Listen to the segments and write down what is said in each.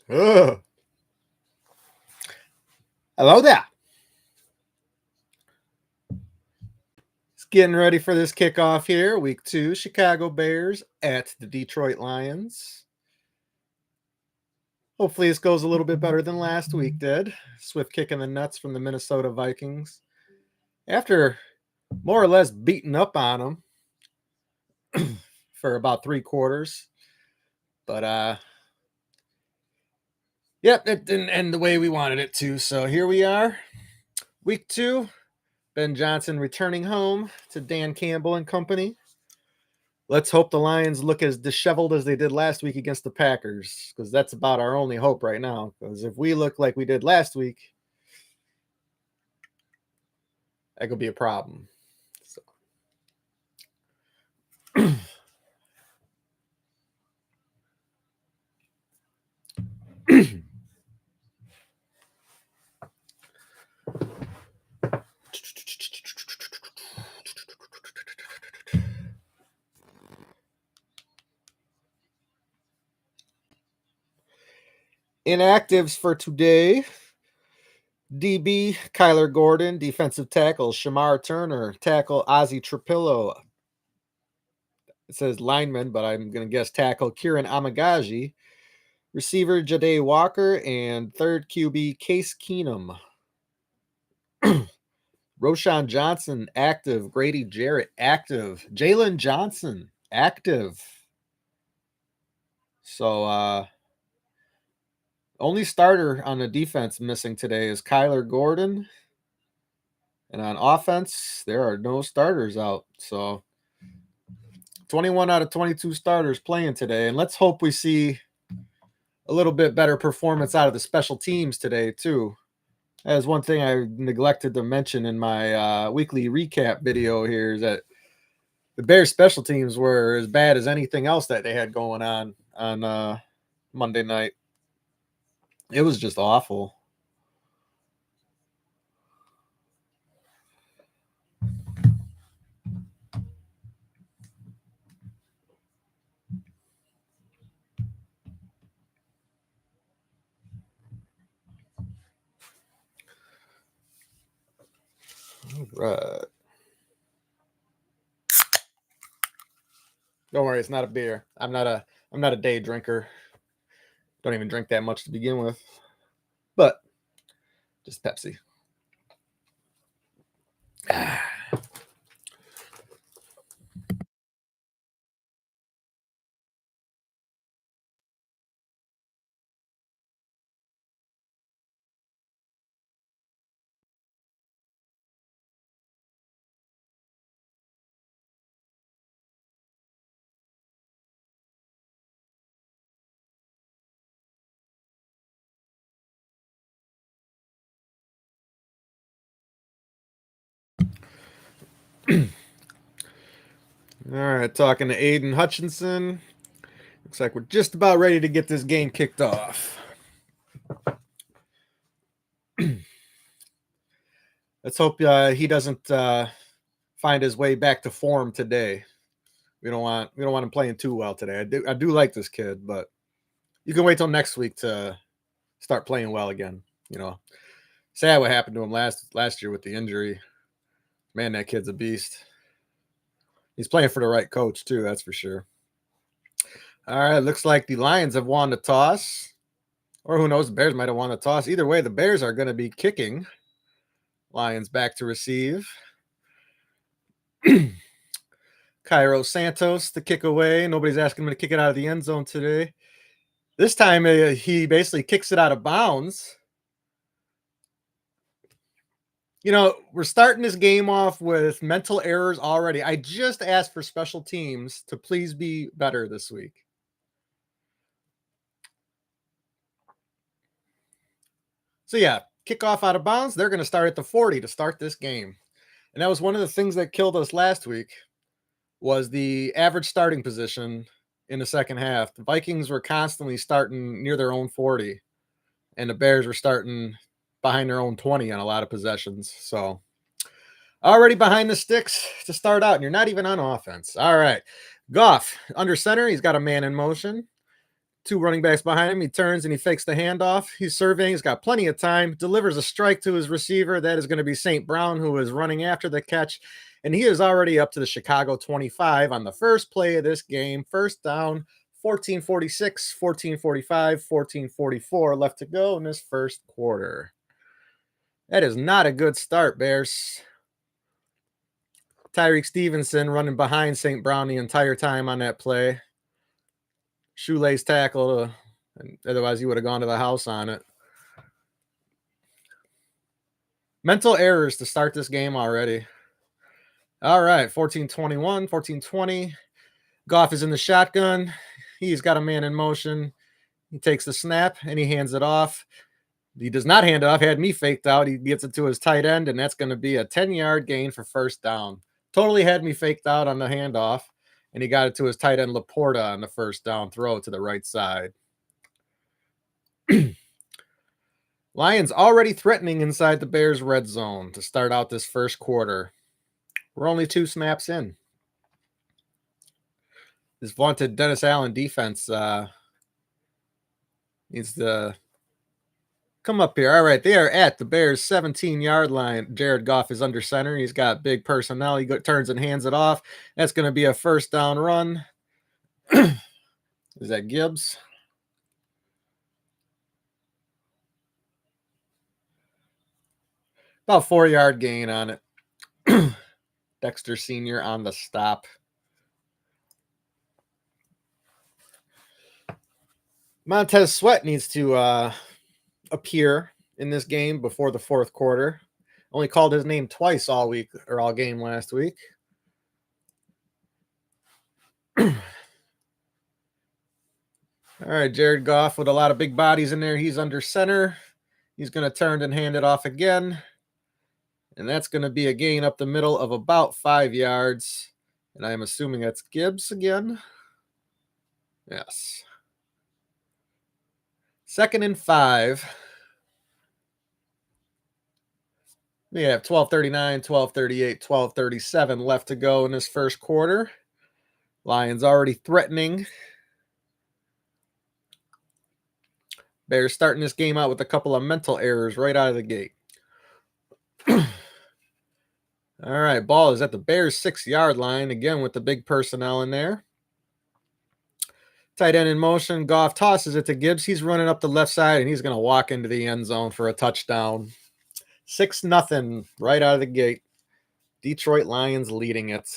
Ugh. Hello there. Just getting ready for this kickoff here. Week 2, Chicago Bears at the Detroit Lions. Hopefully this goes a little bit better than last week did. Swift kick in the nuts from the Minnesota Vikings. After more or less beating up on them for about 3 quarters. But yep, it didn't end the way we wanted it to. So here we are. Week 2. Ben Johnson returning home to Dan Campbell and company. Let's hope the Lions look as disheveled as they did last week against the Packers, because that's about our only hope right now. Because if we look like we did last week, that could be a problem. So. Inactives for today. DB, Kyler Gordon. Defensive tackle, Shamar Turner. Tackle, Ozzie Trapillo. It says lineman, but I'm going to guess tackle, Kieran Amagaji. Receiver, Jade Walker. And third QB, Case Keenum. Roshan Johnson, active. Grady Jarrett, active. Jalen Johnson, active. So, only starter on the defense missing today is Kyler Gordon. And on offense, there are no starters out. So 21 out of 22 starters playing today. And let's hope we see a little bit better performance out of the special teams today, too. As one thing I neglected to mention in my weekly recap video here is that the Bears special teams were as bad as anything else that they had going on Monday night. It was just awful. All right. Don't worry, it's not a beer. I'm not a day drinker. Don't even drink that much to begin with. But just Pepsi. All right, talking to Aiden Hutchinson. Looks like we're just about ready to get this game kicked off. Let's hope he doesn't find his way back to form today. We don't want him playing too well today. I do like this kid, but you can wait till next week to start playing well again. You know, sad what happened to him last year with the injury. Man, that kid's a beast. He's playing for the right coach too, that's for sure. All right, looks like the Lions have won the toss. Or who knows, the Bears might have won the toss. Either way, the Bears are going to be kicking. Lions back to receive. Cairo Santos to kick away. Nobody's asking him to kick it out of the end zone today. This time he basically kicks it out of bounds. You know, we're starting this game off with mental errors already. I just asked for special teams to please be better this week. So yeah, kickoff out of bounds. They're going to start at the 40 to start this game. And that was one of the things that killed us last week was the average starting position in the second half. The Vikings were constantly starting near their own 40, and the Bears were starting behind their own 20 on a lot of possessions. So already behind the sticks to start out, and you're not even on offense. All right. Goff under center. He's got a man in motion. Two running backs behind him. He turns and he fakes the handoff. He's surveying. He's got plenty of time. Delivers a strike to his receiver. That is going to be St. Brown, who is running after the catch. And he is already up to the Chicago 25 on the first play of this game. First down, 14:46, 14:45, 14:44 left to go in this first quarter. That is not a good start, Bears. Tyreek Stevenson running behind St. Brown the entire time on that play. Shoelace tackle, otherwise he would have gone to the house on it. Mental errors to start this game already. All right, 14:21, 14:20. Goff is in the shotgun. He's got a man in motion. He takes the snap and he hands it off. He does not hand it off. Had me faked out. He gets it to his tight end, and that's going to be a 10-yard gain for first down. Totally had me faked out on the handoff, and he got it to his tight end Laporta on the first down throw to the right side. Lions already threatening inside the Bears' red zone to start out this first quarter. We're only 2 snaps in. This vaunted Dennis Allen defense needs to come up here. All right, they are at the Bears' 17-yard line. Jared Goff is under center. He's got big personnel. He turns and hands it off. That's going to be a first down run. Is that Gibbs? About 4-yard gain on it. Dexter Sr. on the stop. Montez Sweat needs to appear in this game before the fourth quarter. Only called his name twice all week or all game last week. All right, Jared Goff with a lot of big bodies in there. He's under center. He's going to turn and hand it off again. And that's going to be a gain up the middle of about 5 yards. And I'm assuming that's Gibbs again. Yes. 2nd and 5. We have 12:39, 12:38, 12:37 left to go in this first quarter. Lions already threatening. Bears starting this game out with a couple of mental errors right out of the gate. All right, ball is at the Bears' 6-yard line, again with the big personnel in there. Tight end in motion. Goff tosses it to Gibbs. He's running up the left side, and he's going to walk into the end zone for a touchdown. 6-0 right out of the gate. Detroit Lions leading it.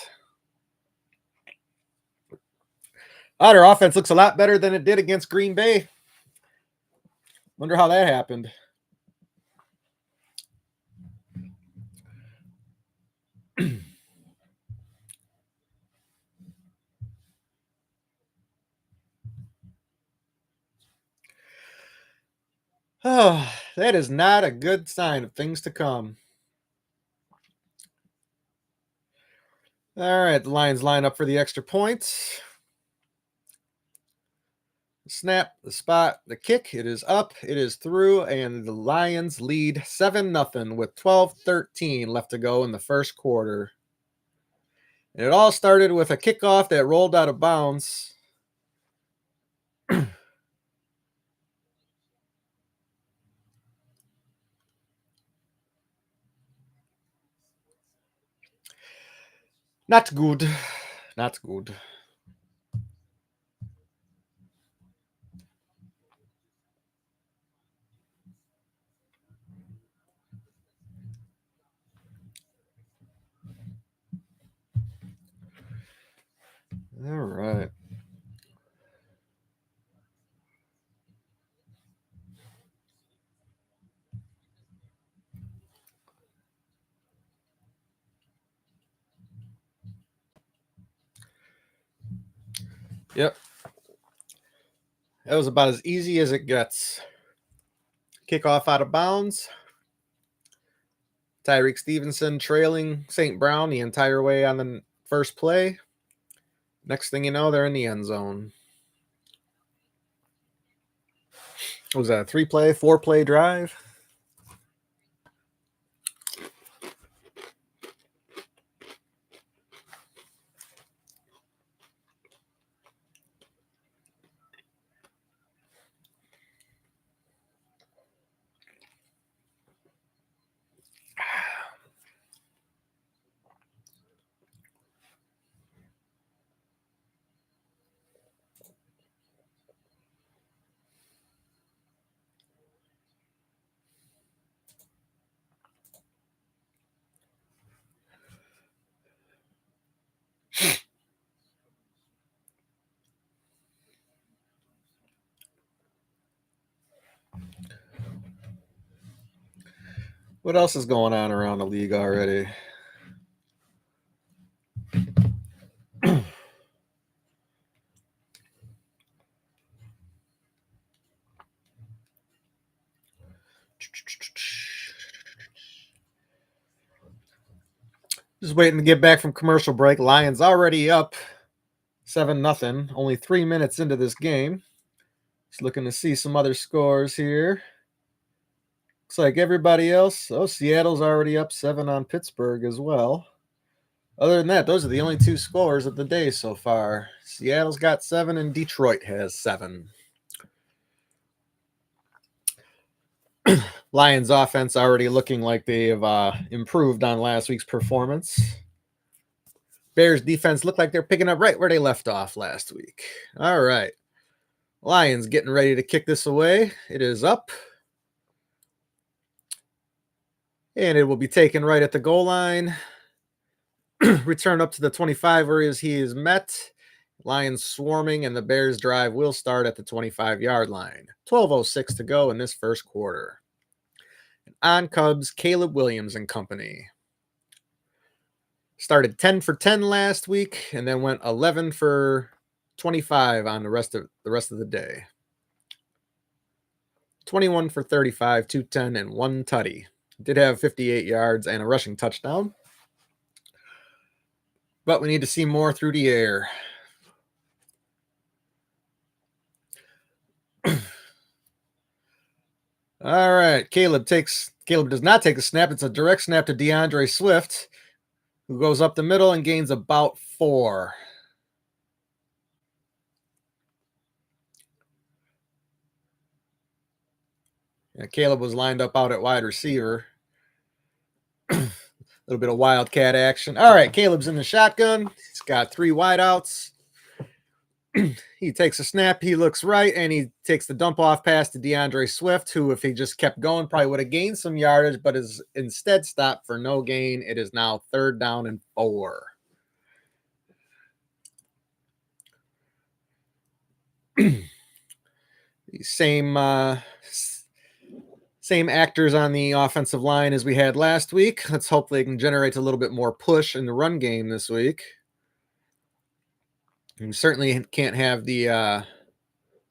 Their offense looks a lot better than it did against Green Bay. Wonder how that happened. Oh, that is not a good sign of things to come. All right, the Lions line up for the extra points. Snap, the spot, the kick. It is up, it is through, and the Lions lead 7-0 with 12:13 left to go in the first quarter. And it all started with a kickoff that rolled out of bounds. Not good. Not good. All right. Yep. That was about as easy as it gets. Kickoff out of bounds. Tyreek Stevenson trailing St. Brown the entire way on the first play. Next thing you know, they're in the end zone. What was that, a 3-play, 4-play drive? What else is going on around the league already? Just waiting to get back from commercial break. Lions already up 7-0. Only 3 minutes into this game. Just looking to see some other scores here. Looks like everybody else. Oh, Seattle's already up 7 on Pittsburgh as well. Other than that, those are the only two scores of the day so far. Seattle's got 7 and Detroit has 7. Lions offense already looking like they have improved on last week's performance. Bears defense look like they're picking up right where they left off last week. All right. Lions getting ready to kick this away. It is up. And it will be taken right at the goal line. Return up to the 25 where he is met. Lions swarming, and the Bears drive will start at the 25-yard line. 12:06 to go in this first quarter. And on Cubs, Caleb Williams and company. Started 10 for 10 last week, and then went 11 for 25 on the rest of the day. 21 for 35, 210, and 1 tutty. Did have 58 yards and a rushing touchdown. But we need to see more through the air. All right. Caleb does not take a snap. It's a direct snap to DeAndre Swift, who goes up the middle and gains about 4. Yeah, Caleb was lined up out at wide receiver. A little bit of wildcat action. All right, Caleb's in the shotgun. He's got 3 wideouts. He takes a snap. He looks right, and he takes the dump off pass to DeAndre Swift, who, if he just kept going, probably would have gained some yardage, but is instead stopped for no gain. It is now 3rd down and 4. Same actors on the offensive line as we had last week. Let's hope they can generate a little bit more push in the run game this week. And certainly can't have the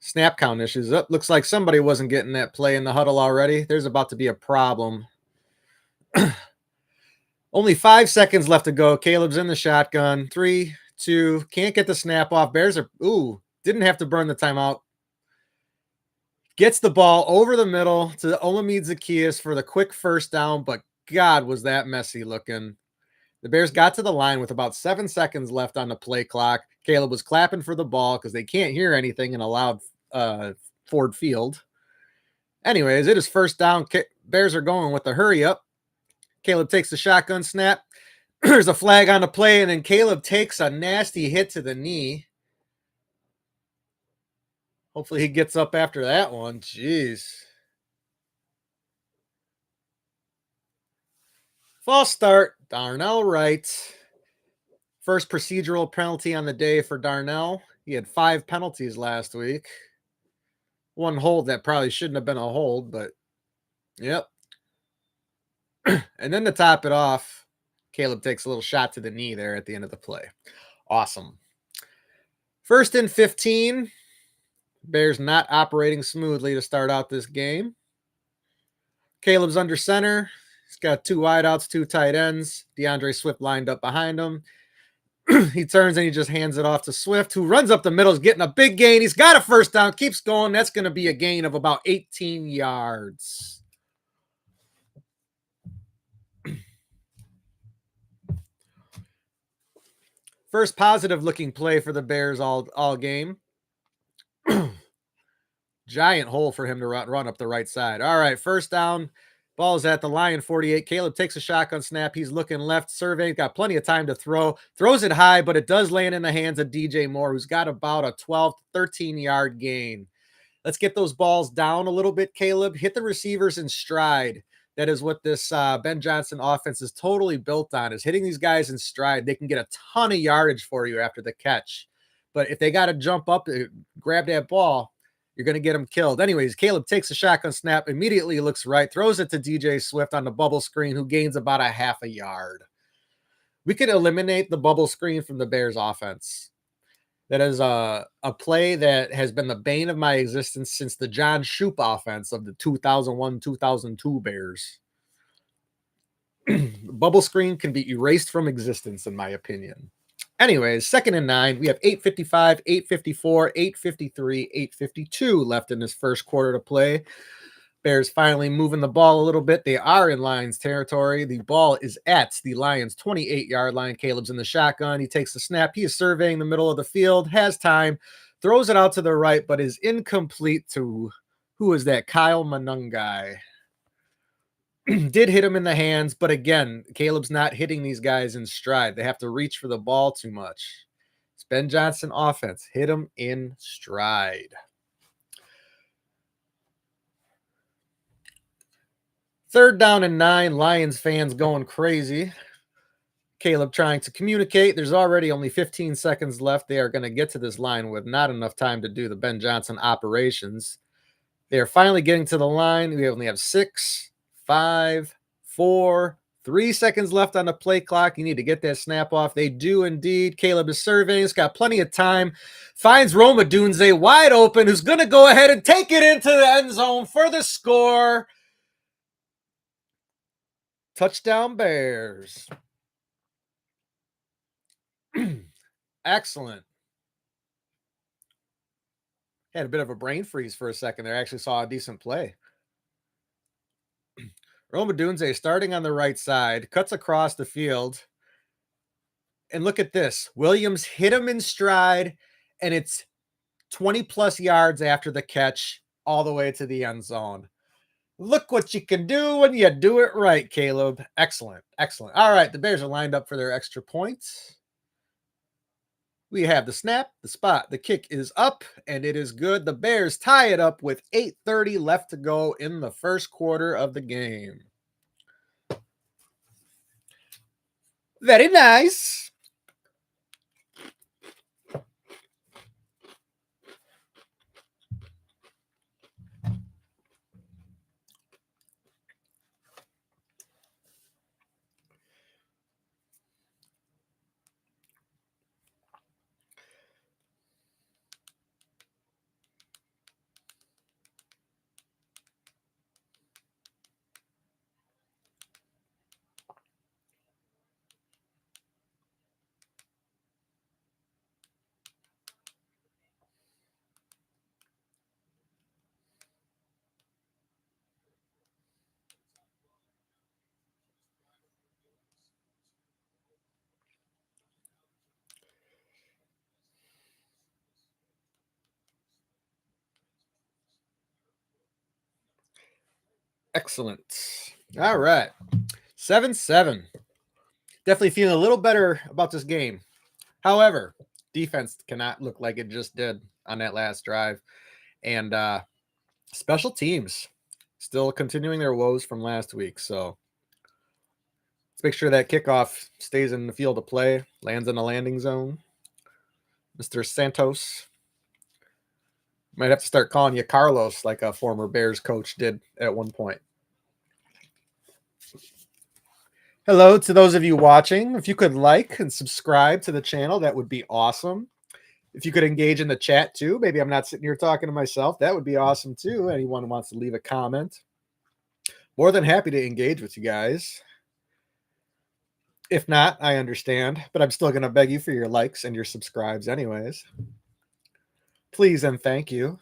snap count issues. Looks like somebody wasn't getting that play in the huddle already. There's about to be a problem. Only 5 seconds left to go. Caleb's in the shotgun. 3, 2, can't get the snap off. Bears are, didn't have to burn the timeout. Gets the ball over the middle to Olamide Zaccheaus for the quick first down, but God, was that messy looking. The Bears got to the line with about 7 seconds left on the play clock. Caleb was clapping for the ball because they can't hear anything in a loud Ford Field. Anyways, it is first down. Bears are going with the hurry up. Caleb takes the shotgun snap. There's a flag on the play, and then Caleb takes a nasty hit to the knee. Hopefully he gets up after that one. Jeez. False start. Darnell Wright. First procedural penalty on the day for Darnell. He had 5 penalties last week. 1 hold that probably shouldn't have been a hold, but yep. And then to top it off, Caleb takes a little shot to the knee there at the end of the play. Awesome. 1st and 15. Bears not operating smoothly to start out this game. Caleb's under center. He's got 2 wideouts, 2 tight ends. DeAndre Swift lined up behind him. He turns and he just hands it off to Swift, who runs up the middle, is getting a big gain. He's got a first down, keeps going. That's going to be a gain of about 18 yards. First positive looking play for the Bears all game. Giant hole for him to run up the right side. All right, first down. Ball's at the Lion 48. Caleb takes a shotgun snap. He's looking left, surveying. Got plenty of time to throw. Throws it high, but it does land in the hands of DJ Moore, who's got about a 12, 13-yard gain. Let's get those balls down a little bit, Caleb. Hit the receivers in stride. That is what this Ben Johnson offense is totally built on, is hitting these guys in stride. They can get a ton of yardage for you after the catch. But if they got to jump up, grab that ball, You're going to get him killed. Anyways, Caleb takes a shotgun snap, immediately looks right, throws it to DJ Swift on the bubble screen, who gains about a half a yard. We could eliminate the bubble screen from the Bears offense. That is a play that has been the bane of my existence since the John Shoop offense of the 2001-2002 Bears. Bubble screen can be erased from existence, in my opinion. Anyways, 2nd and 9. We have 8:55, 8:54, 8:53, 8:52 left in this first quarter to play. Bears finally moving the ball a little bit. They are in Lions territory. The ball is at the Lions 28-yard line. Caleb's in the shotgun. He takes the snap. He is surveying the middle of the field, has time, throws it out to the right, but is incomplete to, who is that? Kyle Monangai. Did hit him in the hands, but again, Caleb's not hitting these guys in stride. They have to reach for the ball too much. It's Ben Johnson offense. Hit him in stride. 3rd down and 9. Lions fans going crazy. Caleb trying to communicate. There's already only 15 seconds left. They are going to get to this line with not enough time to do the Ben Johnson operations. They are finally getting to the line. We only have 6, 5, 4, 3 seconds left on the play clock. You need to get that snap off. They do indeed. Caleb is surveying. He's got plenty of time. Finds Rome Odunze wide open, who's going to go ahead and take it into the end zone for the score. Touchdown Bears. Excellent. Had a bit of a brain freeze for a second there. Actually saw a decent play. Rome Odunze starting on the right side, cuts across the field. And look at this. Williams hit him in stride, and it's 20 plus yards after the catch all the way to the end zone. Look what you can do when you do it right, Caleb. Excellent. Excellent. All right, the Bears are lined up for their extra points. We have the snap, the spot, the kick is up, and it is good. The Bears tie it up with 8:30 left to go in the first quarter of the game. Very nice. Excellent. All right. 7-7. Definitely feeling a little better about this game. However, defense cannot look like it just did on that last drive. And special teams still continuing their woes from last week. So let's make sure that kickoff stays in the field of play, lands in the landing zone. Mr. Santos. Might have to start calling you Carlos like a former Bears coach did at one point. Hello to those of you watching. If you could like and subscribe to the channel, that would be awesome. If you could engage in the chat too, maybe I'm not sitting here talking to myself. That would be awesome too. Anyone who wants to leave a comment, more than happy to engage with you guys. If not, I understand, but I'm still going to beg you for your likes and your subscribes anyways. Please and thank you.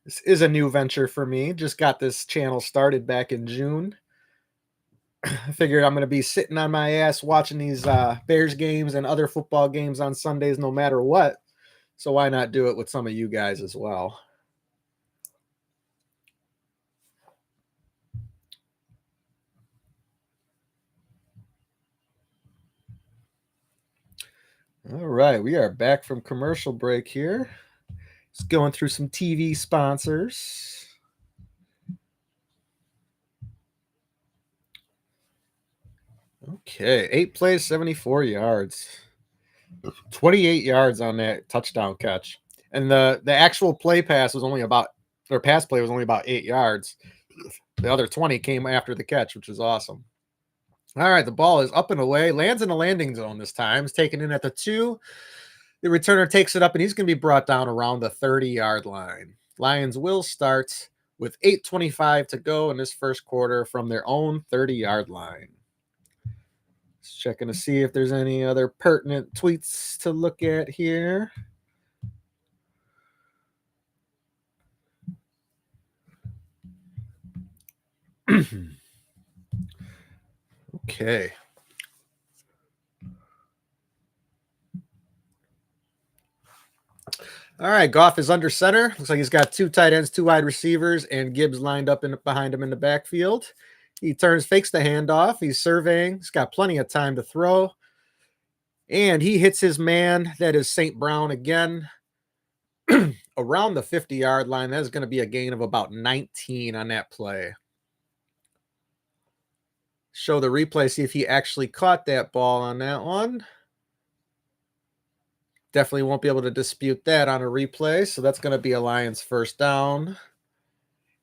This is a new venture for me. Just got this channel started back in June. I figured I'm going to be sitting on my ass watching these Bears games and other football games on Sundays no matter what. So why not do it with some of you guys as well? All right, we are back from commercial break here. Just going through some TV sponsors. Okay, 8 plays, 74 yards. 28 yards on that touchdown catch. And the actual play pass was only about, or pass play was only about 8 yards. The other 20 came after the catch, which is awesome. All right, the ball is up and away, lands in the landing zone this time. It's taken in at the 2. The returner takes it up, and he's going to be brought down around the 30-yard line. Lions will start with 8:25 to go in this first quarter from their own 30-yard line. Just checking to see if there's any other pertinent tweets to look at here. Okay. All right, Goff is under center. Looks like he's got 2 tight ends, 2 wide receivers, and Gibbs lined up behind him in the backfield. He fakes the handoff. He's surveying. He's got plenty of time to throw. And he hits his man. That is St. Brown again. Around the 50-yard line. That is going to be a gain of about 19 on that play. Show the replay, see if he actually caught that ball on that one. Definitely won't be able to dispute that on a replay. So that's going to be a Lions first down.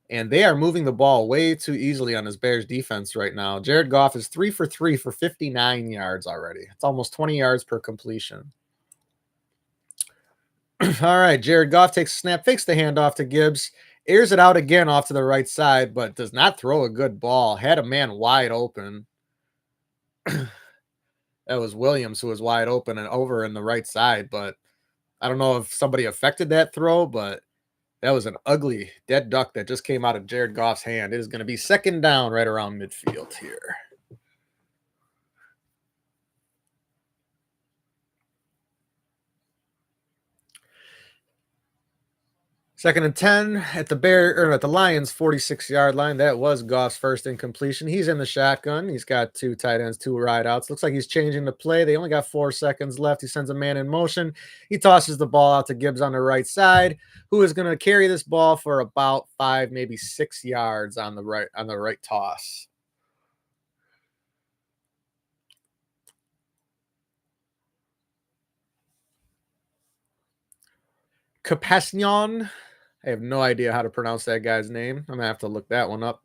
And they are moving the ball way too easily on this Bears defense right now. Jared Goff is 3 for 3 for 59 yards already. It's almost 20 yards per completion. All right, Jared Goff takes a snap, fakes the handoff to Gibbs, airs it out again off to the right side, but does not throw a good ball. Had a man wide open. That was Williams who was wide open and over in the right side, but I don't know if somebody affected that throw, but that was an ugly dead duck that just came out of Jared Goff's hand. It is going to be second down right around midfield here. Second and 10 at the Lions 46-yard line. That was Goff's first incompletion. He's in the shotgun. He's got 2 tight ends, 2 wideouts. Looks like he's changing the play. They only got 4 seconds left. He sends a man in motion. He tosses the ball out to Gibbs on the right side, who is going to carry this ball for about 5, maybe 6 yards on the right toss. Capasnion. I have no idea how to pronounce that guy's name. I'm going to have to look that one up.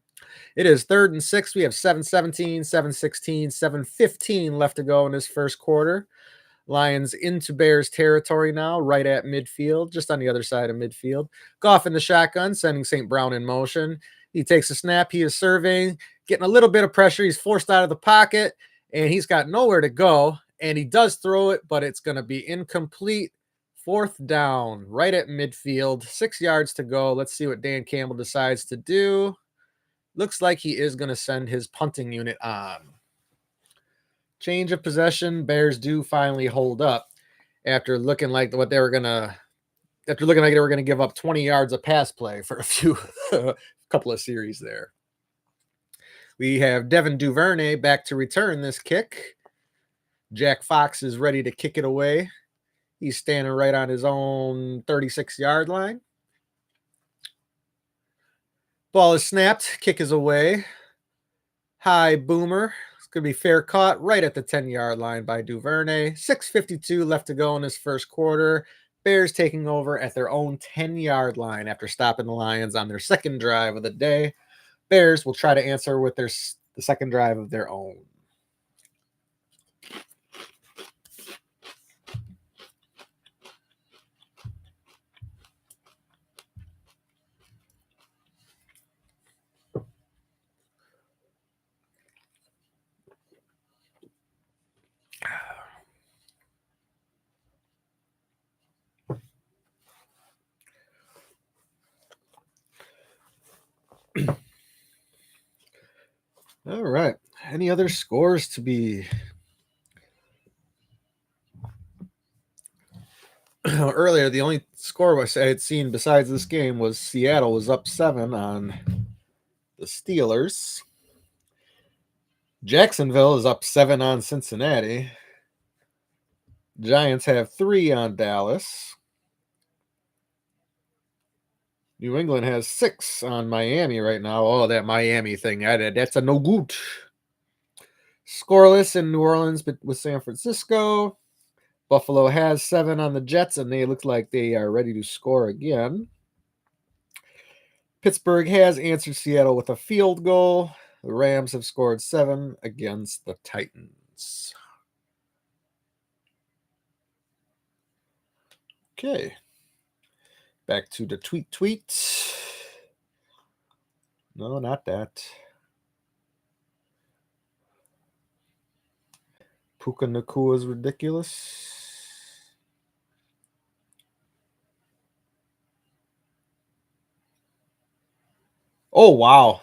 It is 3rd and 6. We have 7:17, 7:16, 7:15 left to go in this first quarter. Lions into Bears territory now, right at midfield, just on the other side of midfield. Goff in the shotgun, sending St. Brown in motion. He takes a snap. He is surveying, getting a little bit of pressure. He's forced out of the pocket, and he's got nowhere to go. And he does throw it, but it's going to be incomplete. 4th down, right at midfield, 6 yards to go. Let's see what Dan Campbell decides to do. Looks like he is going to send his punting unit on. Change of possession. Bears do finally hold up after looking like they were going to give up 20 yards of pass play for a couple of series there. We have Devin Duvernay back to return this kick. Jack Fox is ready to kick it away. He's standing right on his own 36-yard line. Ball is snapped. Kick is away. High boomer. It's going to be fair caught right at the 10-yard line by Duvernay. 6:52 left to go in this first quarter. Bears taking over at their own 10-yard line after stopping the Lions on their second drive of the day. Bears will try to answer with the second drive of their own. All right. Any other scores to be earlier? The only score I had seen besides this game was Seattle was up 7 on the Steelers. Jacksonville is up 7 on Cincinnati. Giants have 3 on Dallas. New England has 6 on Miami right now. Oh, that Miami thing. That's a no good. Scoreless in New Orleans with San Francisco. Buffalo has 7 on the Jets, and they look like they are ready to score again. Pittsburgh has answered Seattle with a field goal. The Rams have scored 7 against the Titans. Okay. Back to the tweet. No, not that. Puka Nacua is ridiculous. Oh, wow.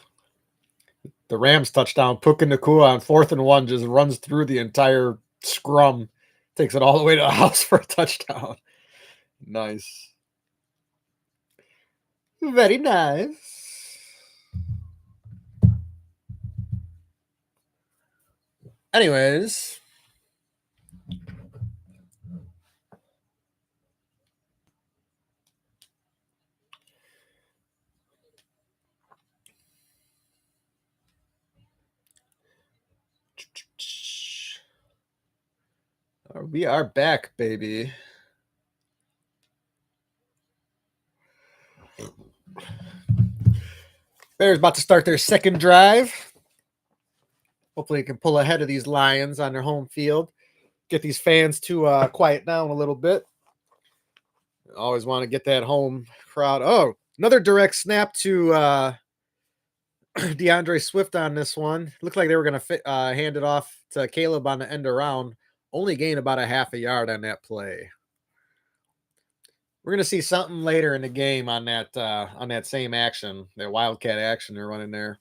The Rams touchdown. Puka Nacua on 4th and 1 just runs through the entire scrum. Takes it all the way to the house for a touchdown. Nice. Very nice. Anyways. We are back, baby. Bears about to start their second drive. Hopefully, they can pull ahead of these Lions on their home field. Get these fans to quiet down a little bit. Always want to get that home crowd. Oh, another direct snap to DeAndre Swift on this one. Looked like they were going to hand it off to Caleb on the end around. Only gained about a half a yard on that play. We're going to see something later in the game on that same action, that Wildcat action they're running there.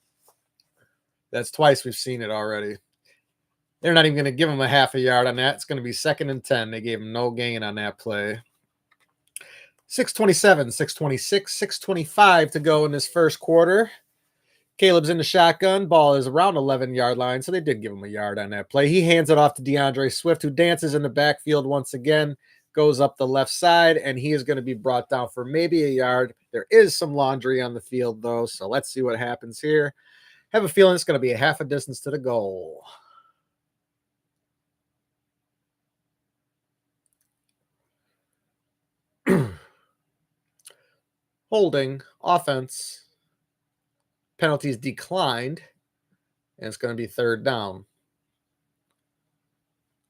That's twice we've seen it already. They're not even going to give him a half a yard on that. It's going to be 2nd and 10. They gave him no gain on that play. 6:27, 6:26, 6:25 to go in this first quarter. Caleb's in the shotgun. Ball is around 11-yard line, so they did give him a yard on that play. He hands it off to DeAndre Swift, who dances in the backfield once again, goes up the left side, and he is going to be brought down for maybe a yard. There is some laundry on the field, though, so let's see what happens here. Have a feeling it's going to be a half a distance to the goal. Holding, offense, penalties declined, and it's going to be 3rd down.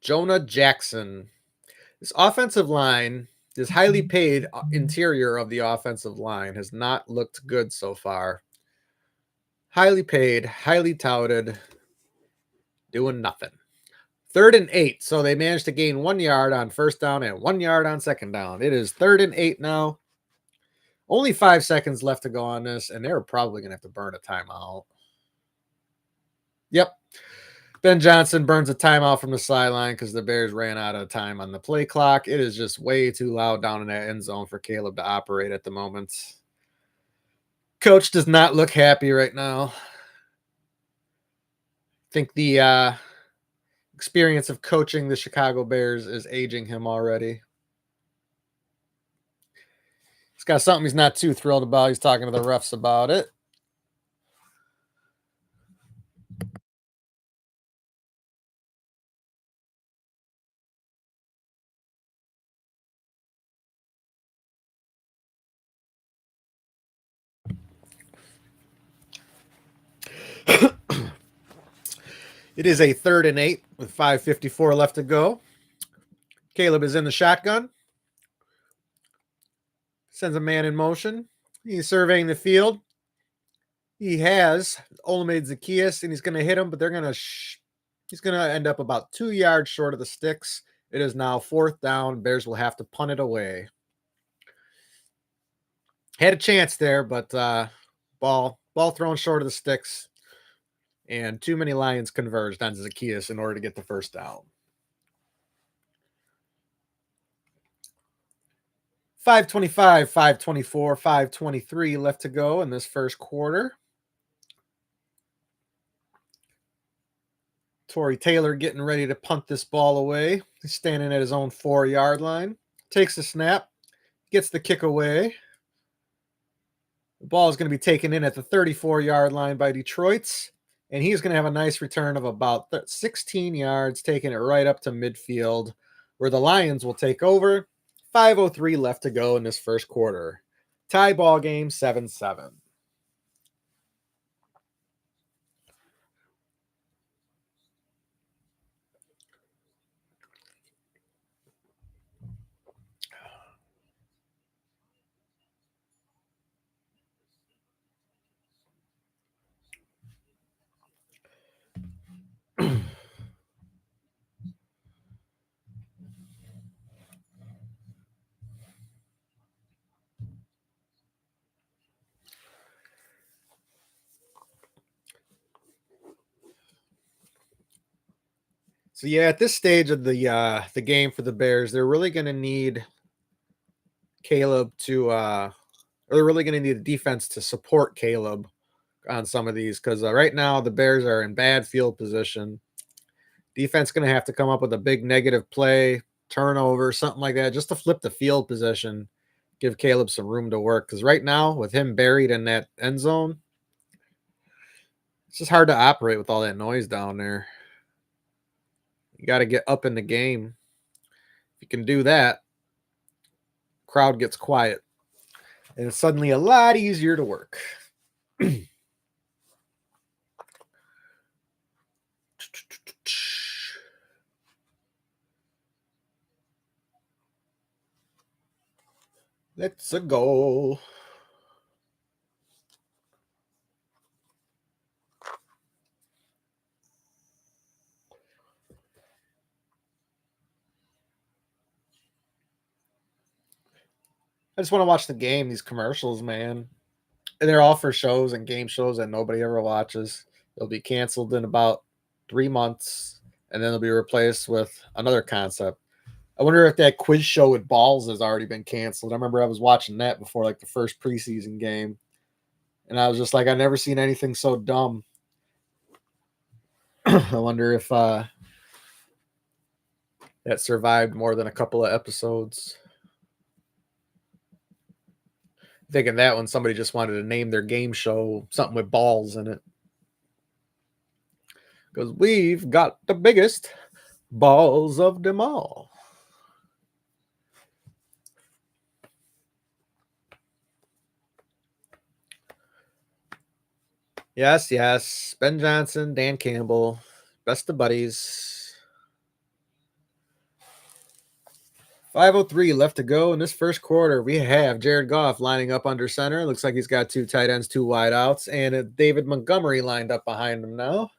Jonah Jackson. This offensive line, this highly paid interior of the offensive line has not looked good so far. Highly paid, highly touted, doing nothing. 3rd and 8, so they managed to gain 1 yard on 1st down and 1 yard on 2nd down. It is 3rd and 8 now. Only 5 seconds left to go on this, and they're probably going to have to burn a timeout. Yep. Ben Johnson burns a timeout from the sideline because the Bears ran out of time on the play clock. It is just way too loud down in that end zone for Caleb to operate at the moment. Coach does not look happy right now. I think the experience of coaching the Chicago Bears is aging him already. He's got something he's not too thrilled about. He's talking to the refs about it. It is a 3rd and 8 with 5:54 left to go. Caleb is in the shotgun. Sends a man in motion. He's surveying the field. He has Olamide Zaccheaus, and he's going to hit him, but he's going to end up about 2 yards short of the sticks. It is now 4th down. Bears will have to punt it away. Had a chance there, but ball thrown short of the sticks, and too many Lions converged on Zaccheaus in order to get the 1st down. 5:25, 5:24, 5:23 left to go in this first quarter. Torrey Taylor getting ready to punt this ball away. He's standing at his own 4-yard line. Takes the snap, gets the kick away. The ball is going to be taken in at the 34-yard line by Detroit's, and he's going to have a nice return of about 16 yards, taking it right up to midfield. where the Lions will take over. 5:03 left to go in this first quarter. Tie ball game 7-7. So yeah, at this stage of the game for the Bears, they're really going to need Caleb to or they're really going to need a defense to support Caleb on some of these because right now the Bears are in bad field position. Defense going to have to come up with a big negative play, turnover, something like that, just to flip the field position, give Caleb some room to work. Because right now, with him buried in that end zone, it's just hard to operate with all that noise down there. You got to get up in the game. If you can do that, crowd gets quiet, and it's suddenly a lot easier to work. Let's go. I just want to watch the game. These commercials, man. And they're all for shows and game shows that nobody ever watches. They'll be canceled in about 3 months, and then they'll be replaced with another concept. I wonder if that quiz show with balls has already been canceled. I remember I was watching that before like the first preseason game, and I was just like, I've never seen anything so dumb. I wonder if that survived more than a couple of episodes. Thinking that one, somebody just wanted to name their game show something with balls in it. Because we've got the biggest balls of them all. Yes, yes. Ben Johnson, Dan Campbell, best of buddies. 5:03 left to go in this first quarter. We have Jared Goff lining up under center. Looks like he's got two tight ends, two wideouts, and David Montgomery lined up behind him now.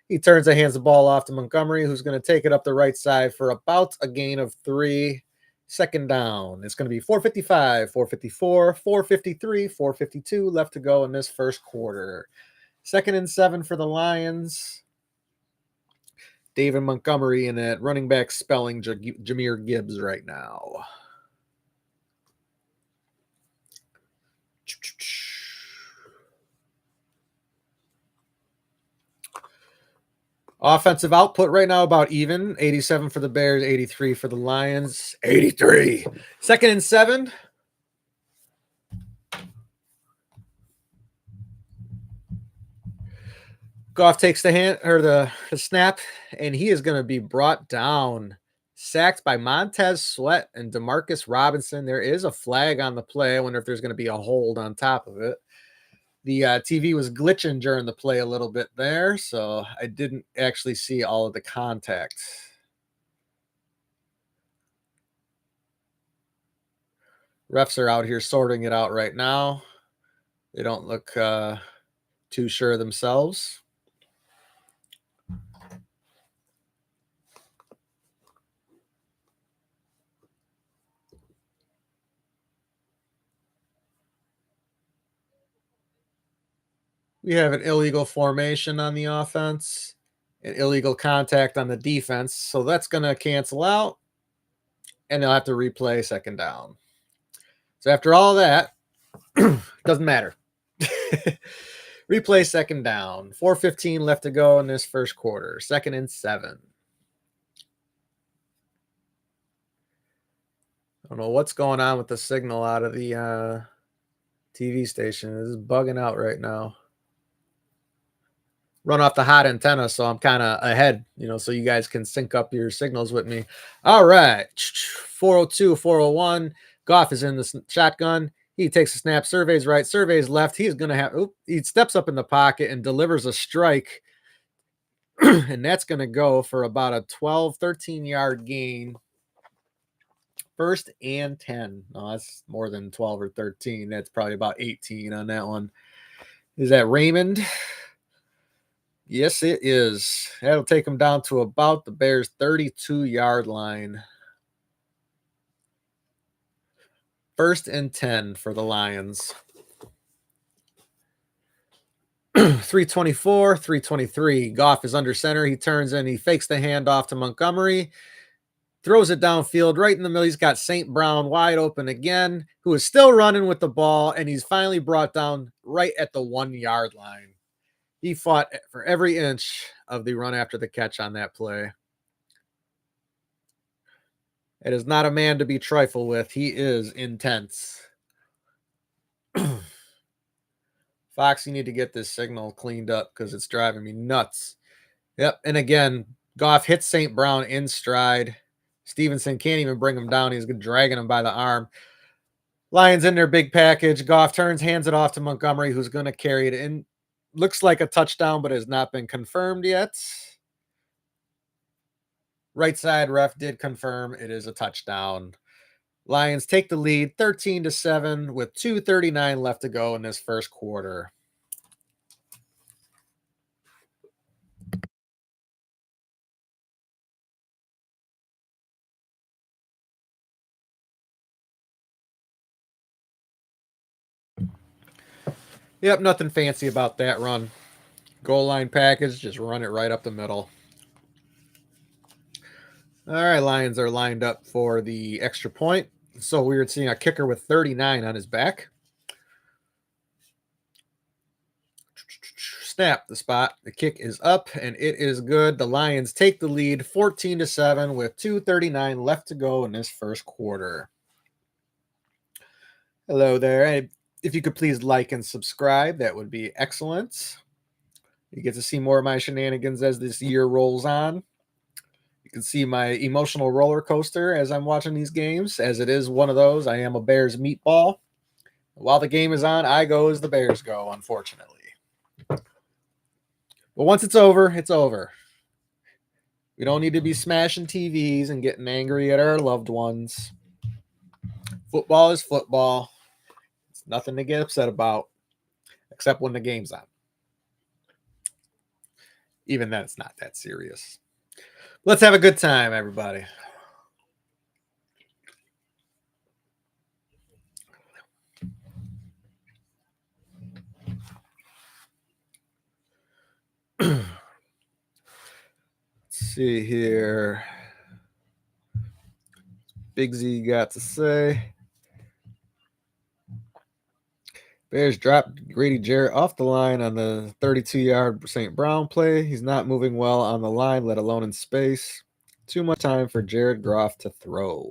He turns and hands the ball off to Montgomery, who's going to take it up the right side for about a gain of 3. Second down. It's going to be 4:55, 4:54, 4:53, 4:52 left to go in this first quarter. 2nd and 7 for the Lions. David Montgomery in at running back spelling Jahmyr Gibbs right now. Offensive output right now about even. 87 for the Bears, 83 for the Lions. 83. 2nd and 7. Goff takes the snap, and he is going to be brought down, sacked by Montez Sweat and Demarcus Robinson. There is a flag on the play. I wonder if there's going to be a hold on top of it. The TV was glitching during the play a little bit there, so I didn't actually see all of the contact. Refs are out here sorting it out right now. They don't look too sure themselves. We have an illegal formation on the offense, an illegal contact on the defense. So that's going to cancel out, and they'll have to replay 2nd down. So after all that, doesn't matter. Replay 2nd down. 4:15 left to go in this first quarter. 2nd and 7. I don't know what's going on with the signal out of the TV station. It is bugging out right now. run off the hot antenna, so I'm kind of ahead, so you guys can sync up your signals with me. All right. 402, 401. Goff is in the shotgun. He takes a snap, surveys right, surveys left. He's going to have, he steps up in the pocket and delivers a strike. And that's going to go for about a 12, 13-yard gain. First and 10. No, that's more than 12 or 13. That's probably about 18 on that one. Is that Raymond? Yes, it is. That'll take him down to about the Bears' 32-yard line. First and 10 for the Lions. 324, 323. Goff is under center. He turns in. He fakes the handoff to Montgomery. Throws it downfield right in the middle. He's got St. Brown wide open again, who is still running with the ball, and he's finally brought down right at the 1-yard line. He fought for every inch of the run after the catch on that play. It is not a man to be trifled with. He is intense. Fox, you need to get this signal cleaned up because it's driving me nuts. Yep. And again, Goff hits St. Brown in stride. Stevenson can't even bring him down. He's dragging him by the arm. Lions in their big package. Goff turns, hands it off to Montgomery, who's going to carry it in. Looks like a touchdown, but has not been confirmed yet. Right side ref did confirm it is a touchdown. Lions take the lead 13-7 with 2:39 left to go in this first quarter. Yep, nothing fancy about that run. Goal line package, just run it right up the middle. All right, Lions are lined up for the extra point. So weird seeing a kicker with 39 on his back. Snap the spot. The kick is up and it is good. The Lions take the lead 14-7 with 2:39 left to go in this first quarter. Hello there. If you could please like and subscribe, that would be excellent. You get to see more of my shenanigans as this year rolls on. You can see my emotional roller coaster as I'm watching these games, as it is one of those. I am a Bears meatball. While the game is on, I go as the Bears go, unfortunately. But once it's over, it's over. We don't need to be smashing TVs and getting angry at our loved ones. Football is football. It's nothing to get upset about, except when the game's on. Even then, it's not that serious. Let's have a good time, everybody. Let's see here. Big Z got to say. Bears dropped Grady Jarrett off the line on the 32-yard St. Brown play. He's not moving well on the line, let alone in space. Too much time for Jared Goff to throw.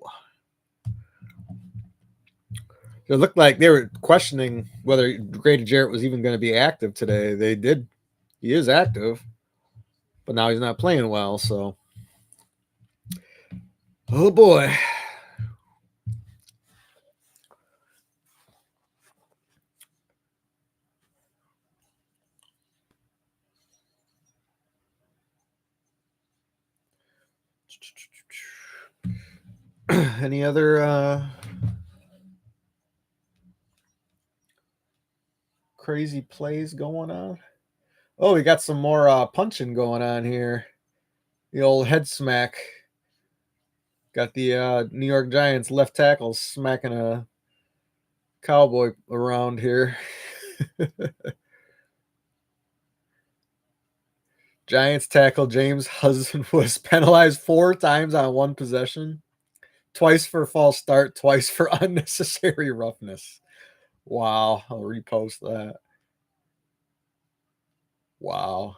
It looked like they were questioning whether Grady Jarrett was even going to be active today. They did. He is active, but now he's not playing well, so. Oh, boy. Any other crazy plays going on? Oh, we got some more punching going on here. The old head smack. Got the New York Giants left tackle smacking a cowboy around here. Giants tackle James Hudson was penalized 4 times on one possession. Twice for false start, twice for unnecessary roughness. Wow. I'll repost that. Wow.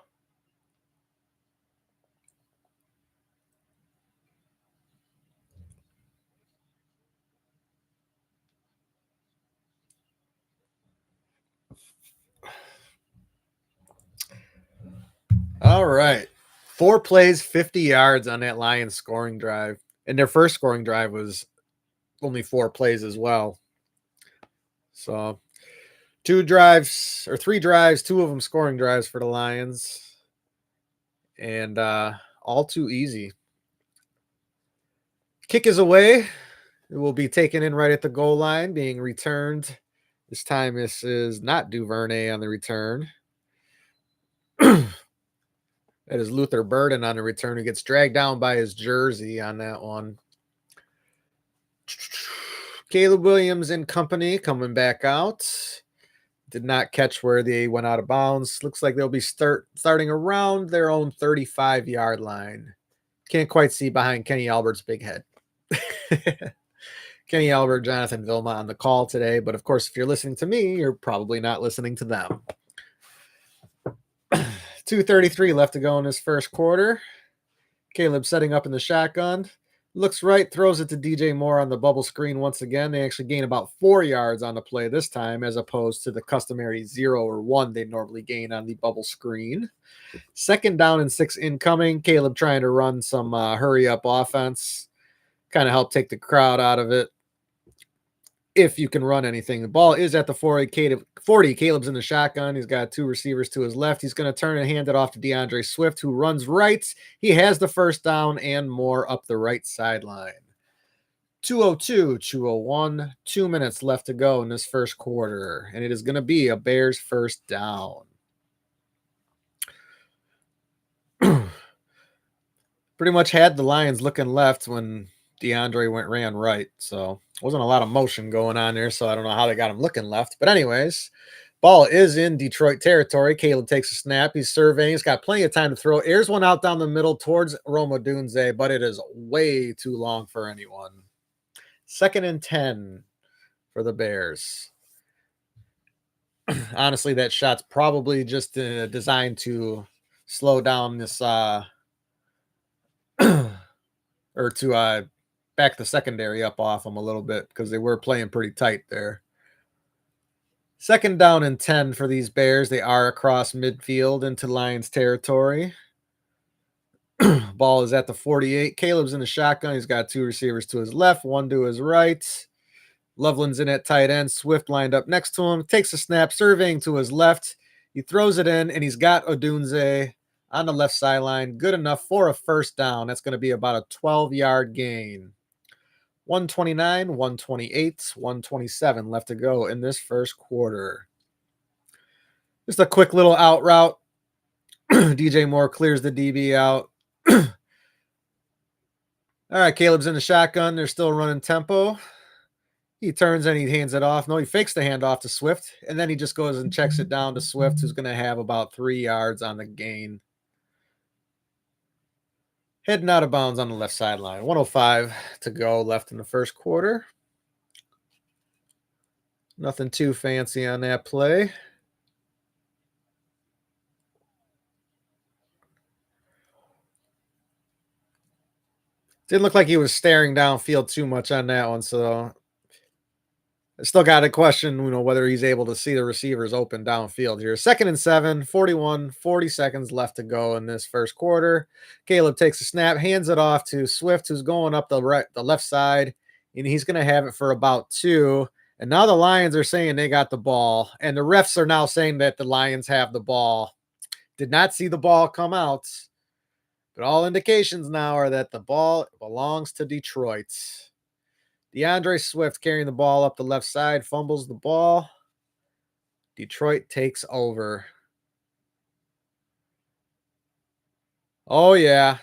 All right. 4 plays, 50 yards on that Lions scoring drive. And their first scoring drive was only 4 plays as well. So 2 drives or 3 drives, 2 of them scoring drives for the Lions. And all too easy. Kick is away. It will be taken in right at the goal line, being returned. This time this is not Duvernay on the return. That is Luther Burden on the return, who gets dragged down by his jersey on that one. Caleb Williams and company coming back out. Did not catch where they went out of bounds. Looks like they'll be starting around their own 35-yard line. Can't quite see behind Kenny Albert's big head. Kenny Albert, Jonathan Vilma on the call today. But of course, if you're listening to me, you're probably not listening to them. 2:33 left to go in this first quarter. Caleb setting up in the shotgun. Looks right, throws it to DJ Moore on the bubble screen once again. They actually gain about 4 yards on the play this time, as opposed to the customary 0 or 1 they normally gain on the bubble screen. 2nd down and 6 incoming. Caleb trying to run some hurry-up offense. Kind of help take the crowd out of it. If you can run anything. The ball is at the 40. Caleb's in the shotgun. He's got 2 receivers to his left. He's going to turn and hand it off to DeAndre Swift, who runs right. He has the first down and more up the right sideline. 2:02, 2:01, 2 minutes left to go in this first quarter. And it is going to be a Bears first down. Pretty much had the Lions looking left when DeAndre ran right. So wasn't a lot of motion going on there. So I don't know how they got him looking left. But anyways, ball is in Detroit territory. Caleb takes a snap. He's surveying. He's got plenty of time to throw. Airs one out down the middle towards Rome Odunze, but it is way too long for anyone. 2nd and 10 for the Bears. Honestly, that shot's probably just designed to slow down this or to back the secondary up off them a little bit, because they were playing pretty tight there. 2nd down and 10 for these Bears. They are across midfield into Lions territory. Ball is at the 48. Caleb's in the shotgun. He's got 2 receivers to his left, 1 to his right. Loveland's in at tight end. Swift lined up next to him. Takes a snap, surveying to his left. He throws it in, and he's got Odunze on the left sideline. Good enough for a first down. That's going to be about a 12-yard gain. 129, 128, 127 left to go in this first quarter. Just a quick little out route. DJ Moore clears the DB out. All right, Caleb's in the shotgun. They're still running tempo. He turns and he hands it off. No, he fakes the handoff to Swift, and then he just goes and checks it down to Swift, who's going to have about 3 yards on the gain. Heading out of bounds on the left sideline. 1:05 to go left in the first quarter. Nothing too fancy on that play. Didn't look like he was staring downfield too much on that one, so I still got a question, whether he's able to see the receivers open downfield here. 2nd and 7, 40 seconds left to go in this first quarter. Caleb takes a snap, hands it off to Swift, who's going up the left side, and he's going to have it for about 2. And now the Lions are saying they got the ball, and the refs are now saying that the Lions have the ball. Did not see the ball come out, but all indications now are that the ball belongs to Detroit. DeAndre Swift carrying the ball up the left side, fumbles the ball. Detroit takes over. Oh, yeah.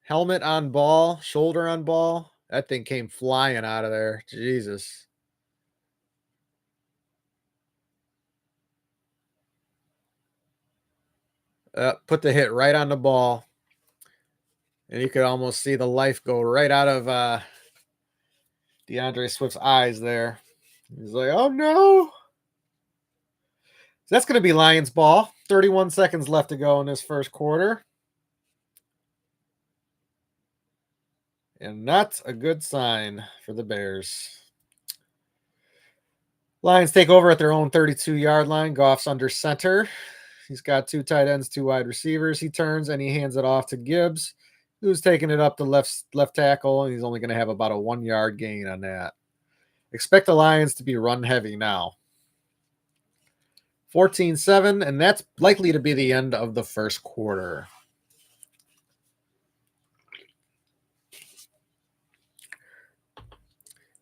Helmet on ball, shoulder on ball. That thing came flying out of there. Jesus. Put the hit right on the ball. And you could almost see the life go right out of DeAndre Swift's eyes there. He's like, oh no. So that's going to be Lions ball. 31 seconds left to go in this first quarter. And that's a good sign for the Bears. Lions take over at their own 32-yard line. Goff's under center. He's got 2 tight ends, 2 wide receivers. He turns and he hands it off to Gibbs, who's taking it up the left tackle, and he's only going to have about a 1-yard gain on that. Expect the Lions to be run heavy now. 14-7, and that's likely to be the end of the first quarter.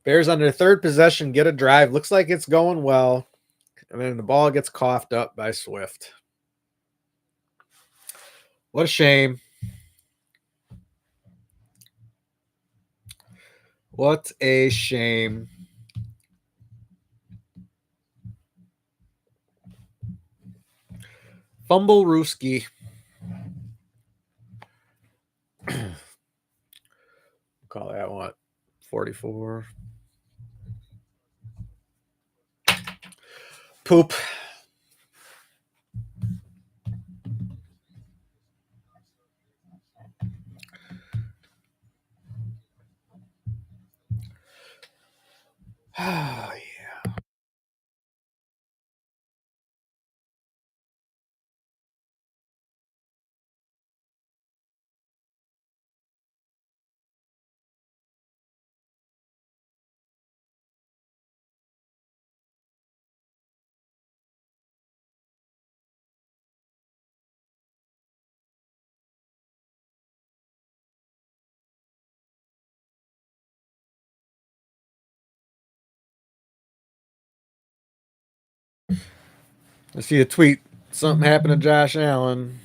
Bears on their third possession get a drive. Looks like it's going well. And then the ball gets coughed up by Swift. What a shame. What a shame. Fumble Rooski. Call that what? 44. Poop. Oh, yeah. I see a tweet. Something happened to Josh Allen.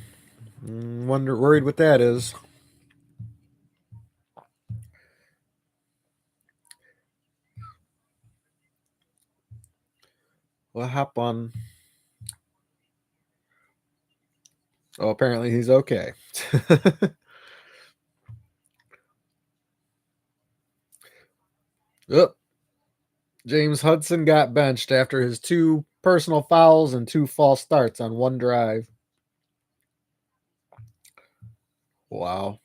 Worried what that is. What happened? Oh, apparently he's okay. Oop. James Hudson got benched after his 2 personal fouls and 2 false starts on 1 drive. Wow.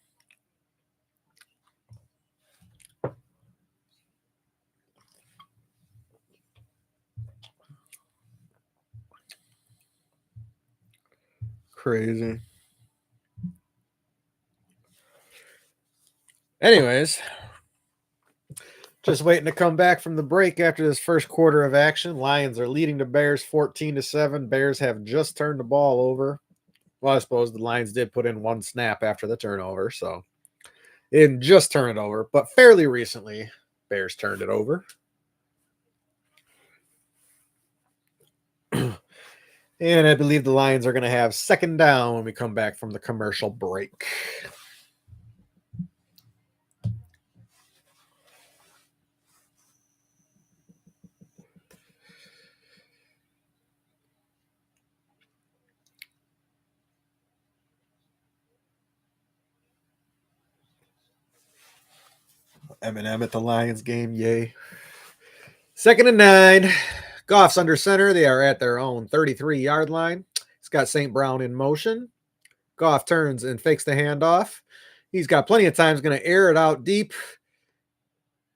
Crazy. Anyways, just waiting to come back from the break after this first quarter of action. Lions are leading the Bears 14-7. Bears have just turned the ball over. Well, I suppose the Lions did put in 1 snap after the turnover, so they didn't just turn it over, but fairly recently, Bears turned it over. And I believe the Lions are going to have 2nd down when we come back from the commercial break. Eminem at the Lions game, yay. 2nd and 9. Goff's under center. They are at their own 33-yard line. He's got St. Brown in motion. Goff turns and fakes the handoff. He's got plenty of time. He's going to air it out deep.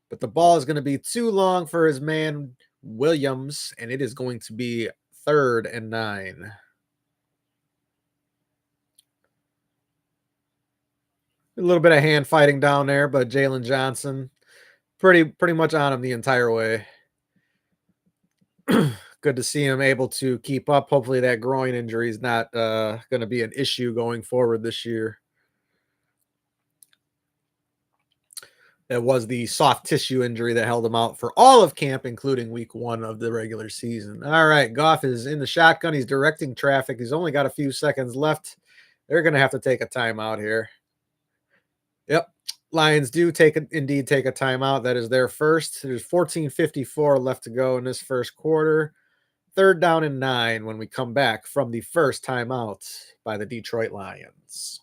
But the ball is going to be too long for his man, Williams, and it is going to be 3rd and 9. A little bit of hand fighting down there, but Jalen Johnson pretty much on him the entire way. Good to see him able to keep up. Hopefully that groin injury is not going to be an issue going forward this year. That was the soft tissue injury that held him out for all of camp, including week 1 of the regular season. All right, Goff is in the shotgun. He's directing traffic. He's only got a few seconds left. They're going to have to take a timeout here. Yep. Lions do indeed take a timeout. That is their first. There's 14:54 left to go in this first quarter. 3rd down and 9 when we come back from the first timeout by the Detroit Lions.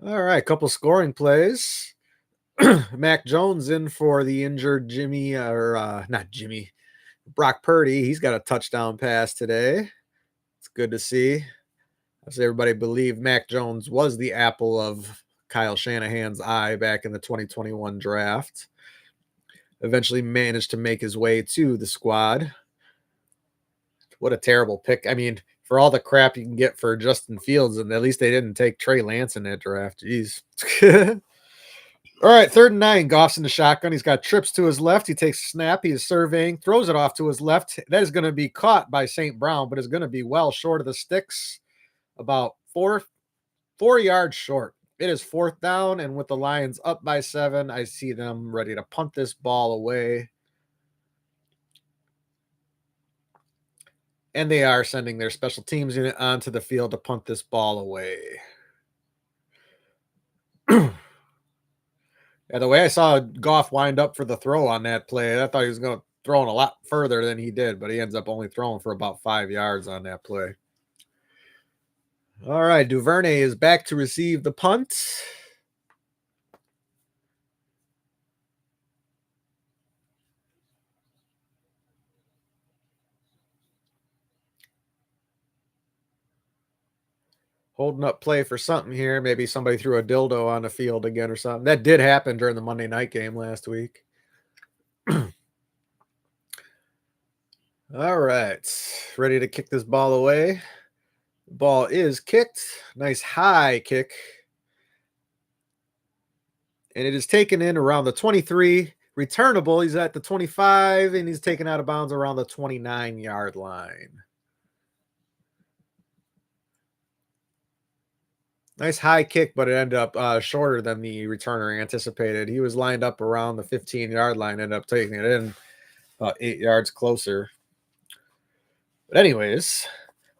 All right, couple scoring plays. Mac Jones in for the injured Brock Purdy. He's got a touchdown pass today. It's good to see. As everybody believed, Mac Jones was the apple of Kyle Shanahan's eye back in the 2021 draft. Eventually managed to make his way to the squad. What a terrible pick. I mean, For all the crap you can get for Justin Fields, and at least they didn't take Trey Lance in that draft. Jeez. All right, 3rd and 9. Goff's in the shotgun. He's got trips to his left. He takes a snap. He is surveying, throws it off to his left. That is going to be caught by St. Brown, but is going to be well short of the sticks, about 4 yards short. It is 4th down, and with the Lions up by 7, I see them ready to punt this ball away. And they are sending their special teams unit onto the field to punt this ball away. Yeah, the way I saw Goff wind up for the throw on that play, I thought he was going to throw it a lot further than he did, but he ends up only throwing for about 5 yards on that play. All right, Duvernay is back to receive the punt. Holding up play for something here. Maybe somebody threw a dildo on the field again or something. That did happen during the Monday night game last week. All right. Ready to kick this ball away. The ball is kicked. Nice high kick. And it is taken in around the 23. Returnable. He's at the 25, and he's taken out of bounds around the 29-yard line. Nice high kick, but it ended up shorter than the returner anticipated. He was lined up around the 15-yard line, ended up taking it in about 8 yards closer. But anyways,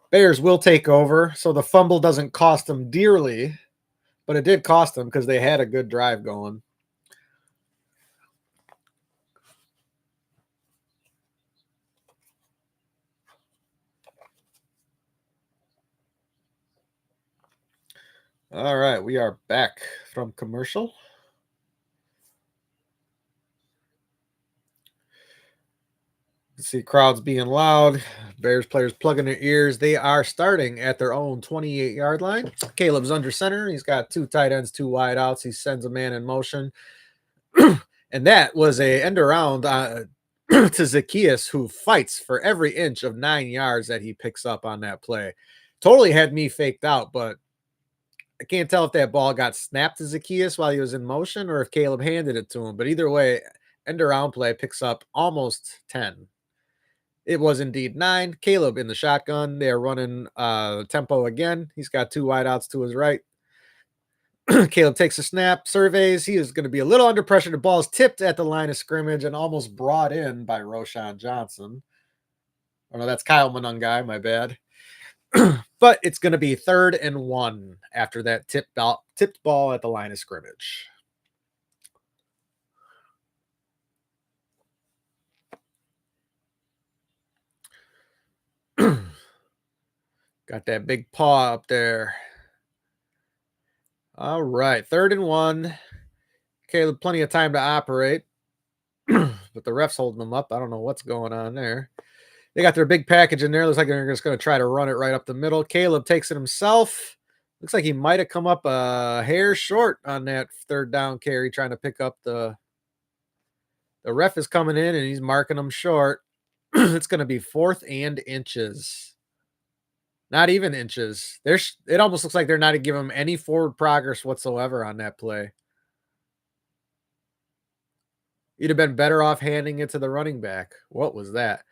Bears will take over, so the fumble doesn't cost them dearly, but it did cost them because they had a good drive going. All right, we are back from commercial. See crowds being loud. Bears players plugging their ears. They are starting at their own 28-yard line. Caleb's under center. He's got 2 tight ends, 2 wide outs. He sends a man in motion. And that was a end around to Zacchaeus, who fights for every inch of 9 yards that he picks up on that play. Totally had me faked out, but I can't tell if that ball got snapped to Zacchaeus while he was in motion or if Caleb handed it to him. But either way, end around play picks up almost 10. It was indeed 9. Caleb in the shotgun. They're running tempo again. He's got 2 wideouts to his right. Caleb takes a snap, surveys. He is going to be a little under pressure. The ball is tipped at the line of scrimmage and almost brought in by Roschon Johnson. Oh, no, that's Kyle Monangai. My bad. But it's going to be 3rd and 1 after that tipped ball at the line of scrimmage. Got that big paw up there. All right, 3rd and 1. Caleb, plenty of time to operate, but the ref's holding them up. I don't know what's going on there. They got their big package in there. Looks like they're just going to try to run it right up the middle. Caleb takes it himself. Looks like he might have come up a hair short on that 3rd down carry, trying to pick up the ref is coming in, and he's marking them short. It's going to be 4th and inches. Not even inches. It almost looks like they're not giving him any forward progress whatsoever on that play. You'd have been better off handing it to the running back. What was that?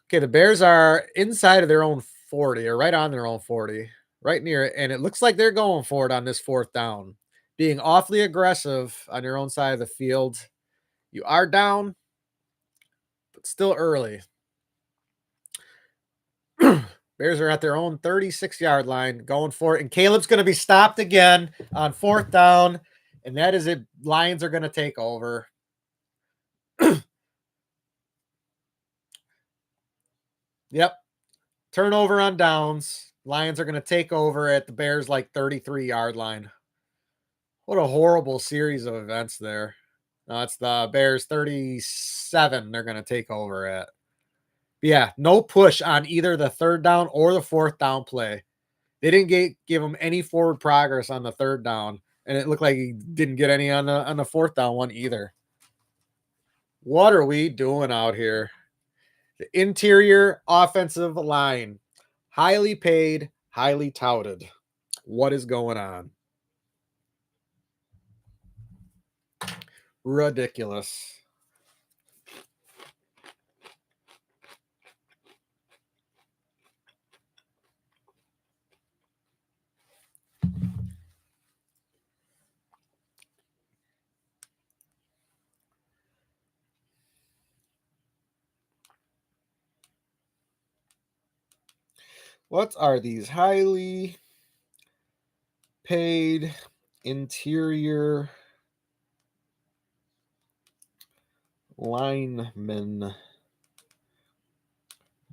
Okay, the Bears are inside of their own 40, or right on their own 40, right near it, and it looks like they're going for it on this 4th down. Being awfully aggressive on your own side of the field. You are down, but still early. Bears are at their own 36-yard line going for it, and Caleb's going to be stopped again on 4th down, and that is it. Lions are going to take over. Yep. Turnover on downs. Lions are going to take over at the Bears' 33-yard line. What a horrible series of events there. No, it's the Bears 37 they're going to take over at. But yeah, no push on either the 3rd down or the 4th down play. They didn't give him any forward progress on the 3rd down, and it looked like he didn't get any on the 4th down one either. What are we doing out here? The interior offensive line. Highly paid, highly touted. What is going on? Ridiculous. What are these highly paid interior linemen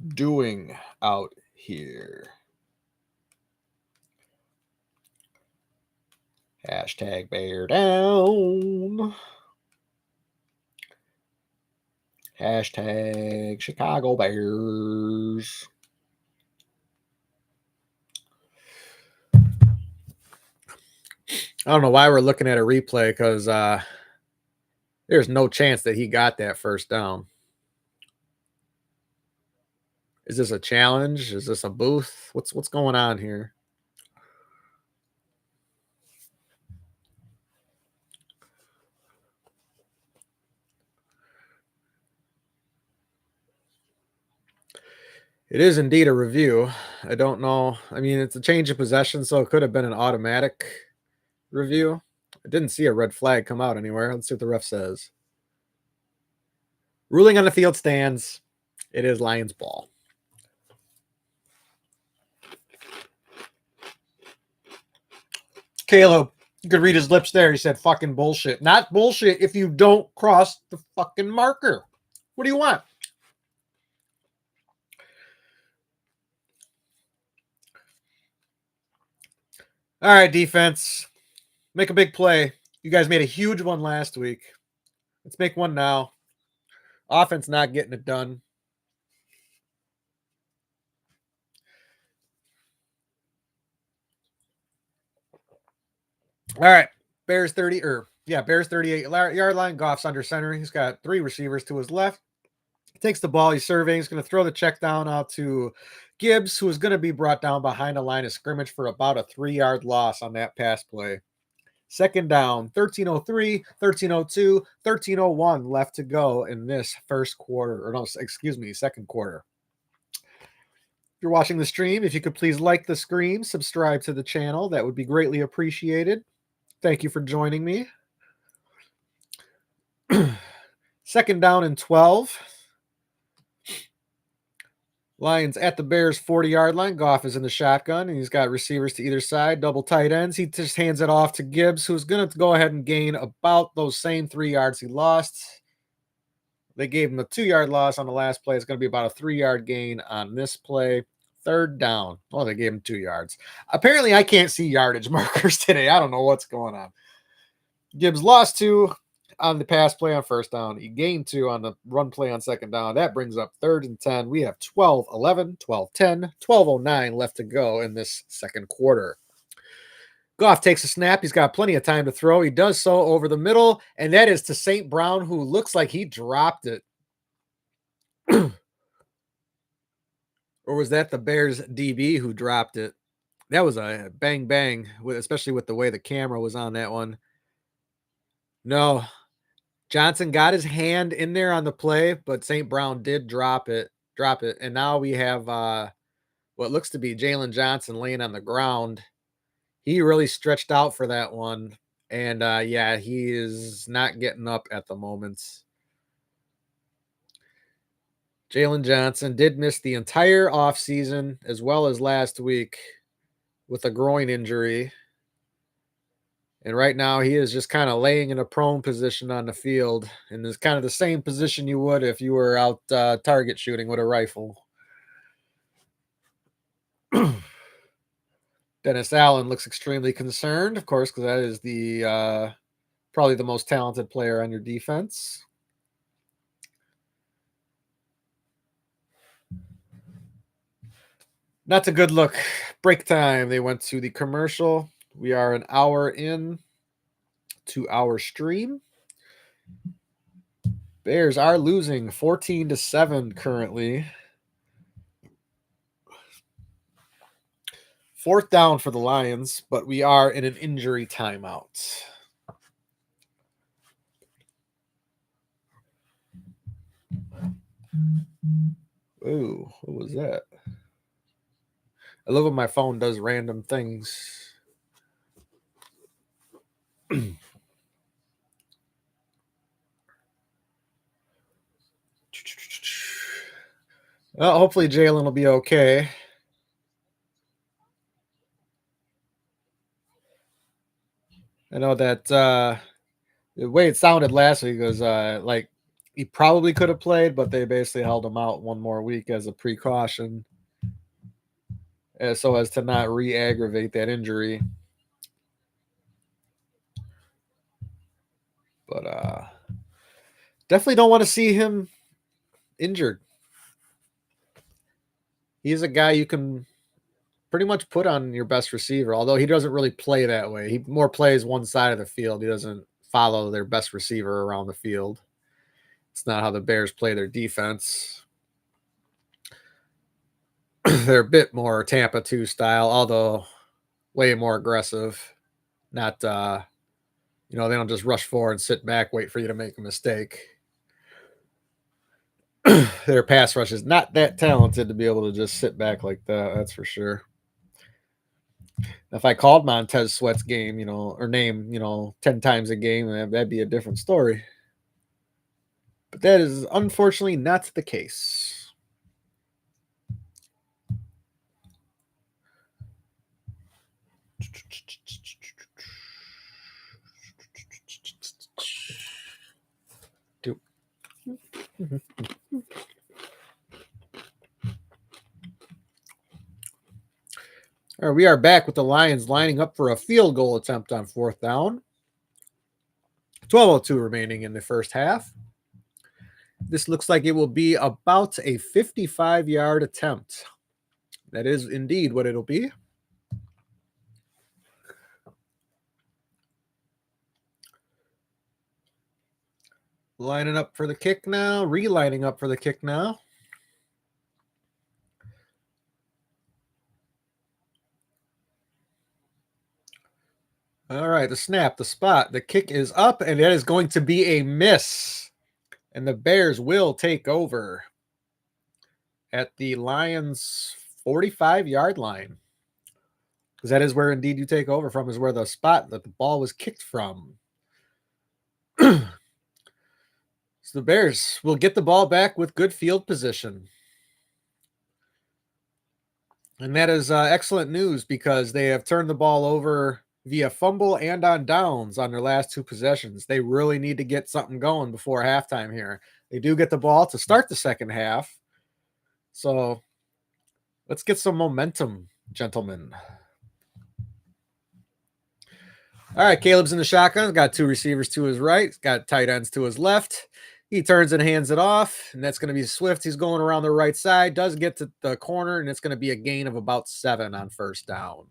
doing out here? Hashtag bear down. Hashtag Chicago Bears. I don't know why we're looking at a replay because there's no chance that he got that first down. Is this a challenge? Is this a booth? What's going on here? It is indeed a review. I don't know. I mean, it's a change of possession, so it could have been an automatic review. I didn't see a red flag come out anywhere. Let's see what the ref says. Ruling on the field stands. It is Lions ball. Caleb, you could read his lips there. He said fucking bullshit. Not bullshit if you don't cross the fucking marker. What do you want? All right, defense. Make a big play. You guys made a huge one last week. Let's make one now. Offense not getting it done. All right. Bears 30 Bears 38 yard line. Goff's under center. He's got 3 receivers to his left. He takes the ball. He's surveying. He's going to throw the check down out to Gibbs, who is going to be brought down behind a line of scrimmage for about a 3-yard loss on that pass play. Second down, 13:03, 13:02, 13:01 left to go in this second quarter. If you're watching the stream, if you could please like the stream, subscribe to the channel, that would be greatly appreciated. Thank you for joining me. Second down and 12. Lions at the Bears 40-yard line. Goff is in the shotgun, and he's got receivers to either side, double tight ends. He just hands it off to Gibbs, who's going to go ahead and gain about those same 3 yards he lost. They gave him a 2-yard loss on the last play. It's going to be about a 3-yard gain on this play. Third down. Oh, they gave him 2 yards. Apparently, I can't see yardage markers today. I don't know what's going on. Gibbs lost 2 on the pass play on first down. He gained 2 on the run play on second down. That brings up 3rd and 10. We have 12-11, 12-10, 12:09 left to go in this second quarter. Goff takes a snap. He's got plenty of time to throw. He does so over the middle, and that is to St. Brown, who looks like he dropped it. Or was that the Bears DB who dropped it? That was a bang, especially with the way the camera was on that one. No, Johnson got his hand in there on the play, but St. Brown did drop it. And now we have what looks to be Jalen Johnson laying on the ground. He really stretched out for that one. And he is not getting up at the moment. Jalen Johnson did miss the entire offseason as well as last week with a groin injury. And right now he is just kind of laying in a prone position on the field. And is kind of the same position you would if you were out target shooting with a rifle. Dennis Allen looks extremely concerned, of course, because that is the probably the most talented player on your defense. Not a good look. Break time. They went to the commercial. We are an hour in to our stream. Bears are losing 14-7 currently. 4th down for the Lions, but we are in an injury timeout. Ooh, what was that? I love when my phone does random things. Well, hopefully Jalen will be okay. I know that the way it sounded last week was like he probably could have played, but they basically held him out one more week as a precaution, so as to not re-aggravate that injury. But definitely don't want to see him injured. He's a guy you can pretty much put on your best receiver, although he doesn't really play that way. He more plays one side of the field. He doesn't follow their best receiver around the field. It's not how the Bears play their defense. They're a bit more Tampa 2 style, although way more aggressive. Not they don't just rush forward and sit back, wait for you to make a mistake. Their pass rush is not that talented to be able to just sit back like that, that's for sure. If I called Montez Sweat's game, or name, 10 times a game, that'd be a different story. But that is unfortunately not the case. All right, we are back with the Lions lining up for a field goal attempt on 4th down. 12:02 remaining in the first half. This looks like it will be about a 55-yard attempt. That is indeed what it'll be. Lining up for the kick now. Relining up for the kick now. All right, the snap, the spot, the kick is up, and that is going to be a miss. And the Bears will take over at the Lions' 45-yard line. Because that is where indeed you take over from, is where the spot that the ball was kicked from. So the Bears will get the ball back with good field position. And that is excellent news because they have turned the ball over via fumble and on downs on their last 2 possessions. They really need to get something going before halftime here. They do get the ball to start the second half. So let's get some momentum, gentlemen. All right, Caleb's in the shotgun. He's got 2 receivers to his right. He's got tight ends to his left. He turns and hands it off, and that's going to be Swift. He's going around the right side, does get to the corner, and it's going to be a gain of about 7 on 1st down.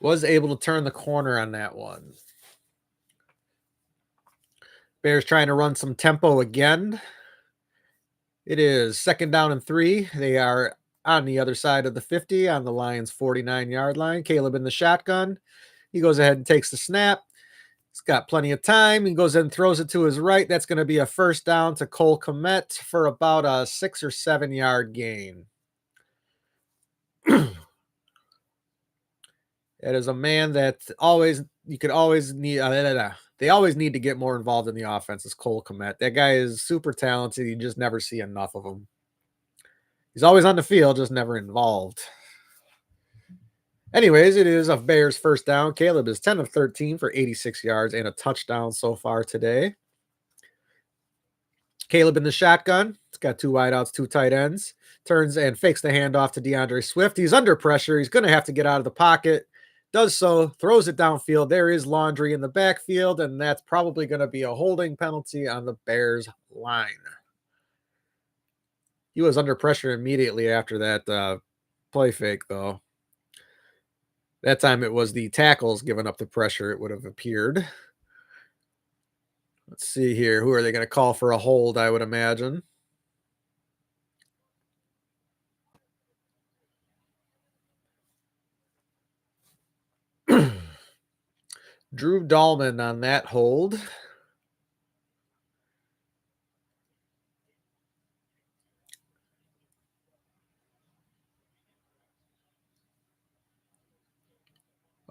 Was able to turn the corner on that one. Bears trying to run some tempo again. It is 2nd down and 3. They are on the other side of the 50 on the Lions' 49-yard line. Caleb in the shotgun. He goes ahead and takes the snap. He's got plenty of time. He goes in and throws it to his right. That's going to be a 1st down to Cole Kmet for about a 6 or 7-yard gain. It is a man that you could always need. They always need to get more involved in the offense. Is Cole Kmet. That guy is super talented. You just never see enough of him. He's always on the field, just never involved. Anyways, it is a Bears 1st down. Caleb is 10 of 13 for 86 yards and a touchdown so far today. Caleb in the shotgun. It's got 2 wideouts, 2 tight ends. Turns and fakes the handoff to DeAndre Swift. He's under pressure. He's going to have to get out of the pocket. Does so, throws it downfield. There is Laundry in the backfield, and that's probably going to be a holding penalty on the Bears line. He was under pressure immediately after that play fake, though. That time it was the tackles giving up the pressure, it would have appeared. Let's see here. Who are they going to call for a hold, I would imagine? Drew Dahlman on that hold.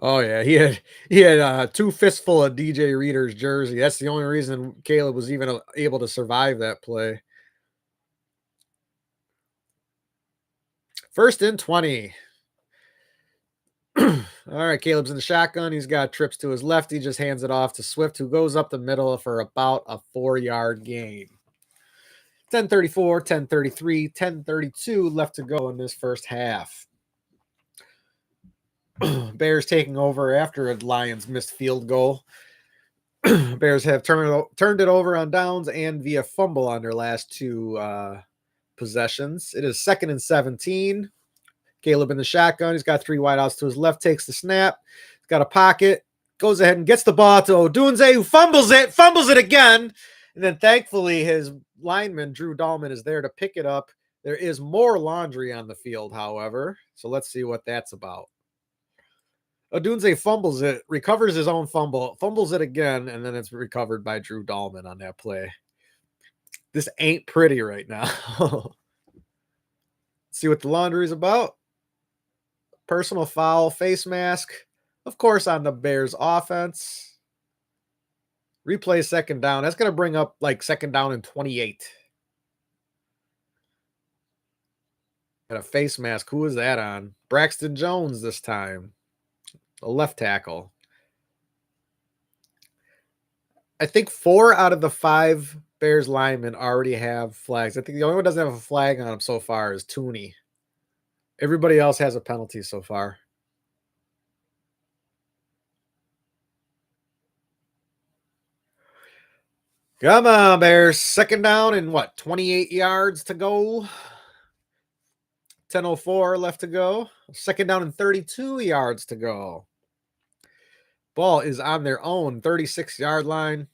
Oh yeah, he had 2 fistful of DJ Reader's jersey. That's the only reason Caleb was even able to survive that play. First and 20. All right, Caleb's in the shotgun. He's got trips to his left. He just hands it off to Swift, who goes up the middle for about a 4-yard gain. 10:34, 10:33, 10:32 left to go in this first half. Bears taking over after a Lions missed field goal. Bears have turned it over on downs and via fumble on their last 2 possessions. It is 2nd and 17. Caleb in the shotgun. He's got 3 wideouts to his left, takes the snap. He's got a pocket, goes ahead and gets the ball to Odunze, who fumbles it again. And then thankfully his lineman, Drew Dahlman, is there to pick it up. There is more laundry on the field, however. So let's see what that's about. Odunze fumbles it, recovers his own fumble, fumbles it again, and then it's recovered by Drew Dahlman on that play. This ain't pretty right now. See what the laundry is about. Personal foul, face mask, of course, on the Bears offense. Replay 2nd down. That's going to bring up like 2nd down and 28. Got a face mask. Who is that on? Braxton Jones this time. A left tackle. I think 4 out of the 5 Bears linemen already have flags. I think the only one that doesn't have a flag on him so far is Tooney. Everybody else has a penalty so far. Come on, Bears. 2nd down and what? 28 yards to go. 10:04 left to go. 2nd down and 32 yards to go. Ball is on their own 36-yard line.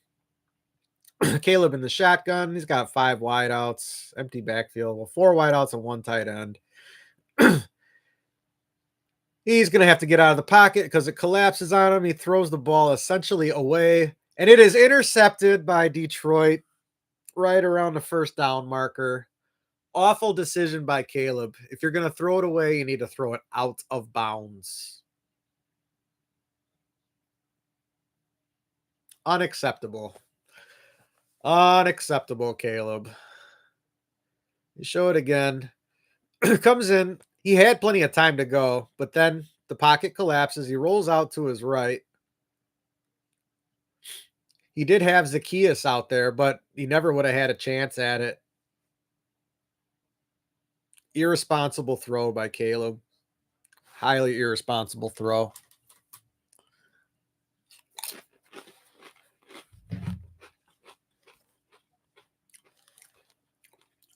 Caleb in the shotgun. He's got 5 wideouts, empty backfield. Well, 4 wideouts and 1 tight end. He's going to have to get out of the pocket because it collapses on him. He throws the ball essentially away, and it is intercepted by Detroit right around the 1st down marker. Awful decision by Caleb. If you're going to throw it away, you need to throw it out of bounds. Unacceptable. Unacceptable, Caleb. You show it again. Comes in. He had plenty of time to go, but then the pocket collapses. He rolls out to his right. He did have Zacchaeus out there, but he never would have had a chance at it. Irresponsible throw by Caleb. Highly irresponsible throw.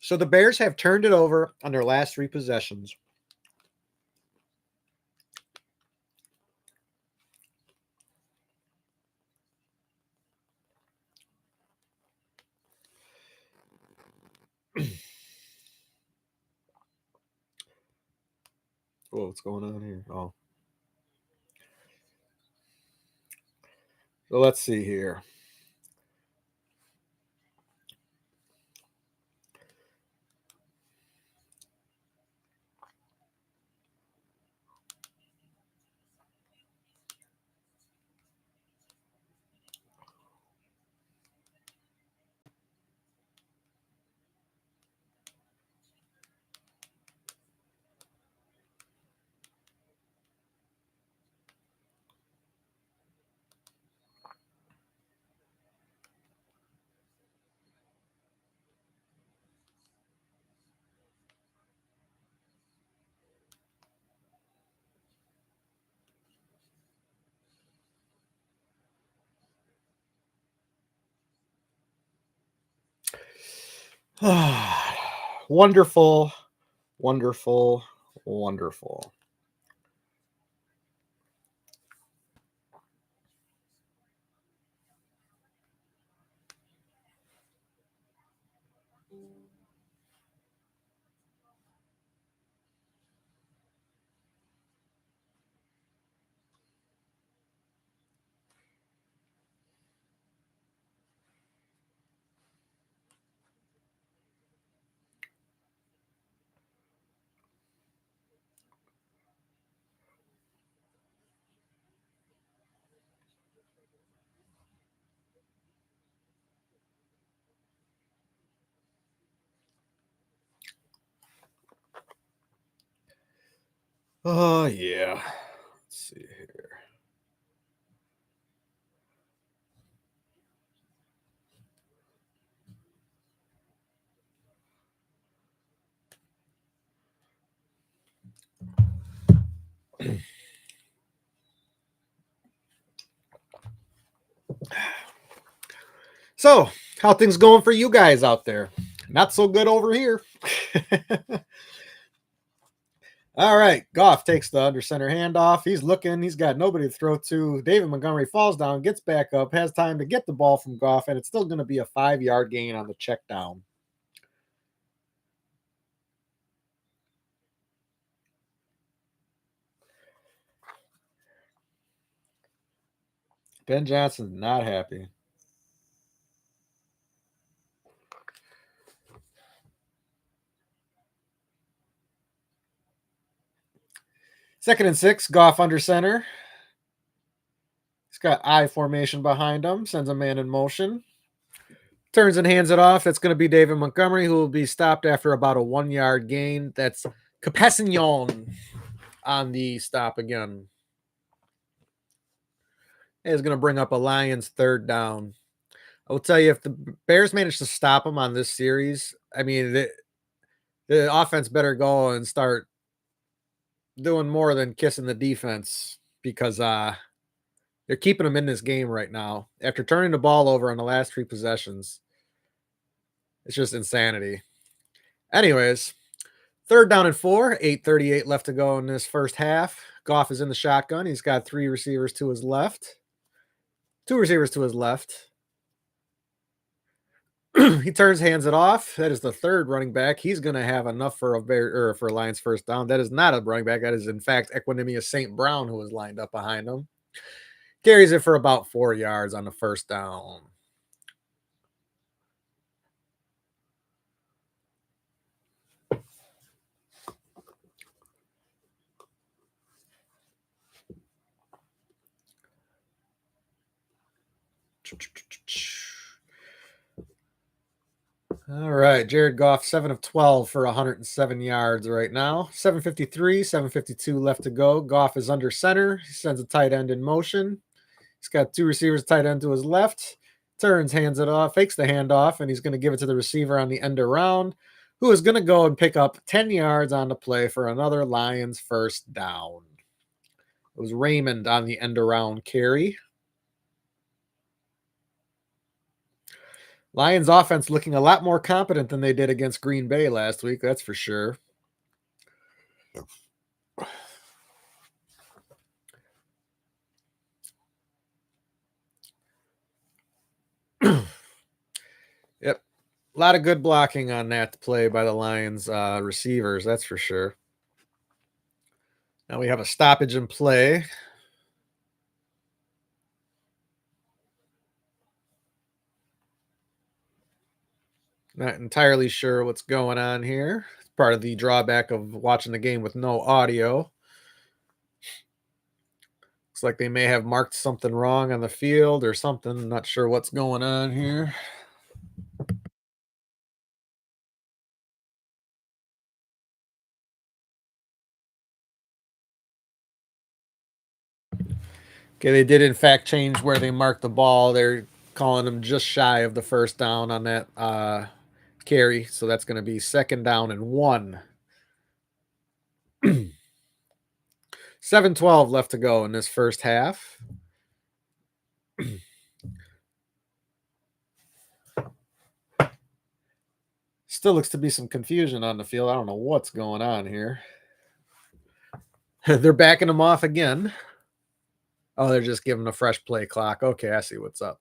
So the Bears have turned it over on their last 3 possessions. Oh, what's going on here? Oh. So let's see here. Wonderful, wonderful, wonderful. Oh, yeah. Let's see here. So, how things going for you guys out there? Not so good over here. All right, Goff takes the under center handoff. He's looking. He's got nobody to throw to. David Montgomery falls down, gets back up, has time to get the ball from Goff, and it's still going to be a 5-yard gain on the check down. Ben Johnson's not happy. Second and 6, Goff under center. He's got I formation behind him, sends a man in motion. Turns and hands it off. That's going to be David Montgomery, who will be stopped after about a 1-yard gain. That's Capassignon on the stop again. Is going to bring up a Lions 3rd down. I will tell you, if the Bears manage to stop them on this series, I mean, the offense better go and start doing more than kissing the defense, because they're keeping them in this game right now. After turning the ball over on the last 3 possessions, it's just insanity. Anyways, 3rd down and 4, 8:38 left to go in this first half. Goff is in the shotgun. He's got 3 receivers to his left. 2 receivers to his left. He turns, hands it off. That is the 3rd running back. He's going to have enough for a Lions first down. That is not a running back. That is, in fact, Equanimous St. Brown, who is lined up behind him. Carries it for about 4 yards on the first down. All right, Jared Goff, 7 of 12 for 107 yards right now. 7:53, 7:52 left to go. Goff is under center. He sends a tight end in motion. He's got 2 receivers, tight end to his left. Turns, hands it off, fakes the handoff, and he's going to give it to the receiver on the end around, who is going to go and pick up 10 yards on the play for another Lions first down. It was Raymond on the end around carry. Lions offense looking a lot more competent than they did against Green Bay last week, that's for sure. Yep. A lot of good blocking on that play by the Lions receivers, that's for sure. Now we have a stoppage in play. Not entirely sure what's going on here. It's part of the drawback of watching the game with no audio. Looks like they may have marked something wrong on the field or something. Not sure what's going on here. Okay, they did in fact change where they marked the ball. They're calling them just shy of the first down on that carry. So that's going to be 2nd down and 1. 7:12 left to go in this first half. Still looks to be some confusion on the field. I don't know what's going on here. They're backing them off again. Oh, they're just giving a fresh play clock. Okay, I see what's up.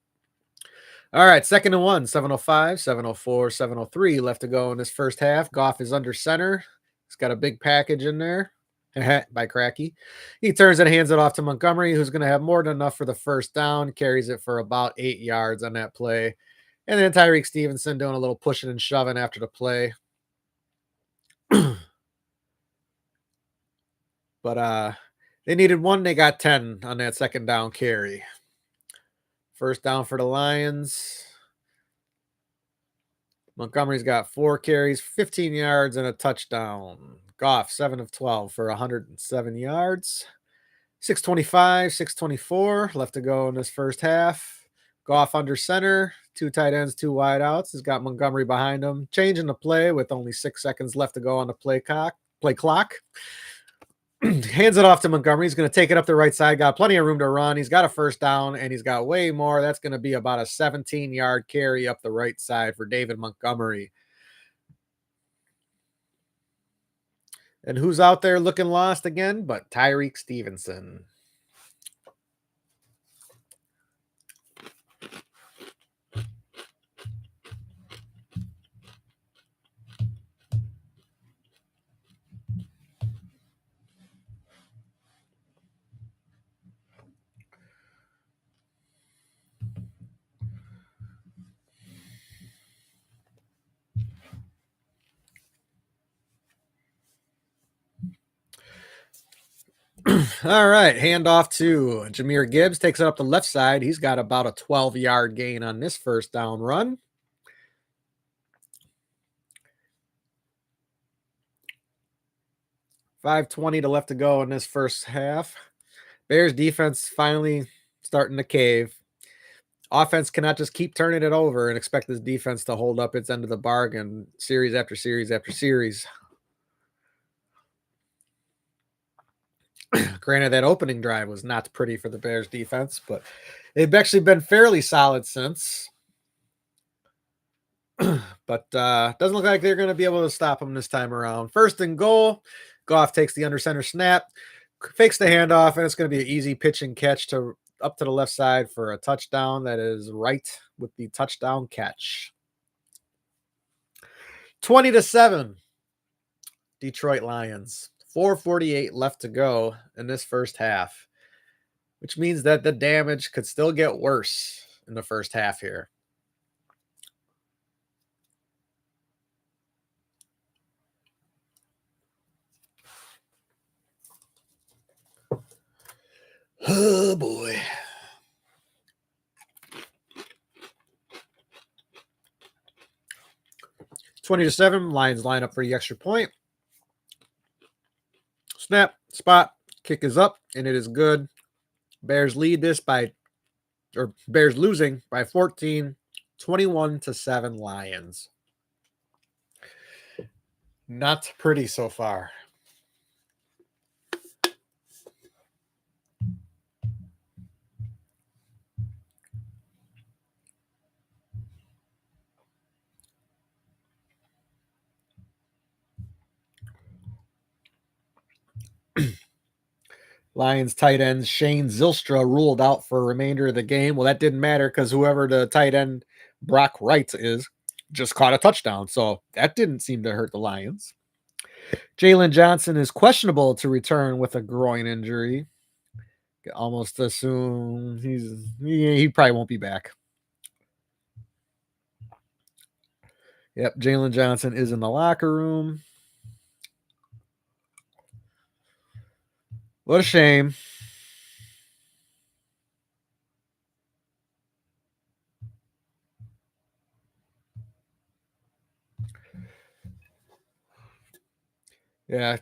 All right, 2nd and 1, 7:05, 7:04, 7:03 left to go in this first half. Goff is under center. He's got a big package in there by Cracky. He turns and hands it off to Montgomery, who's going to have more than enough for the first down. Carries it for about 8 yards on that play. And then Tyreek Stevenson doing a little pushing and shoving after the play. But they needed 1. They got 10 on that 2nd down carry. First down for the Lions. Montgomery's got 4 carries, 15 yards, and a touchdown. Goff, 7 of 12 for 107 yards. 625, 624 left to go in this first half. Goff under center, 2 tight ends, 2 wideouts. He's got Montgomery behind him, changing the play with only 6 seconds left to go on the play clock. Hands it off to Montgomery. He's going to take it up the right side. Got plenty of room to run. He's got a first down, and he's got way more. That's going to be about a 17-yard carry up the right side for David Montgomery. And who's out there looking lost again but Tyreek Stevenson? All right, handoff to Jahmyr Gibbs. Takes it up the left side. He's got about a 12-yard gain on this first down run. $5:20 to left to go in this first half. Bears defense finally starting to cave. Offense cannot just keep turning it over and expect this defense to hold up its end of the bargain series after series after series. Granted, that opening drive was not pretty for the Bears defense, but they've actually been fairly solid since. But doesn't look like they're going to be able to stop them this time around. First and goal. Goff takes the under center snap, fakes the handoff, and it's going to be an easy pitch and catch to up to the left side for a touchdown. That is right with the touchdown catch. 20-7. Detroit Lions. 4:48 left to go in this first half, which means that the damage could still get worse in the first half here. Oh, boy. $20-7. Lions line up for the extra point. Snap, spot, kick is up, and it is good. Bears lead this Bears losing by 14, 21-7 Lions. Not pretty so far. Lions tight end Shane Zylstra ruled out for a remainder of the game. Well, that didn't matter because whoever the tight end Brock Wright is just caught a touchdown. So that didn't seem to hurt the Lions. Jalen Johnson is questionable to return with a groin injury. Almost assume he probably won't be back. Yep, Jalen Johnson is in the locker room. What a shame. Yeah,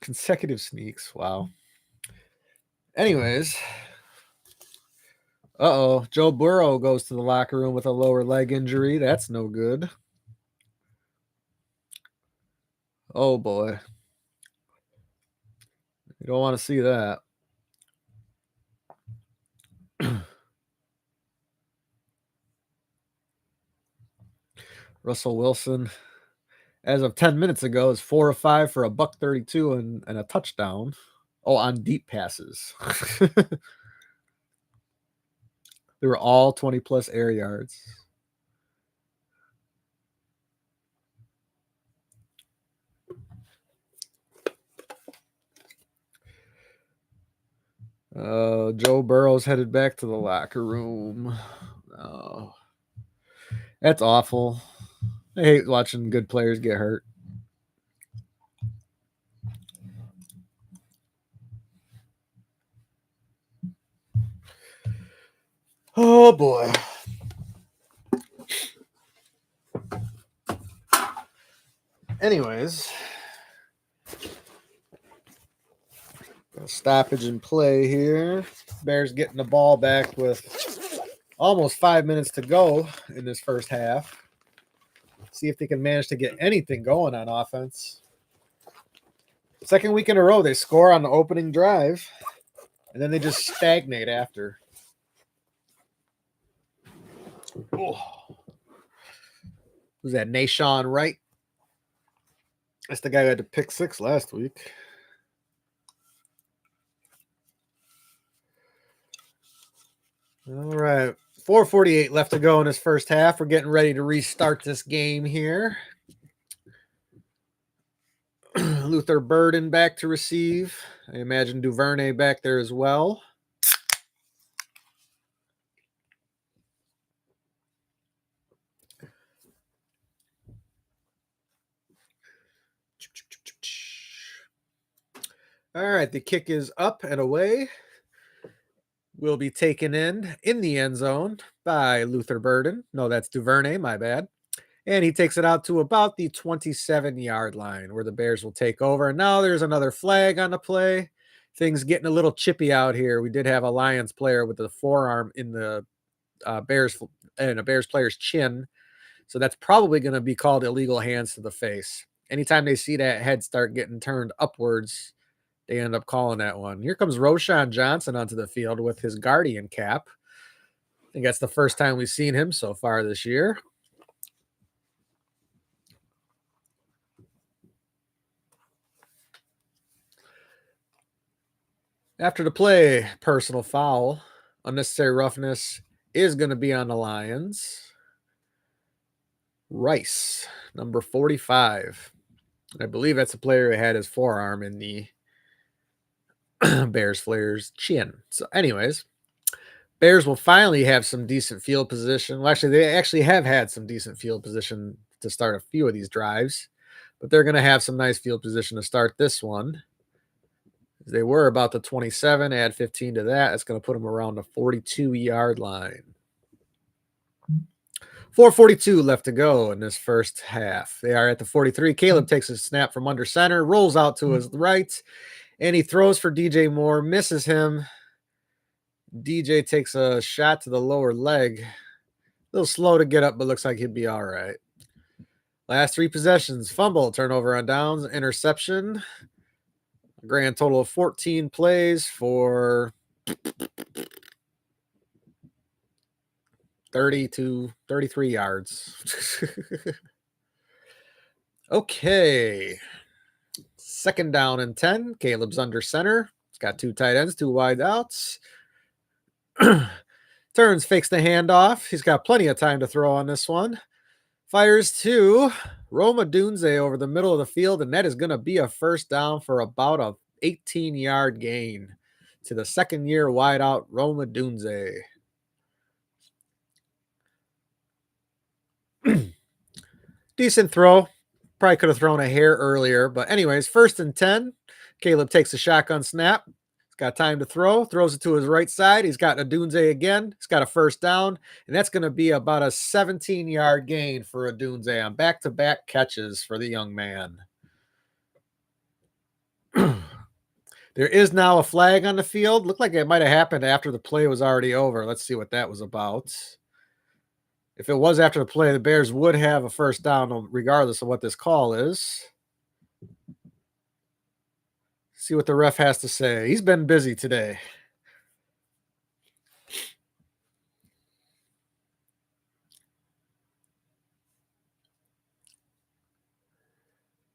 consecutive sneaks. Wow. Anyways, Joe Burrow goes to the locker room with a lower leg injury. That's no good. Oh, boy. You don't want to see that. Russell Wilson, as of 10 minutes ago, is 4 of 5 for $132 and a touchdown. Oh, on deep passes. They were all 20-plus air yards. Joe Burrow's headed back to the locker room. Oh, that's awful. I hate watching good players get hurt. Oh, boy. Anyways, stoppage in play here. Bears getting the ball back with almost 5 minutes to go in this first half. See if they can manage to get anything going on offense. Second week in a row, they score on the opening drive, and then they just stagnate after. Oh. Who's that? Nashawn Wright? That's the guy who had to pick 6 last week. All right. 4:48 left to go in this first half. We're getting ready to restart this game here. Luther Burden back to receive. I imagine Duvernay back there as well. All right, the kick is up and away. Will be taken in the end zone by Luther Burden. No, that's Duvernay, my bad. And he takes it out to about the 27-yard line where the Bears will take over. And now there's another flag on the play. Things getting a little chippy out here. We did have a Lions player with the forearm in the Bears and a Bears player's chin. So that's probably going to be called illegal hands to the face. Anytime they see that head start getting turned upwards, they end up calling that one. Here comes Roschon Johnson onto the field with his Guardian cap. I think that's the first time we've seen him so far this year. After the play, personal foul, unnecessary roughness is going to be on the Lions. Rice, number 45. I believe that's a player who had his forearm in the Bears player's chin. So anyways, Bears will finally have some decent field position. Well, actually, they actually have had some decent field position to start a few of these drives, but they're going to have some nice field position to start this one. They were about the 27, add 15 to that. That's going to put them around the 42-yard line. 4:42 left to go in this first half. They are at the 43. Caleb takes a snap from under center, rolls out to his right, and he throws for DJ Moore, misses him. DJ takes a shot to the lower leg. A little slow to get up, but looks like he'd be all right. Last 3 possessions, fumble, turnover on downs, interception. A grand total of 14 plays for 30 to 33 yards. Okay. Second down and 10. Caleb's under center. He's got 2 tight ends, 2 wide outs. Turns, fakes the handoff. He's got plenty of time to throw on this one. Fires to Rome Odunze over the middle of the field, and that is going to be a first down for about a 18-yard gain to the second-year wideout Rome Odunze. Decent throw. Probably could have thrown a hair earlier, but anyways, 1st and 10. Caleb takes a shotgun snap. He's got time to throw, throws it to his right side. He's got Odunze again. He's got a first down, and that's going to be about a 17-yard gain for Odunze on back-to-back catches for the young man. There is now a flag on the field. Looked like it might have happened after the play was already over. Let's see what that was about. If it was after the play, the Bears would have a first down regardless of what this call is. See what the ref has to say. He's been busy today.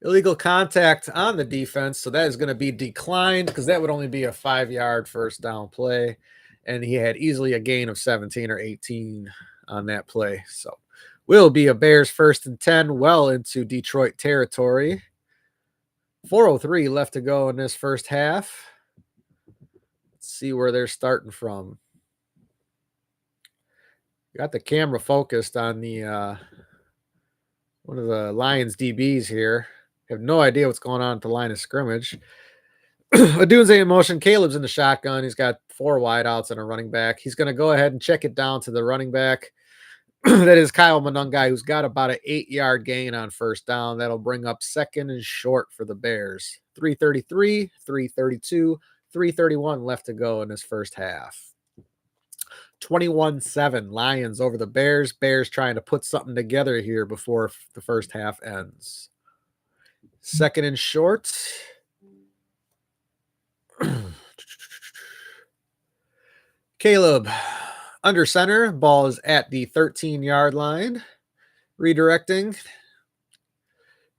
Illegal contact on the defense, so that is going to be declined because that would only be a 5-yard first down play, and he had easily a gain of 17 or 18 on that play. So will be a Bears 1st and 10 well into Detroit territory. 4:03 left to go in this first half. Let's see where they're starting from. Got the camera focused on the one of the Lions DBs here. Have no idea what's going on at the line of scrimmage. Odunze in motion. Caleb's in the shotgun. He's got 4 wideouts and a running back. He's going to go ahead and check it down to the running back. That is Kyle Monangai, who's got about an 8-yard gain on first down. That'll bring up second and short for the Bears. 3:33, 3:32, 3:31 left to go in this first half. 21-7 Lions over the Bears. Bears trying to put something together here before the first half ends. Second and short. Caleb under center. Ball is at the 13-yard line. Redirecting.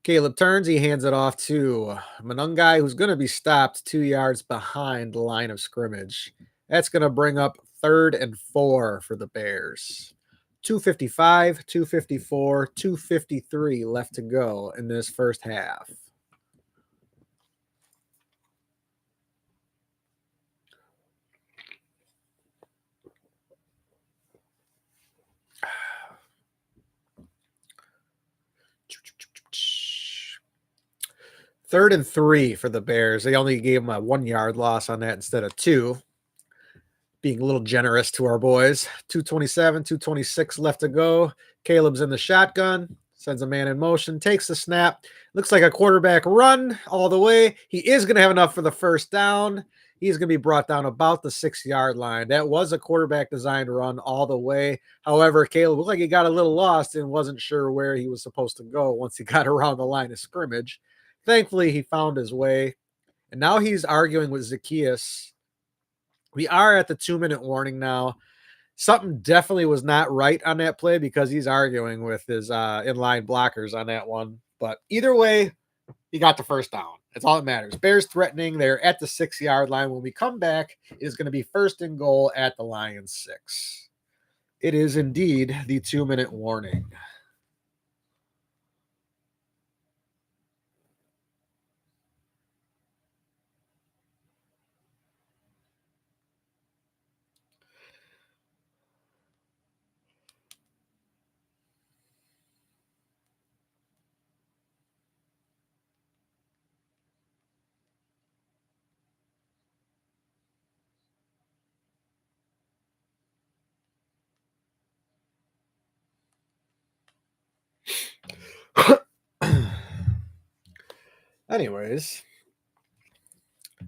Caleb turns. He hands it off to Monangai, who's going to be stopped 2 yards behind the line of scrimmage. That's going to bring up 3rd and 4 for the Bears. 2:55, 2:54, 2:53 left to go in this first half. Third and 3 for the Bears. They only gave them a 1-yard loss on that instead of 2. Being a little generous to our boys. 2:27, 2:26 left to go. Caleb's in the shotgun. Sends a man in motion. Takes the snap. Looks like a quarterback run all the way. He is going to have enough for the first down. He's going to be brought down about the 6-yard line. That was a quarterback designed run all the way. However, Caleb looked like he got a little lost and wasn't sure where he was supposed to go once he got around the line of scrimmage. Thankfully, he found his way. And now he's arguing with Zacchaeus. We are at the 2-minute warning now. Something definitely was not right on that play because he's arguing with his inline blockers on that one. But either way, he got the first down. That's all that matters. Bears threatening. They're at the 6-yard line. When we come back, it is going to be 1st and goal at the Lions 6. It is indeed the 2-minute warning. Anyways, if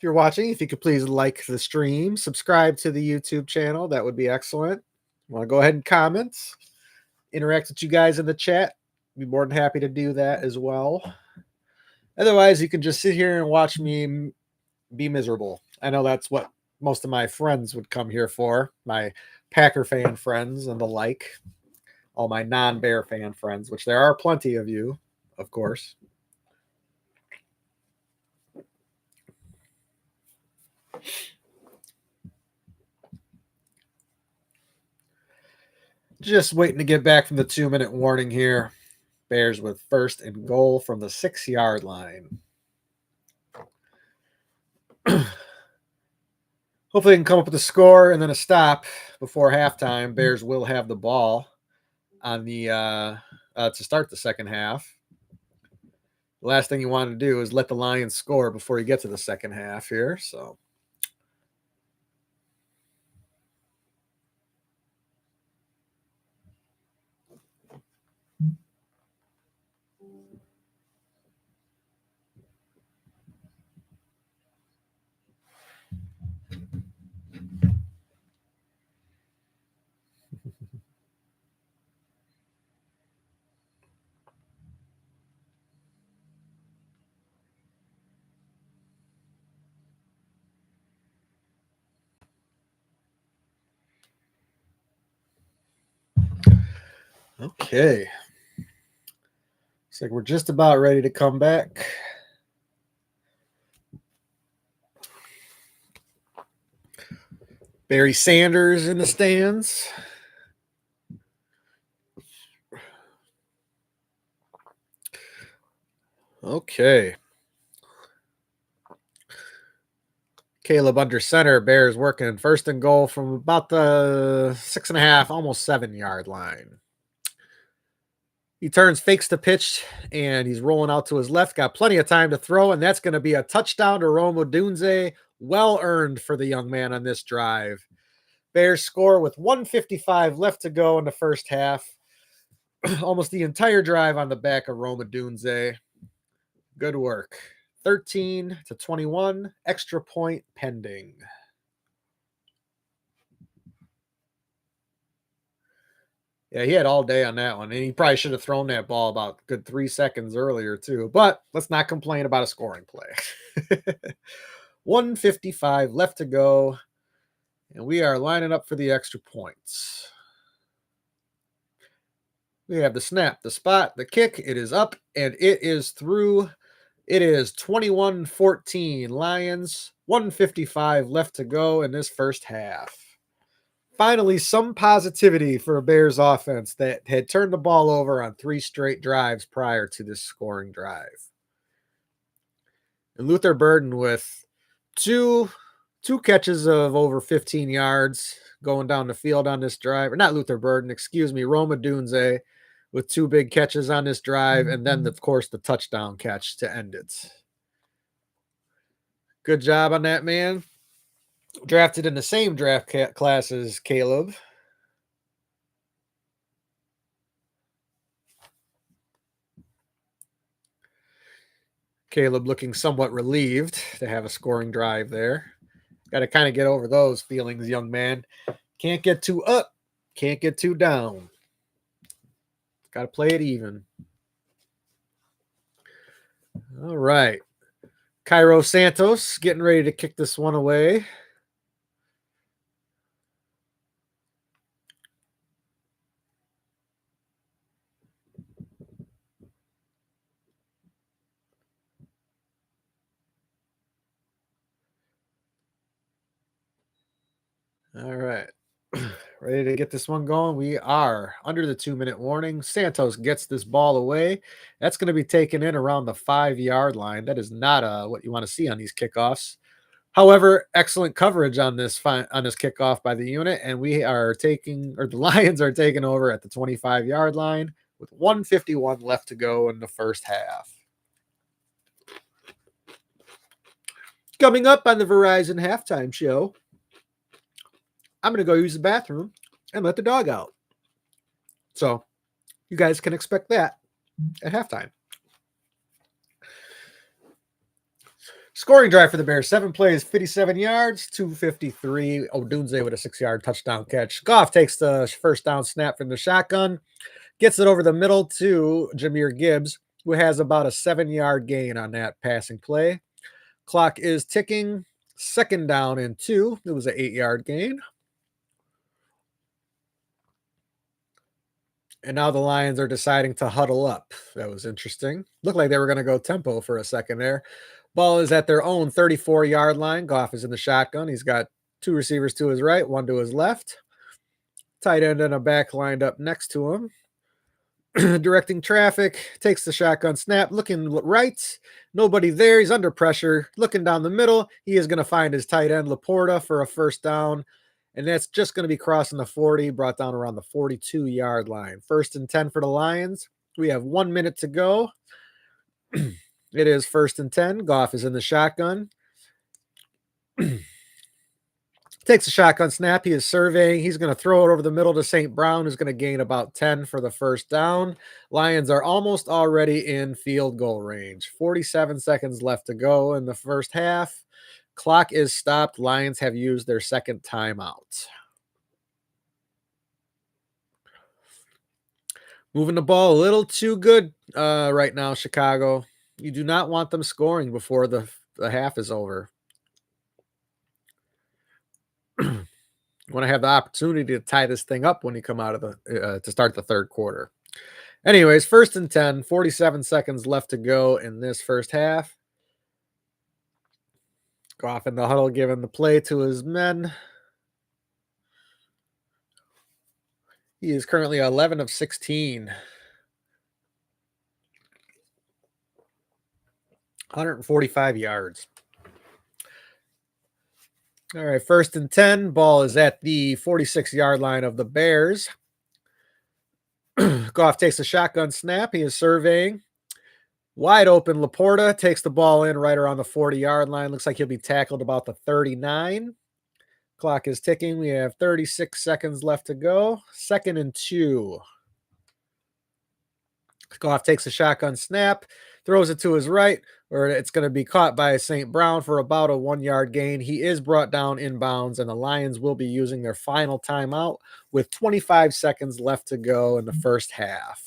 you're watching, if you could please like the stream, subscribe to the YouTube channel, that would be excellent. Want to go ahead and comment, interact with you guys in the chat. Be more than happy to do that as well. Otherwise, you can just sit here and watch me be miserable. I know that's what most of my friends would come here for, my Packer fan friends and the like, all my non-Bear fan friends, which there are plenty of you, of course. Just waiting to get back from the 2-minute warning here. Bears with 1st and goal from the 6-yard line. Hopefully they can come up with a score and then a stop before halftime. Bears will have the ball on the to start the second half. The last thing you want to do is let the Lions score before you get to the second half here. So okay. Looks like we're just about ready to come back. Barry Sanders in the stands. Okay. Caleb under center. Bears working 1st and goal from about the 6.5, almost 7-yard line. He turns, fakes the pitch, and he's rolling out to his left. Got plenty of time to throw, and that's going to be a touchdown to Rome Odunze. Well earned for the young man on this drive. Bears score with 1:55 left to go in the first half. Almost the entire drive on the back of Roma Dunze. Good work. 13-21, extra point pending. Yeah, he had all day on that one, and he probably should have thrown that ball about good 3 seconds earlier too, but let's not complain about a scoring play. 1:55 left to go, and we are lining up for the extra points. We have the snap, the spot, the kick. It is up, and it is through. It is 21-14 Lions. 1:55 left to go in this first half. Finally, some positivity for a Bears offense that had turned the ball over on 3 straight drives prior to this scoring drive. And Luther Burden with two catches of over 15 yards going down the field on this drive. Or not Luther Burden, excuse me, Roma Dunze with 2 big catches on this drive, and then, of course, the touchdown catch to end it. Good job on that, man. Drafted in the same draft class as Caleb. Caleb looking somewhat relieved to have a scoring drive there. Got to kind of get over those feelings, young man. Can't get too up, can't get too down. Got to play it even. All right. Cairo Santos getting ready to kick this one away. All right. Ready to get this one going? We are under the 2-minute warning. Santos gets this ball away. That's going to be taken in around the 5-yard line. That is not what you want to see on these kickoffs. However, excellent coverage on this kickoff by the unit, and the Lions are taking over at the 25-yard line with 1:51 left to go in the first half. Coming up on the Verizon halftime show, I'm going to go use the bathroom and let the dog out. So you guys can expect that at halftime. Scoring drive for the Bears. 7 plays, 57 yards, 253. Odunze with a 6-yard touchdown catch. Goff takes the first down snap from the shotgun, gets it over the middle to Jahmyr Gibbs, who has about a 7-yard gain on that passing play. Clock is ticking. 2nd down and 2. It was an 8-yard gain. And now the Lions are deciding to huddle up. That was interesting. Looked like they were going to go tempo for a second there. Ball is at their own 34-yard line. Goff is in the shotgun. He's got 2 receivers to his right, 1 to his left. Tight end and a back lined up next to him. Directing traffic, takes the shotgun snap, looking right. Nobody there. He's under pressure. Looking down the middle. He is going to find his tight end, Laporta, for a first down. And that's just going to be crossing the 40, brought down around the 42-yard line. 1st and 10 for the Lions. We have 1 minute to go. It is 1st and 10. Goff is in the shotgun. Takes a shotgun snap. He is surveying. He's going to throw it over the middle to St. Brown, who's going to gain about 10 for the first down. Lions are almost already in field goal range. 47 seconds left to go in the first half. Clock is stopped. Lions have used their 2nd timeout. Moving the ball a little too good right now, Chicago. You do not want them scoring before the half is over. You want to have the opportunity to tie this thing up when you come out of to start the 3rd quarter. Anyways, 1st and 10, 47 seconds left to go in this first half. Goff in the huddle, giving the play to his men. He is currently 11 of 16. 145 yards. All right, 1st and 10. Ball is at the 46-yard line of the Bears. Goff takes a shotgun snap. He is surveying. Wide open, Laporta takes the ball in right around the 40-yard line. Looks like he'll be tackled about the 39. Clock is ticking. We have 36 seconds left to go. 2nd and 2. Goff takes a shotgun snap, throws it to his right, where it's going to be caught by St. Brown for about a 1-yard gain. He is brought down inbounds, and the Lions will be using their final timeout with 25 seconds left to go in the first half.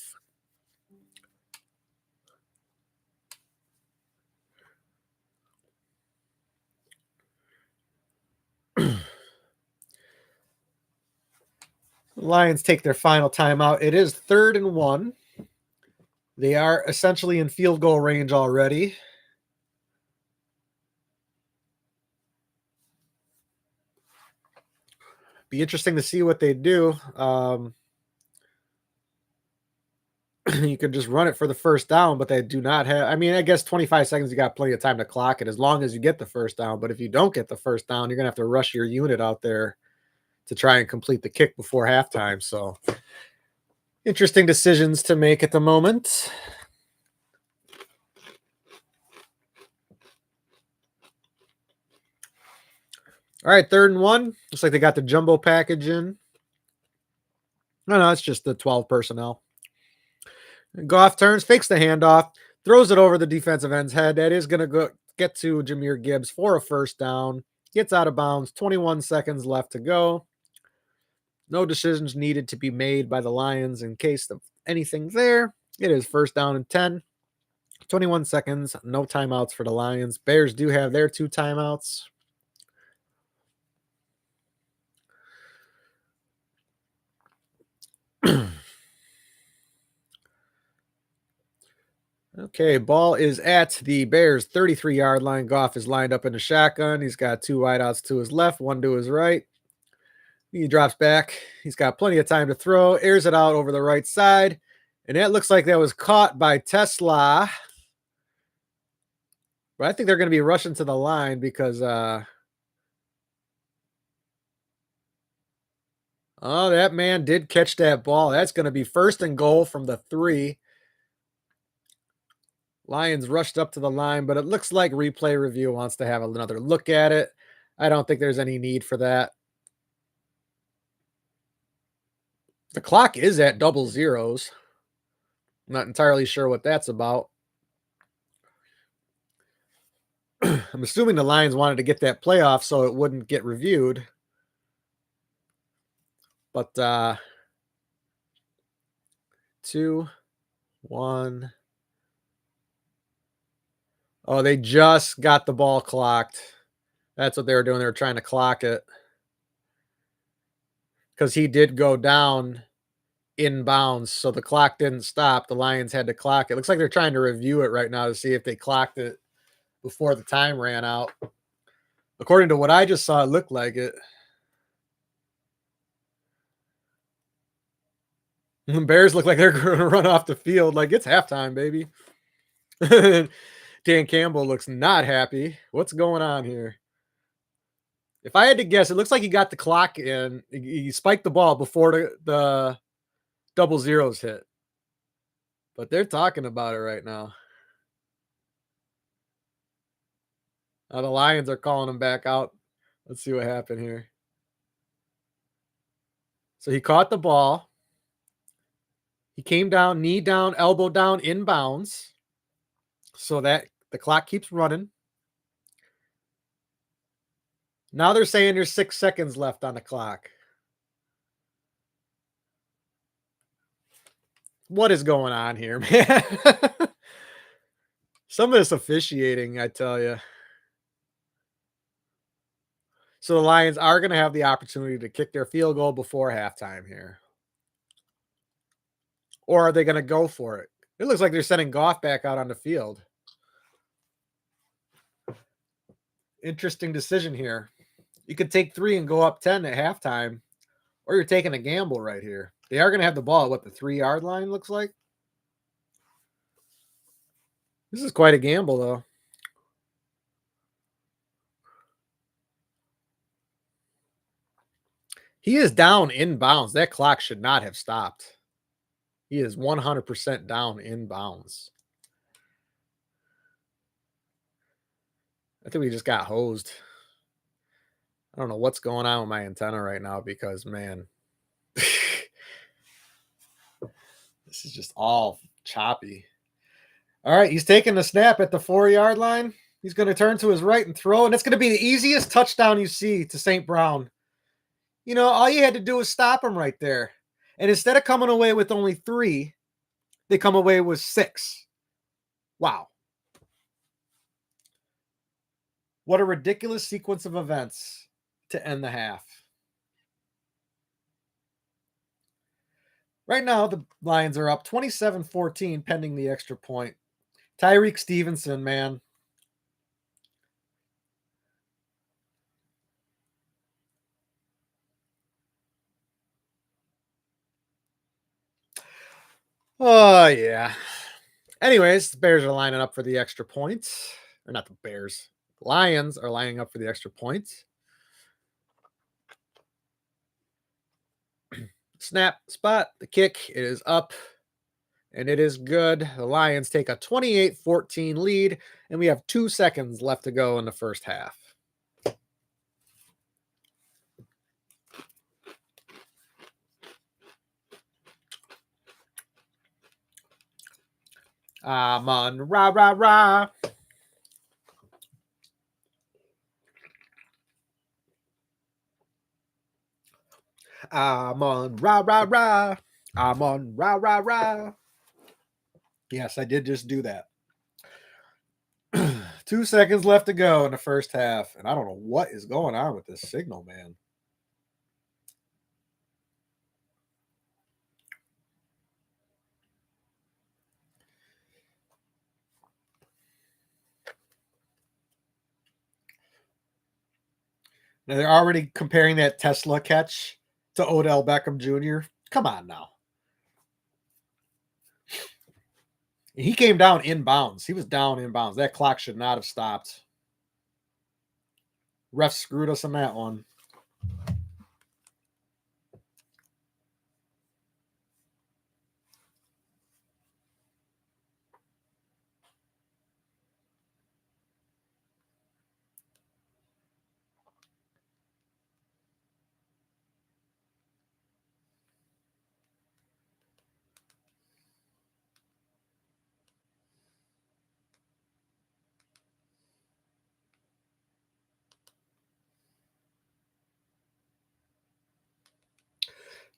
Lions take their final timeout. It is 3rd and 1. They are essentially in field goal range already. Be interesting to see what they do. You could just run it for the first down, but they do not have. I mean, I guess 25 seconds, you got plenty of time to clock it as long as you get the first down. But if you don't get the first down, you're going to have to rush your unit out there to try and complete the kick before halftime. So interesting decisions to make at the moment. All right, 3rd and 1. Looks like they got the jumbo package in. No, it's just the 12 personnel. Goff turns, fakes the handoff, throws it over the defensive end's head. That is going to get to Jahmyr Gibbs for a first down. Gets out of bounds. 21 seconds left to go. No decisions needed to be made by the Lions in case of anything there. It is 1st down and 10. 21 seconds. No timeouts for the Lions. Bears do have their 2 timeouts. Okay, ball is at the Bears' 33-yard line. Goff is lined up in the shotgun. He's got 2 wideouts to his left, 1 to his right. He drops back. He's got plenty of time to throw. Airs it out over the right side. And that looks like that was caught by Tesla. But I think they're going to be rushing to the line because oh, that man did catch that ball. That's going to be 1st and goal from the 3. Lions rushed up to the line, but it looks like replay review wants to have another look at it. I don't think there's any need for that. The clock is at double zeros. I'm not entirely sure what that's about. I'm assuming the Lions wanted to get that playoff so it wouldn't get reviewed. But 2, 1. Oh, they just got the ball clocked. That's what they were doing. They were trying to clock it. Because he did go down inbounds, so the clock didn't stop. The Lions had to clock it. Looks like they're trying to review it right now to see if they clocked it before the time ran out. According to what I just saw, it looked like it. The Bears look like they're going to run off the field like it's halftime, baby. Dan Campbell looks not happy. What's going on here? If I had to guess, it looks like he got the clock in. He spiked the ball before the double zeros hit. But they're talking about it right now. The Lions are calling him back out. Let's see what happened here. So he caught the ball. He came down, knee down, elbow down, inbounds. So that the clock keeps running. Now they're saying there's 6 seconds left on the clock. What is going on here, man? Some of this officiating, I tell you. So the Lions are going to have the opportunity to kick their field goal before halftime here. Or are they going to go for it? It looks like they're sending Goff back out on the field. Interesting decision here. You could take 3 and go up 10 at halftime, or you're taking a gamble right here. They are going to have the ball at what the 3-yard line looks like. This is quite a gamble, though. He is down inbounds. That clock should not have stopped. He is 100% down inbounds. I think we just got hosed. I don't know what's going on with my antenna right now because, man, this is just all choppy. All right, he's taking the snap at the 4-yard line. He's going to turn to his right and throw, and it's going to be the easiest touchdown you see to St. Brown. You know, all you had to do was stop him right there. And instead of coming away with only 3, they come away with 6. Wow. What a ridiculous sequence of events to end the half. Right now, the Lions are up 27-14 pending the extra point. Tyreek Stevenson, man. Oh, yeah. Anyways, the Bears are lining up for the extra points. Or not the Bears. Lions are lining up for the extra points. Snap, spot, the kick. It is up. And it is good. The Lions take a 28-14 lead, and we have 2 seconds left to go in the first half. I'm on rah, rah, rah. I'm on rah, rah, rah. I'm on rah, rah, rah. Yes, I did just do that. 2 seconds left to go in the first half, and I don't know what is going on with this signal, man. Now they're already comparing that Tesla catch to Odell Beckham Jr. Come on now. He came down inbounds. He was down inbounds. That clock should not have stopped. Ref screwed us on that one.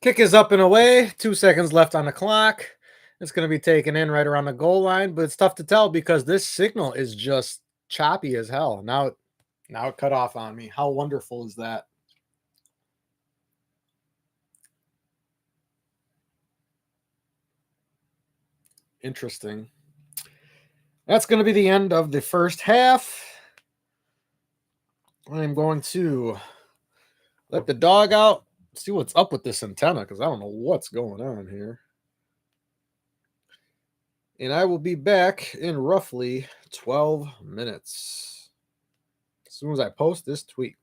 Kick is up and away. 2 seconds left on the clock. It's going to be taken in right around the goal line, but it's tough to tell because this signal is just choppy as hell. Now it cut off on me. How wonderful is that? Interesting. That's going to be the end of the first half. I'm going to let the dog out, see what's up with this antenna because I don't know what's going on here. And I will be back in roughly 12 minutes as soon as I post this tweet.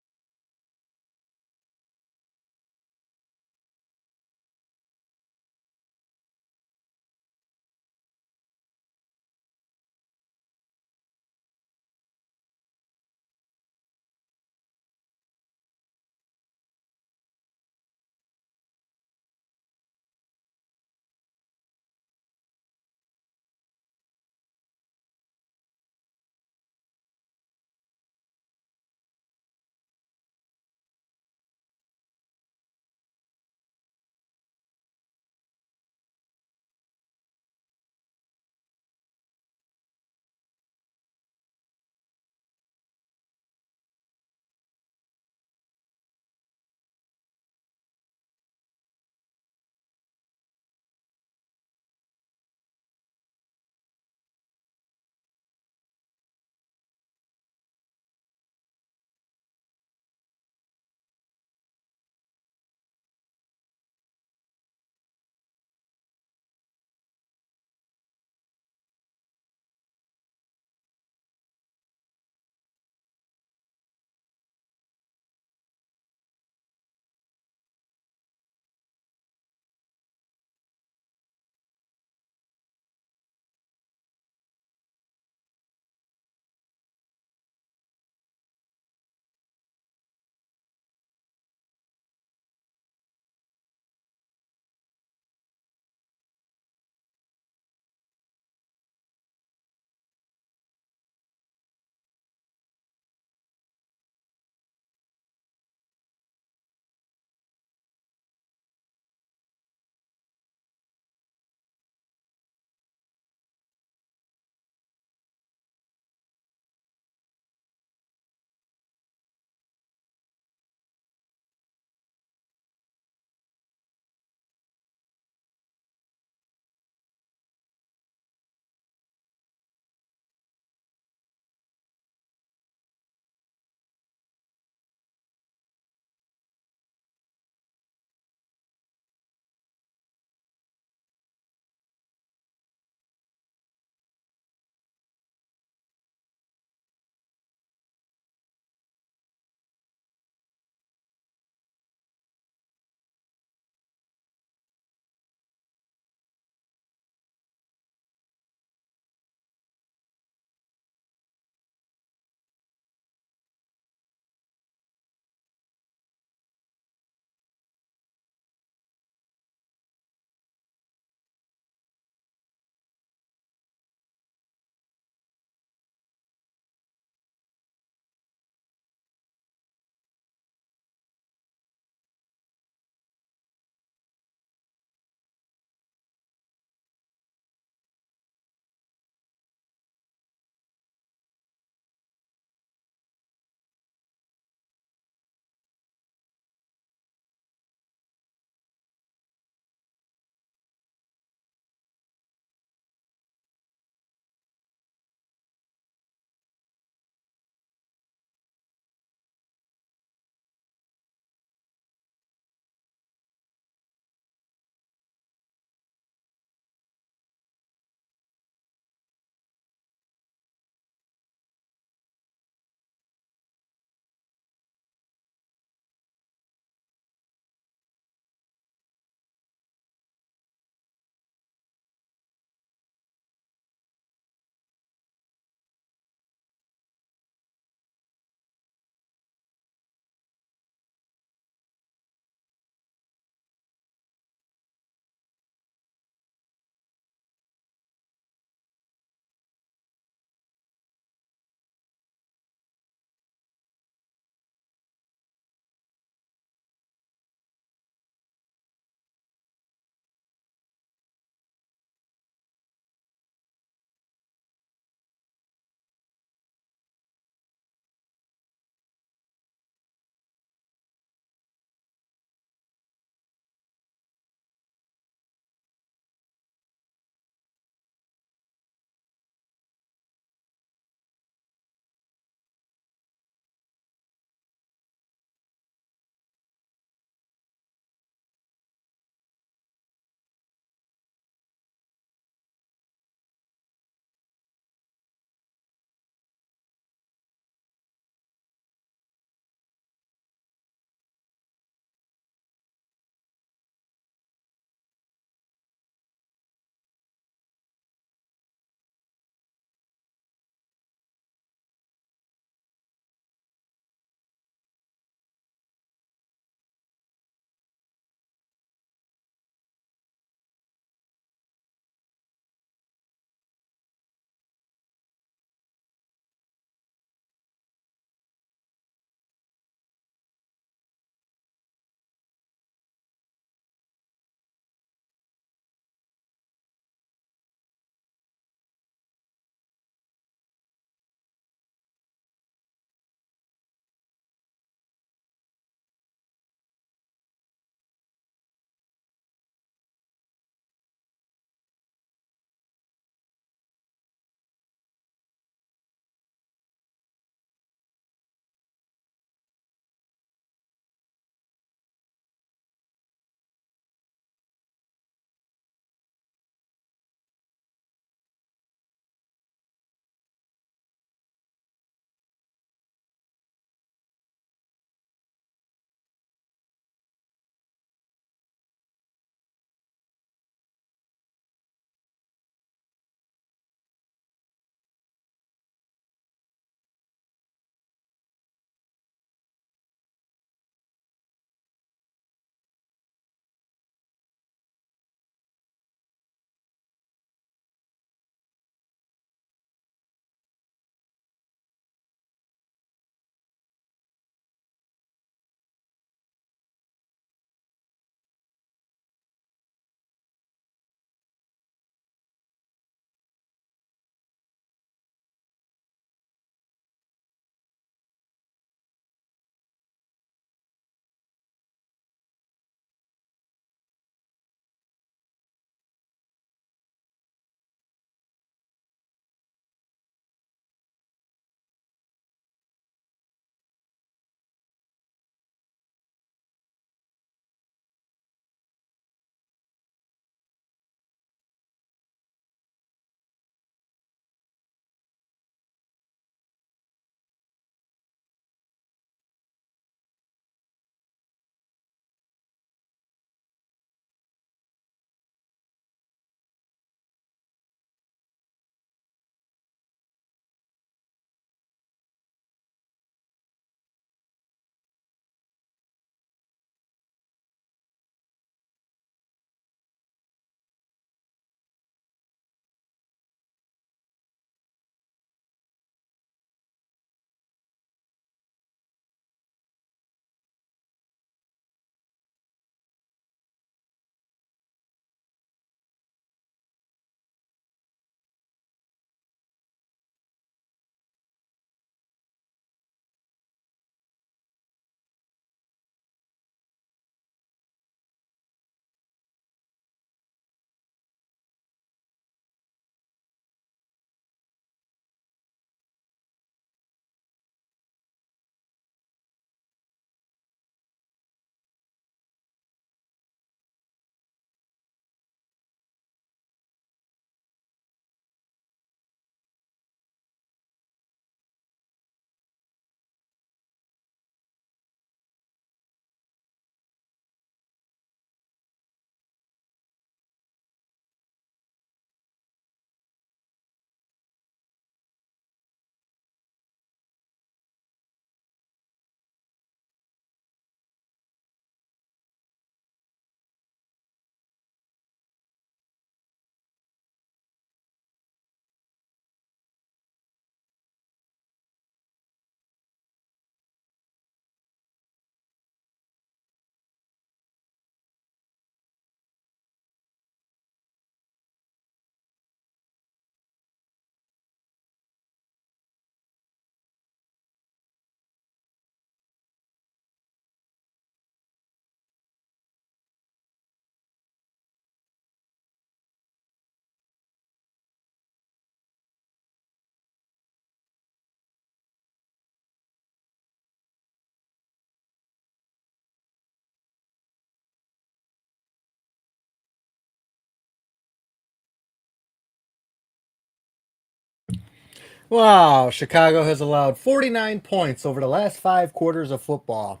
Wow, Chicago has allowed 49 points over the last 5 quarters of football.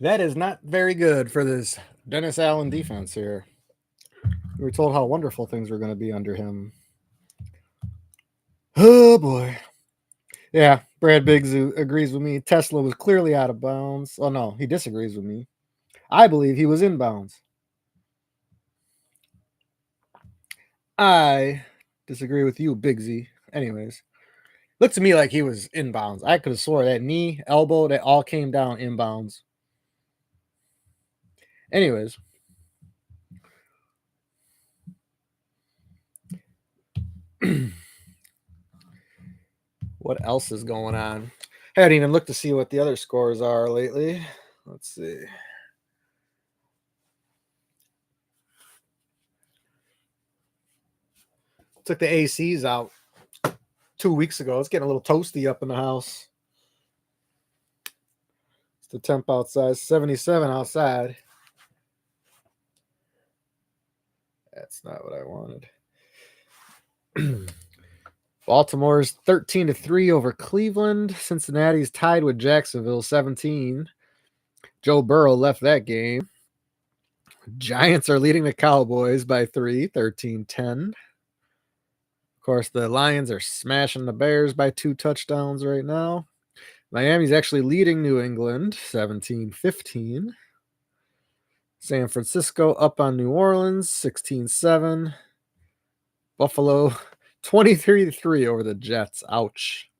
That is not very good for this Dennis Allen defense here. We were told how wonderful things were going to be under him. Oh boy. Yeah, Brad Biggs agrees with me. Tesla was clearly out of bounds. Oh no, he disagrees with me. I believe he was in bounds. I disagree with you, Bigsy. Anyways, looked to me like he was inbounds. I could have swore that knee, elbow, that all came down inbounds. Anyways, what else is going on? I hadn't even looked to see what the other scores are lately. Let's see. Took the ACs out 2 weeks ago. It's getting a little toasty up in the house. It's the temp outside, 77 outside. That's not what I wanted. Baltimore's 13-3 over Cleveland. Cincinnati's tied with Jacksonville 17. Joe Burrow left that game. Giants are leading the Cowboys by 3, 13-10. Of course, the Lions are smashing the Bears by 2 touchdowns right now. Miami's actually leading New England 17-15. San Francisco up on New Orleans 16-7. Buffalo 23-3 over the Jets. Ouch.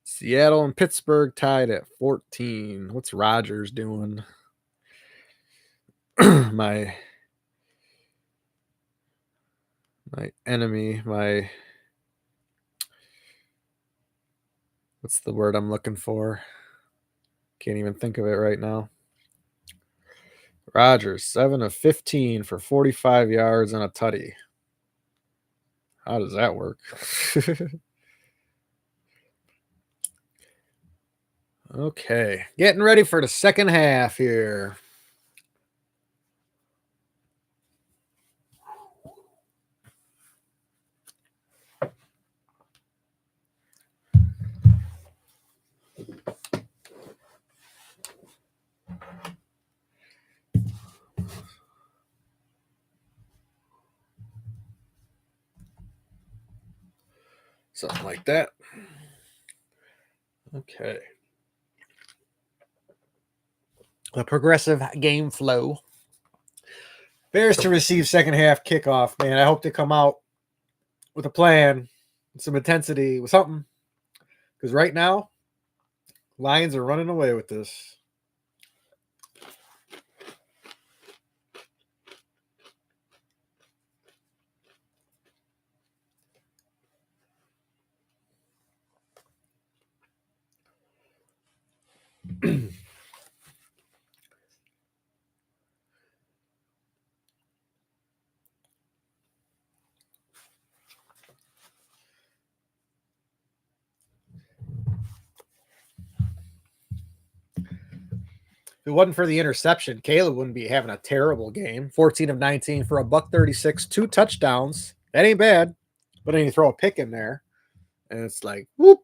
Seattle and Pittsburgh tied at 14. What's Rodgers doing? my enemy, what's the word I'm looking for? Can't even think of it right now. Rodgers, 7 of 15 for 45 yards and a tutty. How does that work? Okay, getting ready for the second half here. Something like that. Okay. The progressive game flow. Bears to receive second half kickoff, man. I hope they come out with a plan, with some intensity, with something. Because right now, Lions are running away with this. If it wasn't for the interception, Caleb wouldn't be having a terrible game. 14 of 19 for a $136, 2 touchdowns. That ain't bad. But then you throw a pick in there, and it's like, whoop.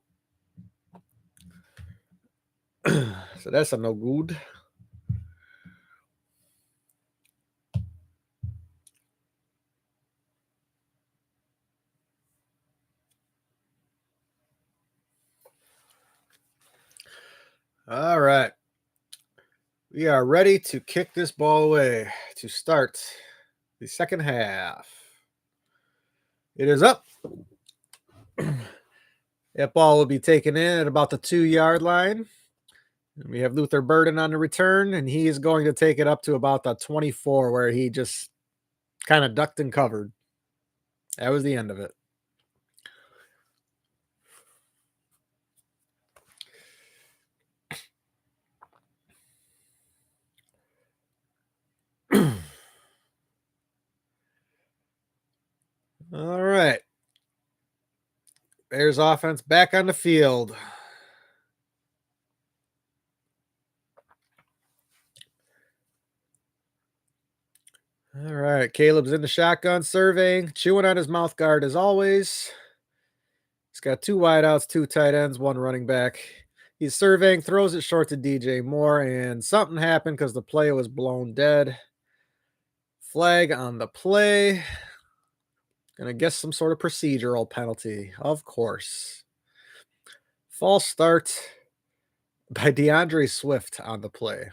So that's a no good. All right. We are ready to kick this ball away to start the second half. It is up. That ball will be taken in at about the 2-yard line. And we have Luther Burden on the return, and he is going to take it up to about the 24, where he just kind of ducked and covered. That was the end of it. All right. Bears offense back on the field. All right. Caleb's in the shotgun surveying, chewing on his mouth guard as always. got 2 wideouts, 2 tight ends, 1 running back. He's surveying, throws it short to DJ Moore, and something happened because the play was blown dead. Flag on the play. Gonna guess some sort of procedural penalty, of course. False start by DeAndre Swift on the play.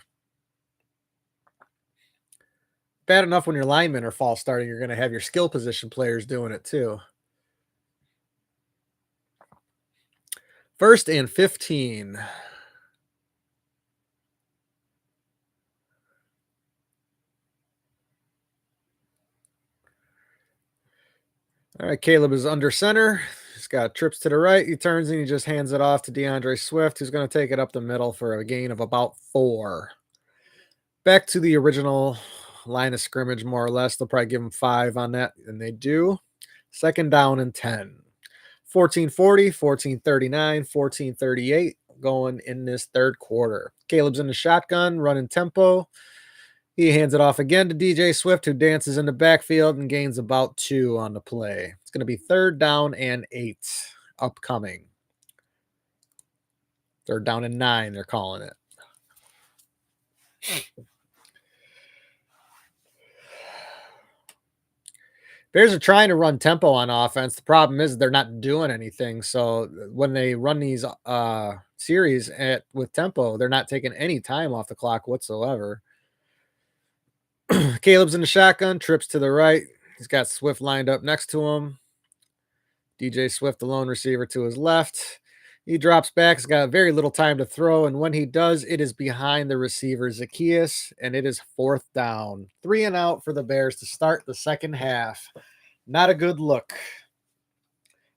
Bad enough when your linemen are false starting, you're going to have your skill position players doing it too. 1st and 15. All right, Caleb is under center. He's got trips to the right. He turns and he just hands it off to DeAndre Swift, who's going to take it up the middle for a gain of about 4. Back to the original line of scrimmage, more or less. They'll probably give him 5 on that, and they do. 2nd down and 10. 14:40, 14:39, 14:38 going in this 3rd quarter. Caleb's in the shotgun, running tempo. He hands it off again to DJ Swift, who dances in the backfield and gains about 2 on the play. It's going to be 3rd down and 8 upcoming. 3rd down and 9, they're calling it. Bears are trying to run tempo on offense. The problem is they're not doing anything. So when they run these series with tempo, they're not taking any time off the clock whatsoever. Caleb's in the shotgun, trips to the right. He's got Swift lined up next to him. DJ Swift, the lone receiver, to his left. He drops back. He's got very little time to throw, and when he does, it is behind the receiver, Zaccheaus, and it is 4th down. 3 and out for the Bears to start the second half. Not a good look.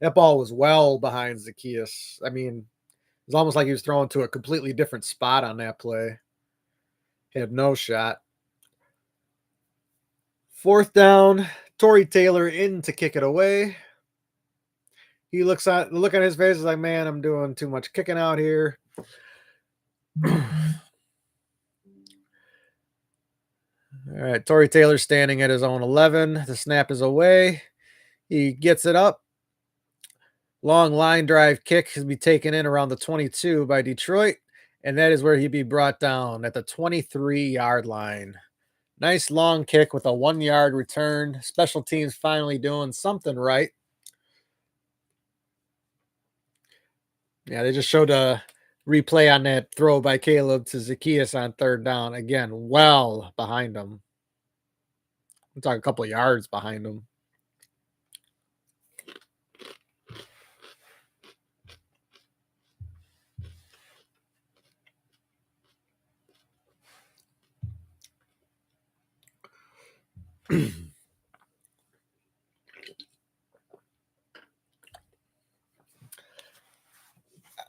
That ball was well behind Zaccheaus. I mean, it was almost like he was throwing to a completely different spot on that play. He had no shot. 4th down. Tory Taylor in to kick it away. He looks at the look on his face is like, man, I'm doing too much kicking out here. All right, Tory Taylor standing at his own 11. The snap is away. He gets it up. Long line drive kick has be taken in around the 22 by Detroit, and that is where he'd be brought down at the 23-yard line. Nice long kick with a 1-yard return. Special teams finally doing something right. Yeah, they just showed a replay on that throw by Caleb to Zaccheaus on 3rd down. Again, well behind him. I'm talking a couple of yards behind him.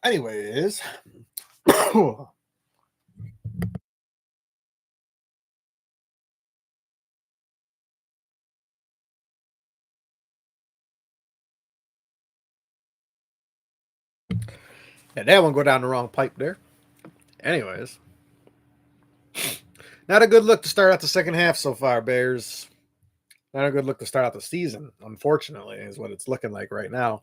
Anyways. Yeah, that one go down the wrong pipe there. Anyways. Not a good look to start out the second half so far, Bears. Not a good look to start out the season, unfortunately, is what it's looking like right now.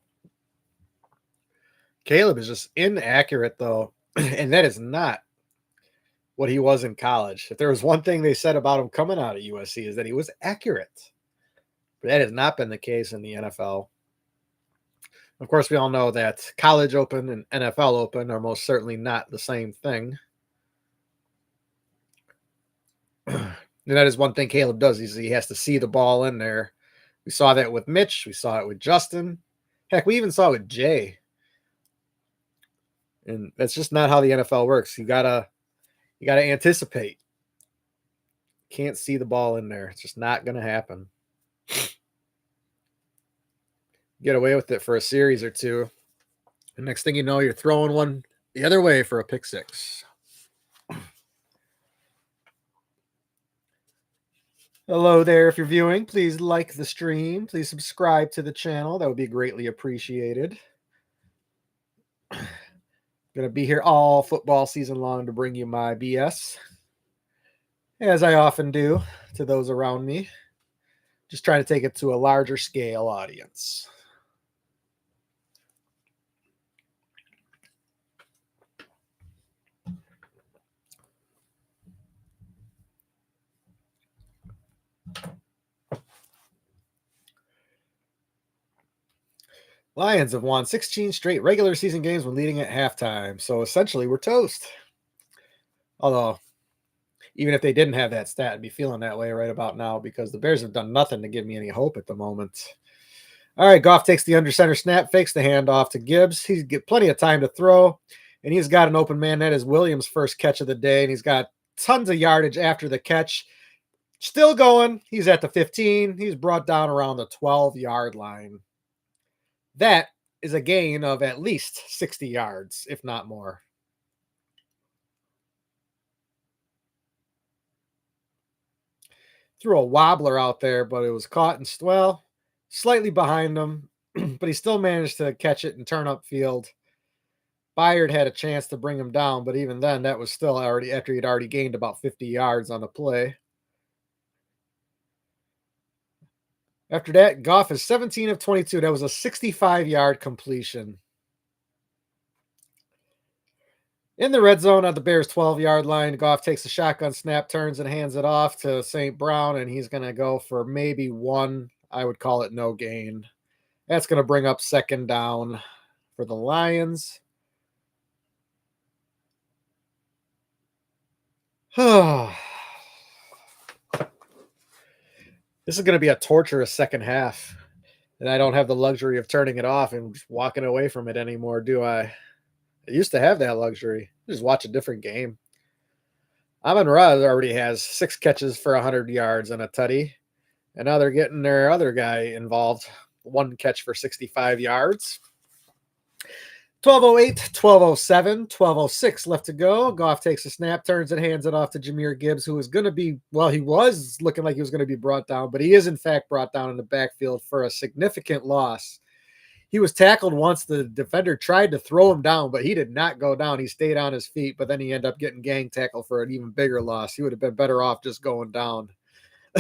Caleb is just inaccurate, though, and that is not what he was in college. If there was one thing they said about him coming out of USC is that he was accurate. But that has not been the case in the NFL. Of course, we all know that College Open and NFL Open are most certainly not the same thing. And that is one thing Caleb does. He has to see the ball in there. We saw that with Mitch. We saw it with Justin. Heck, we even saw it with Jay. And that's just not how the NFL works. You gotta anticipate. Can't see the ball in there. It's just not gonna happen. Get away with it for a series or two. The next thing you know, you're throwing one the other way for a pick six. Hello there. If you're viewing, please like the stream. Please subscribe to the channel. That would be greatly appreciated. Going to be here all football season long to bring you my BS, as I often do to those around me. Just trying to take it to a larger scale audience. Lions have won 16 straight regular season games when leading at halftime. So essentially, we're toast. Although, even if they didn't have that stat, I'd be feeling that way right about now because the Bears have done nothing to give me any hope at the moment. All right, Goff takes the under center snap, fakes the handoff to Gibbs. He's got plenty of time to throw, and he's got an open man. That is Williams' first catch of the day, and he's got tons of yardage after the catch. Still going. He's at the 15. He's brought down around the 12-yard line. That is a gain of at least 60 yards, if not more. Threw a wobbler out there, but it was caught and slightly behind him, but he still managed to catch it and turn upfield. Byard had a chance to bring him down, but even then, that was still already after he'd already gained about 50 yards on the play. After that, Goff is 17 of 22. That was a 65-yard completion. In the red zone at the Bears' 12-yard line, Goff takes a shotgun snap, turns and hands it off to St. Brown, and he's going to go for maybe one. I would call it no gain. That's going to bring up second down for the Lions. This is going to be a torturous second half, and I don't have the luxury of turning it off and just walking away from it anymore, do I? I used to have that luxury. Just watch a different game. Amon-Ra already has 6 catches for 100 yards and a tutty, and now they're getting their other guy involved. 1 catch for 65 yards. 12:08, 12:07, 12:06 left to go. Goff takes a snap, turns and hands it off to Jahmyr Gibbs, who is going to be, well, he was looking like he was going to be brought down, but he is in fact brought down in the backfield for a significant loss. He was tackled once. The defender tried to throw him down, but he did not go down. He stayed on his feet, but then he ended up getting gang tackled for an even bigger loss. He would have been better off just going down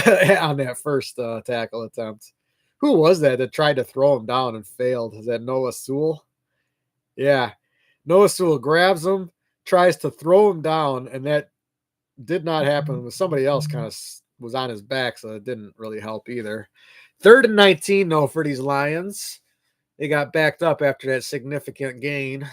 on that first tackle attempt. Who was that tried to throw him down and failed? Is that Noah Sewell? Yeah. Noah Sewell grabs him, tries to throw him down, and that did not happen. Somebody else kind of was on his back, so it didn't really help either. 3rd and 19, though, for these Lions. They got backed up after that significant gain.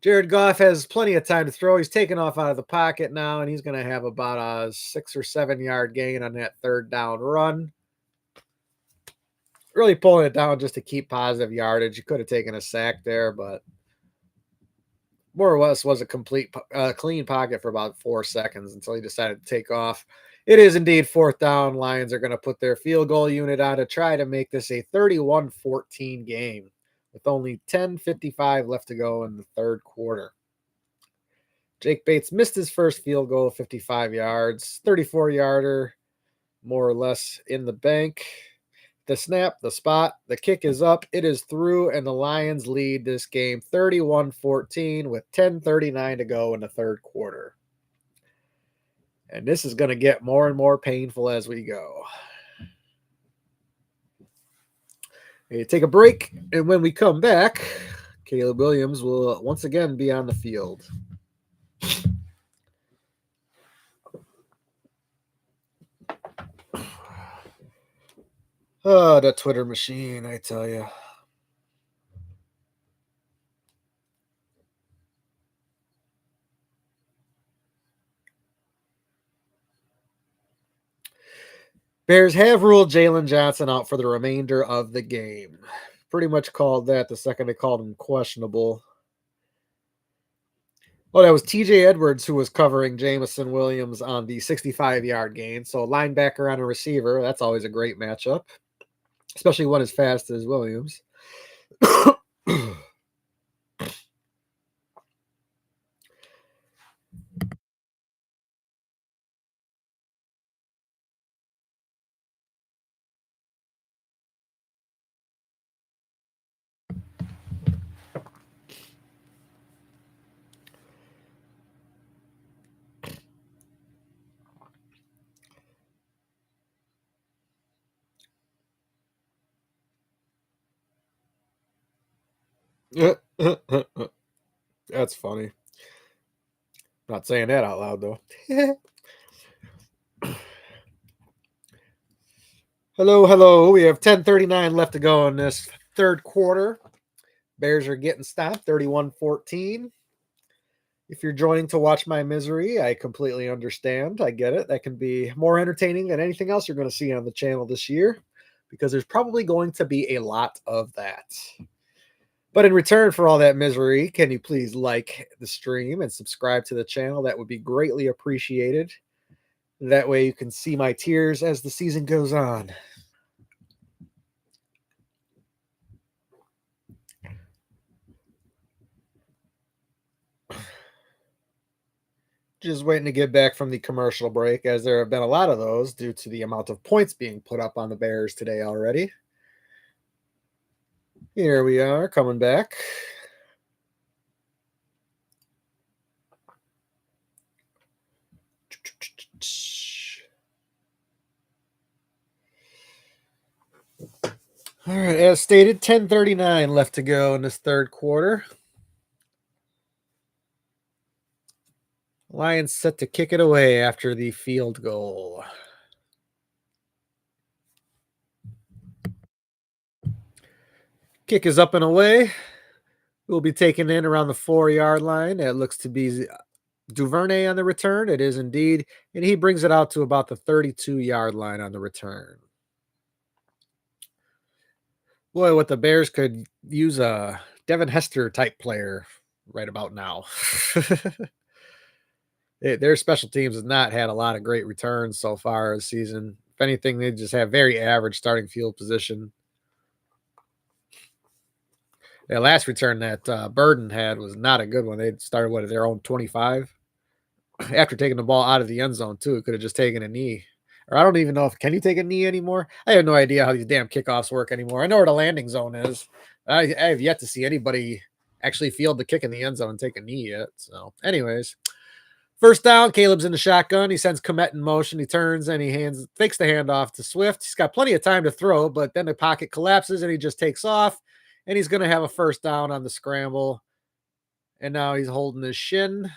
Jared Goff has plenty of time to throw. He's taken off out of the pocket now, and he's going to have about a 6 or 7 yard gain on that 3rd down run. Really pulling it down just to keep positive yardage. You could have taken a sack there, but more or less was a complete clean pocket for about 4 seconds until he decided to take off. It is indeed 4th down. Lions are going to put their field goal unit on to try to make this a 31-14 game with only 10:55 left to go in the 3rd quarter. Jake Bates missed his first field goal, 55 yards, 34-yarder, more or less in the bank. The snap, the spot, the kick is up. It is through, and the Lions lead this game 31-14 with 10:39 to go in the 3rd quarter. And this is going to get more and more painful as we go. We take a break, and when we come back, Caleb Williams will once again be on the field. Oh, the Twitter machine, I tell you. Bears have ruled Jalen Johnson out for the remainder of the game. Pretty much called that the second they called him questionable. Oh, that was TJ Edwards who was covering Jameson Williams on the 65-yard gain. So linebacker on a receiver, that's always a great matchup, especially one as fast as Williams. That's funny. Not saying that out loud, though. Hello. We have 10:39 left to go in this third quarter. Bears are getting stopped 31-14. If you're joining to watch my misery, I completely understand. I get it. That can be more entertaining than anything else you're going to see on the channel this year because there's probably going to be a lot of that. But in return for all that misery, can you please like the stream and subscribe to the channel? That would be greatly appreciated. That way you can see my tears as the season goes on. Just waiting to get back from the commercial break, as there have been a lot of those due to the amount of points being put up on the Bears today already. Here we are, coming back. All right, as stated, 10:39 left to go in this third quarter. Lions set to kick it away after the field goal. Kick is up and away. Will be taken in around the 4-yard line. It looks to be Duvernay on the return. It is indeed. And he brings it out to about the 32-yard line on the return. Boy, what the Bears could use a Devin Hester type player right about now. Their special teams has not had a lot of great returns so far this season. If anything, they just have very average starting field position. The last return that Burden had was not a good one. They started at their own 25 after taking the ball out of the end zone too. It could have just taken a knee, or I don't even know if can you take a knee anymore. I have no idea how these damn kickoffs work anymore. I know where the landing zone is. I have yet to see anybody actually field the kick in the end zone and take a knee yet. So, anyways, first down. Caleb's in the shotgun. He sends Kmet in motion. He turns and he fakes the handoff to Swift. He's got plenty of time to throw, but then the pocket collapses and he just takes off. And he's going to have a first down on the scramble. And now he's holding his shin.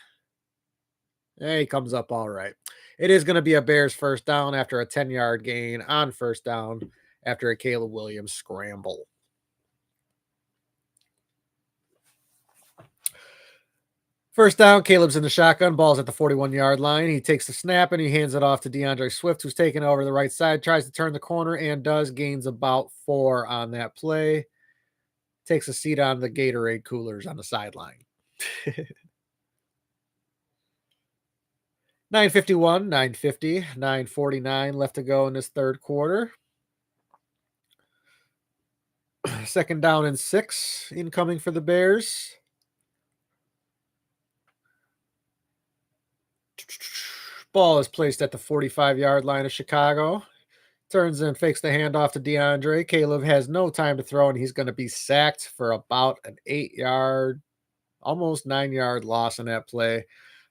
And he comes up all right. It is going to be a Bears first down after a 10-yard gain on first down after a Caleb Williams scramble. First down, Caleb's in the shotgun. Ball's at the 41-yard line. He takes the snap and he hands it off to DeAndre Swift, who's taking over the right side, tries to turn the corner and does. Gains about 4 on that play. Takes a seat on the Gatorade coolers on the sideline. 9:51, 9:50, 9:49 left to go in this third quarter. Second down and 6 incoming for the Bears. Ball is placed at the 45-yard line of Chicago. Turns and fakes the handoff to DeAndre. Caleb has no time to throw, and he's going to be sacked for about an 8-yard, almost 9-yard loss in that play.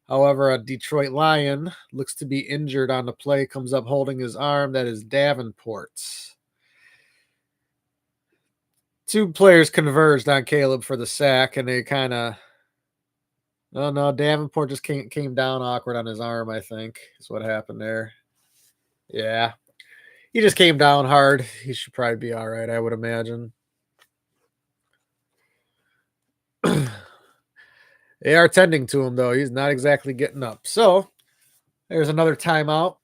However, a Detroit Lion looks to be injured on the play, comes up holding his arm. That is Davenport. 2 players converged on Caleb for the sack, and they kind of... Oh, no, Davenport just came down awkward on his arm, I think, is what happened there. Yeah. He just came down hard. He should probably be all right, I would imagine. They are tending to him, though. He's not exactly getting up. So there's another timeout.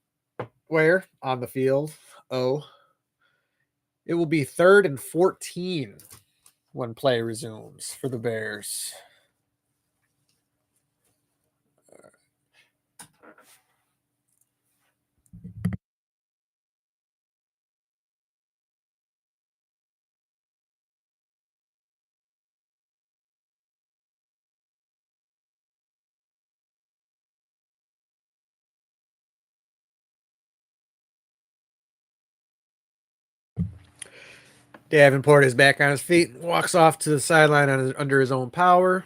Where? On the field. Oh. It will be 3rd and 14 when play resumes for the Bears. Davenport is back on his feet, walks off to the sideline under his own power.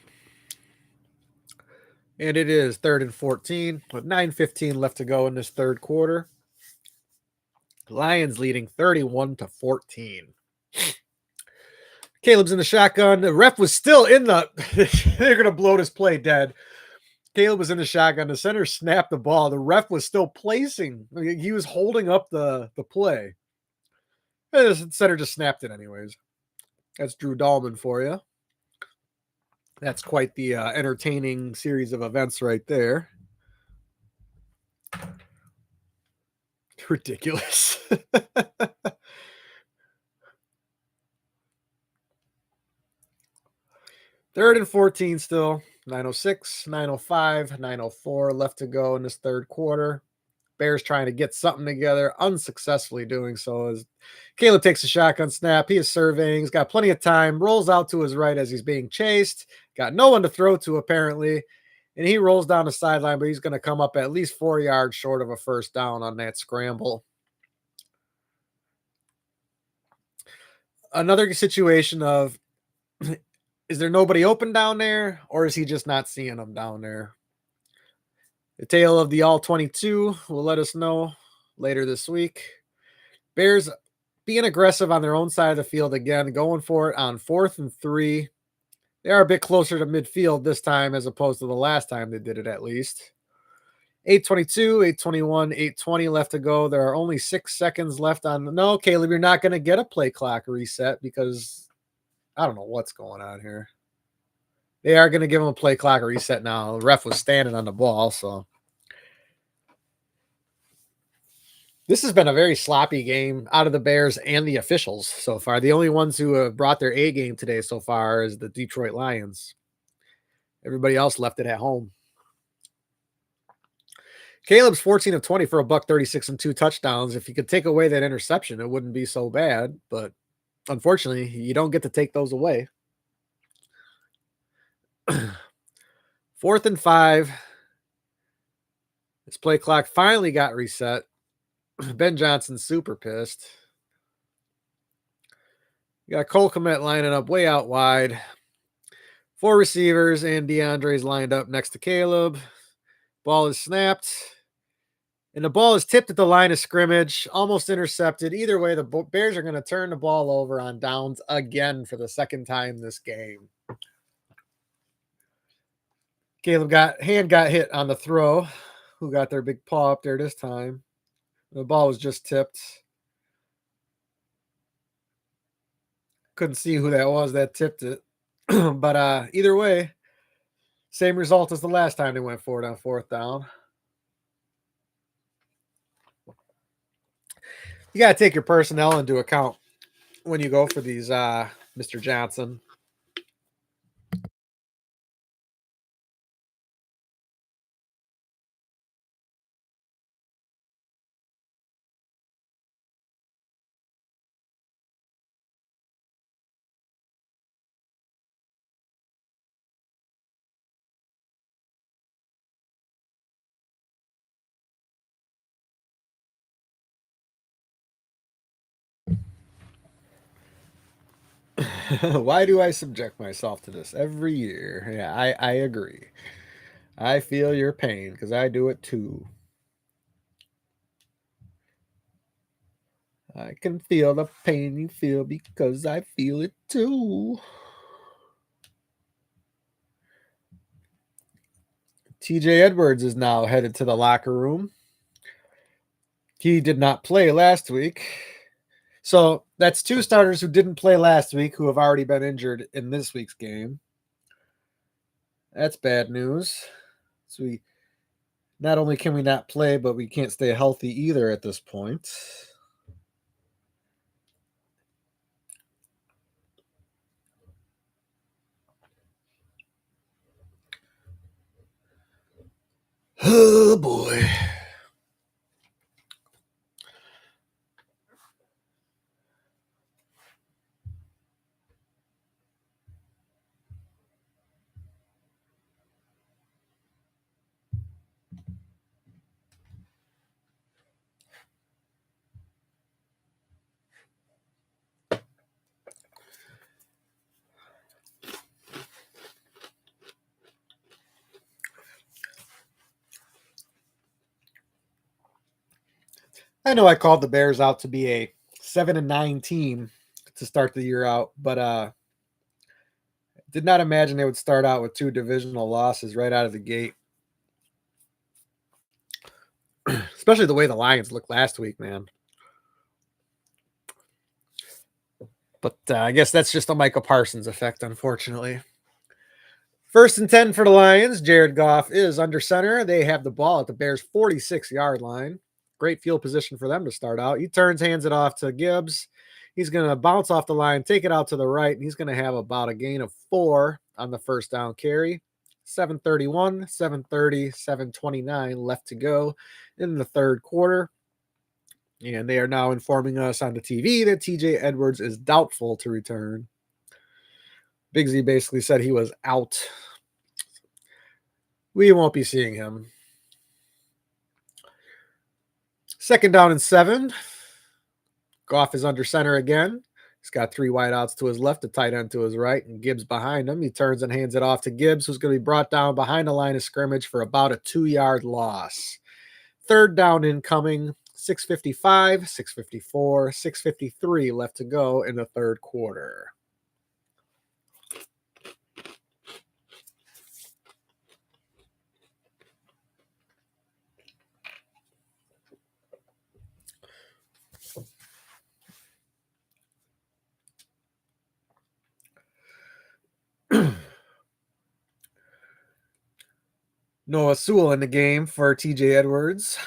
And it is 3rd and 14 with 9:15 left to go in this third quarter. Lions leading 31-14. Caleb's in the shotgun. The ref was still in the... They're going to blow this play dead. Caleb was in the shotgun. The center snapped the ball. The ref was still placing. He was holding up the play. The center just snapped it anyways. That's Drew Dahlman for you. That's quite the entertaining series of events right there. Ridiculous. Third and 14 still. 9:06, 9:05, 9:04 left to go in this third quarter. Bears trying to get something together, unsuccessfully doing so as Caleb takes a shotgun snap. He is surveying. He's got plenty of time, rolls out to his right as he's being chased. Got no one to throw to, apparently. And he rolls down the sideline, but he's going to come up at least 4 yards short of a first down on that scramble. Another situation of, is there nobody open down there, or is he just not seeing them down there? The tale of the all 22 will let us know later this week. Bears being aggressive on their own side of the field again, going for it on 4th and 3. They are a bit closer to midfield this time as opposed to the last time they did it, at least. 8:22, 8:21, 8:20 left to go. There are only 6 seconds left on. No, Caleb, you're not going to get a play clock reset because I don't know what's going on here. They are going to give him a play clock reset now. The ref was standing on the ball, so. This has been a very sloppy game out of the Bears and the officials so far. The only ones who have brought their A game today so far is the Detroit Lions. Everybody else left it at home. Caleb's 14 of 20 for $136 and 2 touchdowns. If you could take away that interception, it wouldn't be so bad. But unfortunately, you don't get to take those away. 4th and 5. This play clock finally got reset. Ben Johnson's super pissed. You got Cole Kmet lining up way out wide. 4 receivers, and DeAndre's lined up next to Caleb. Ball is snapped. And the ball is tipped at the line of scrimmage, almost intercepted. Either way, the Bears are going to turn the ball over on downs again for the second time this game. Caleb got hit on the throw. Who got their big paw up there this time? The ball was just tipped. Couldn't see who that was that tipped it. But either way, same result as the last time they went for it on 4th down. You got to take your personnel into account when you go for these, Mr. Johnson. Why do I subject myself to this every year? Yeah, I agree. I feel your pain because I do it too. I can feel the pain you feel because I feel it too. TJ Edwards is now headed to the locker room. He did not play last week. So that's 2 starters who didn't play last week who have already been injured in this week's game. That's bad news. So we not only can we not play, but we can't stay healthy either at this point. Oh boy. I know I called the Bears out to be a 7-9 team to start the year out, but did not imagine they would start out with 2 divisional losses right out of the gate. Especially the way the Lions looked last week, man. But I guess that's just a Micah Parsons effect, unfortunately. 1st and 10 for the Lions. Jared Goff is under center. They have the ball at the Bears' 46-yard line. Great field position for them to start out. He turns, hands it off to Gibbs. He's going to bounce off the line, take it out to the right, and he's going to have about a gain of 4 on the first down carry. 7:31, 7:30, 7:29 left to go in the third quarter. And they are now informing us on the TV that TJ Edwards is doubtful to return. Bigsy basically said he was out. We won't be seeing him. 2nd down and 7. Goff is under center again. He's got 3 wideouts to his left, a tight end to his right, and Gibbs behind him. He turns and hands it off to Gibbs, who's going to be brought down behind the line of scrimmage for about a 2-yard loss. 3rd down incoming, 6:55, 6:54, 6:53 left to go in the third quarter. Noah Sewell in the game for TJ Edwards.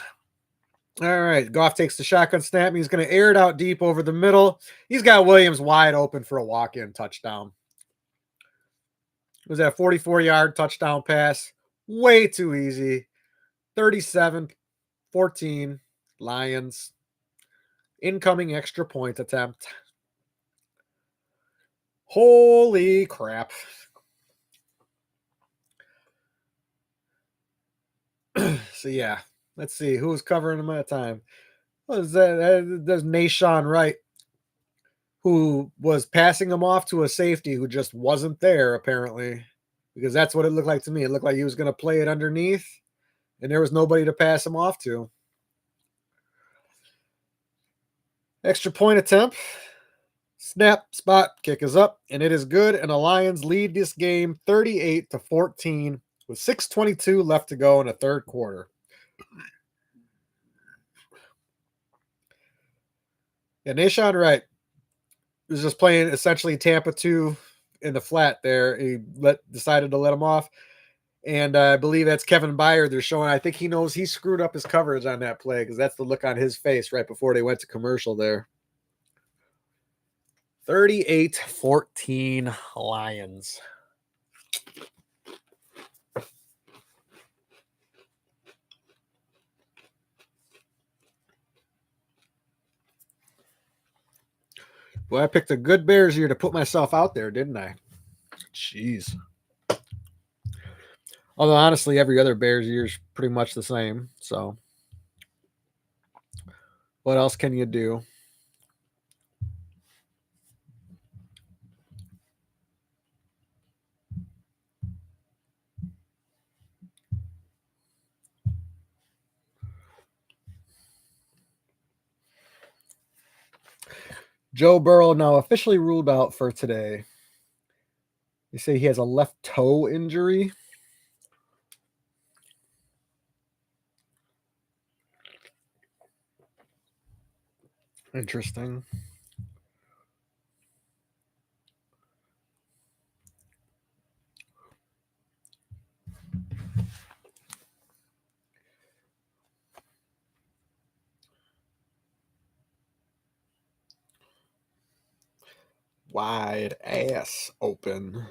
All right, Goff takes the shotgun snap. He's going to air it out deep over the middle. He's got Williams wide open for a walk-in touchdown. It was that 44-yard touchdown pass. Way too easy. 37-14 Lions. Incoming extra point attempt. Holy crap. So, yeah. Let's see. Who was covering him at the time? There's Nahshon Wright, who was passing him off to a safety who just wasn't there, apparently. Because that's what it looked like to me. It looked like he was going to play it underneath, and there was nobody to pass him off to. Extra point attempt. Snap, spot, kick is up, and it is good. And the Lions lead this game 38-14 with 6:22 left to go in the third quarter. Yeah, Nahshon Wright was just playing essentially Tampa 2 in the flat there. He decided to let him off. And I believe that's Kevin Byard they're showing. I think he knows he screwed up his coverage on that play because that's the look on his face right before they went to commercial there. 38-14 Lions. Well, I picked a good Bears year to put myself out there, didn't I? Jeez. Although, honestly, every other Bears year is pretty much the same. So, what else can you do? Joe Burrow now officially ruled out for today. They say he has a left toe injury. Interesting. Wide ass open.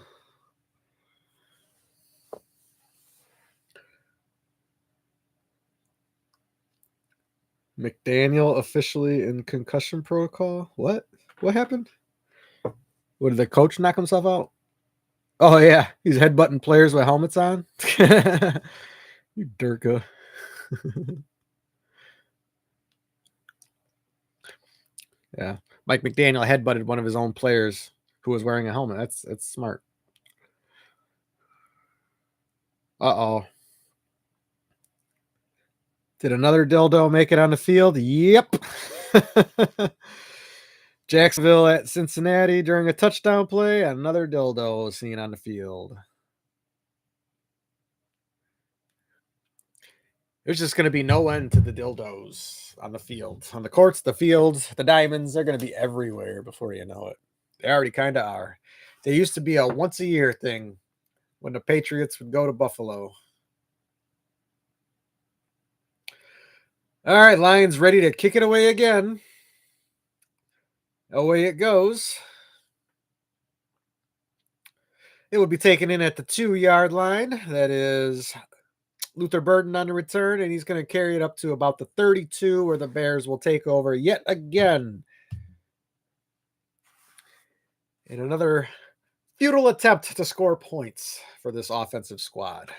McDaniel officially in concussion protocol. What? What happened? What, did the coach knock himself out? Oh, yeah. He's headbutting players with helmets on. You Durka. Yeah. Mike McDaniel headbutted one of his own players who was wearing a helmet. That's smart. Uh-oh. Did another dildo make it on the field? Yep. Jacksonville at Cincinnati during a touchdown play. Another dildo was seen on the field. There's just going to be no end to the dildos on the field. On the courts, the fields, the diamonds, they're going to be everywhere before you know it. They already kind of are. They used to be a once a year thing when the Patriots would go to Buffalo. All right, Lions ready to kick it away again. Away it goes. It will be taken in at the 2-yard line. That is Luther Burden on the return, and he's going to carry it up to about the 32, where the Bears will take over yet again. In another futile attempt to score points for this offensive squad.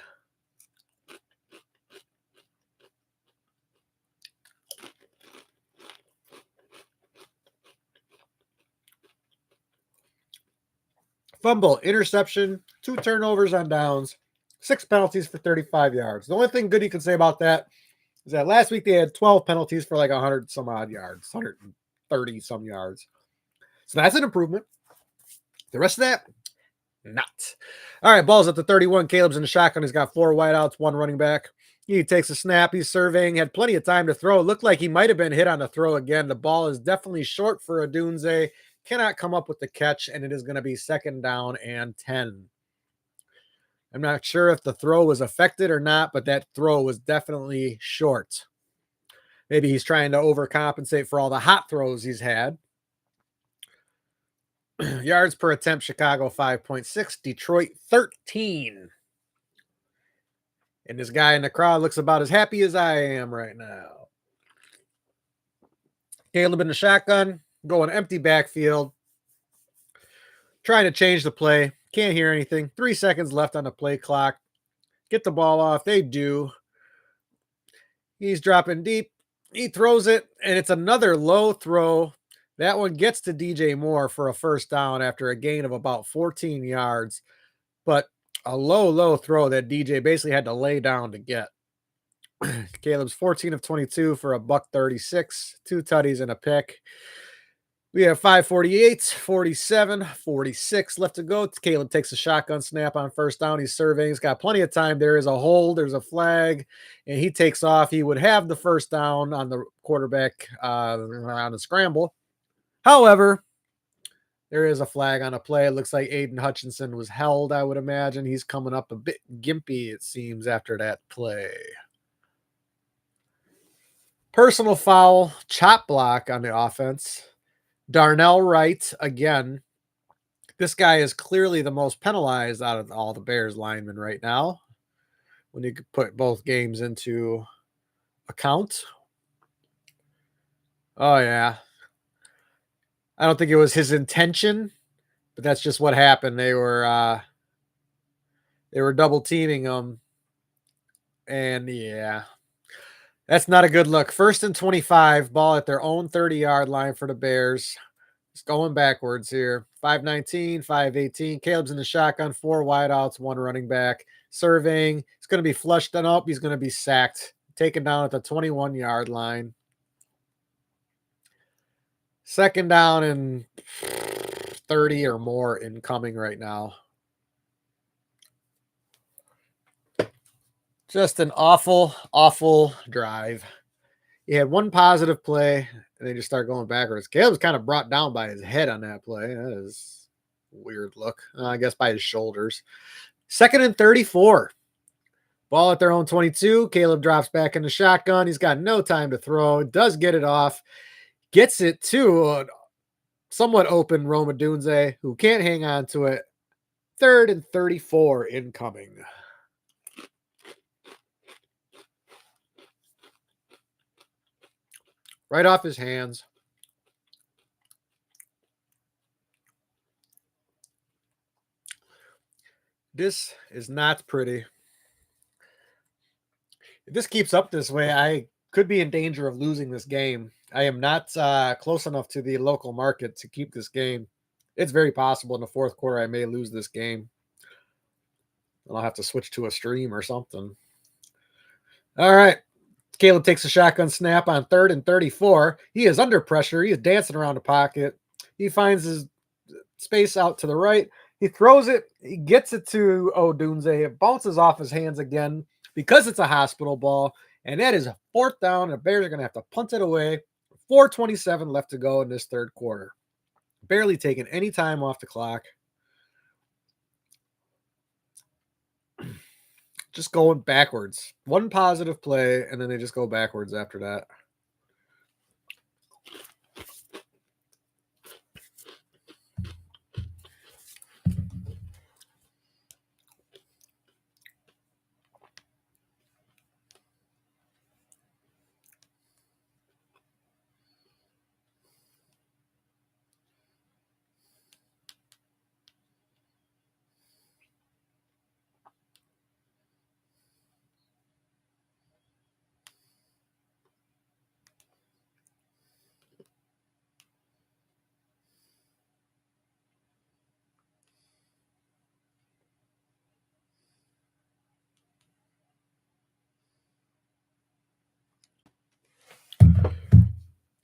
Fumble, interception, 2 turnovers on downs, 6 penalties for 35 yards. The only thing good you can say about that is that last week they had 12 penalties for like 100 some odd yards, 130 some yards. So that's an improvement. The rest of that, not. All right, ball's at the 31. Caleb's in the shotgun. He's got 4 wideouts, 1 running back. He takes a snap. He's surveying. Had plenty of time to throw. Looked like he might have been hit on the throw again. The ball is definitely short for Odunze. Cannot come up with the catch, and it is going to be 2nd down and 10. I'm not sure if the throw was affected or not, but that throw was definitely short. Maybe he's trying to overcompensate for all the hot throws he's had. Yards per attempt, Chicago 5.6, Detroit 13. And this guy in the crowd looks about as happy as I am right now. Caleb in the shotgun, going empty backfield. Trying to change the play. Can't hear anything. 3 seconds left on the play clock. Get the ball off. They do. He's dropping deep. He throws it, and it's another low throw. That one gets to DJ Moore for a 1st down after a gain of about 14 yards. But a low throw that DJ basically had to lay down to get. Caleb's 14 of 22 for a $136, 2 tutties and a pick. We have 5:48, 47, 46 left to go. Caleb takes a shotgun snap on 1st down. He's surveying. He's got plenty of time. There is a hold. There's a flag, and he takes off. He would have the 1st down on the quarterback on the scramble. However, there is a flag on a play. It looks like Aiden Hutchinson was held, I would imagine. He's coming up a bit gimpy, it seems, after that play. Personal foul, chop block on the offense. Darnell Wright, again. This guy is clearly the most penalized out of all the Bears linemen right now, when you could put both games into account. Oh, yeah. I don't think it was his intention, but that's just what happened. They were double teaming him, and yeah, that's not a good look. 1st and 25, ball at their own 30-yard line for the Bears. It's going backwards here. 5:19, 5:18. Caleb's in the shotgun, 4 wideouts, 1 running back. Surveying. It's going to be flushed up. He's going to be sacked. Taken down at the 21-yard line. 2nd down and 30 or more incoming right now. Just an awful, awful drive. He had 1 positive play, and they just start going backwards. Caleb's kind of brought down by his head on that play. That is a weird look. I guess by his shoulders. 2nd and 34. Ball at their own 22. Caleb drops back in the shotgun. He's got no time to throw. Does get it off. Gets it to a somewhat open Rome Odunze, who can't hang on to it. 3rd and 34 incoming. Right off his hands. This is not pretty. If this keeps up this way, I could be in danger of losing this game. I am not close enough to the local market to keep this game. It's very possible in the 4th quarter I may lose this game. I'll have to switch to a stream or something. All right. Caleb takes a shotgun snap on 3rd and 34. He is under pressure. He is dancing around the pocket. He finds his space out to the right. He throws it. He gets it to Odunze. It bounces off his hands again because it's a hospital ball. And that is a 4th down. The Bears are going to have to punt it away. 4:27 left to go in this 3rd quarter. Barely taking any time off the clock. Just going backwards. One positive play, and then they just go backwards after that.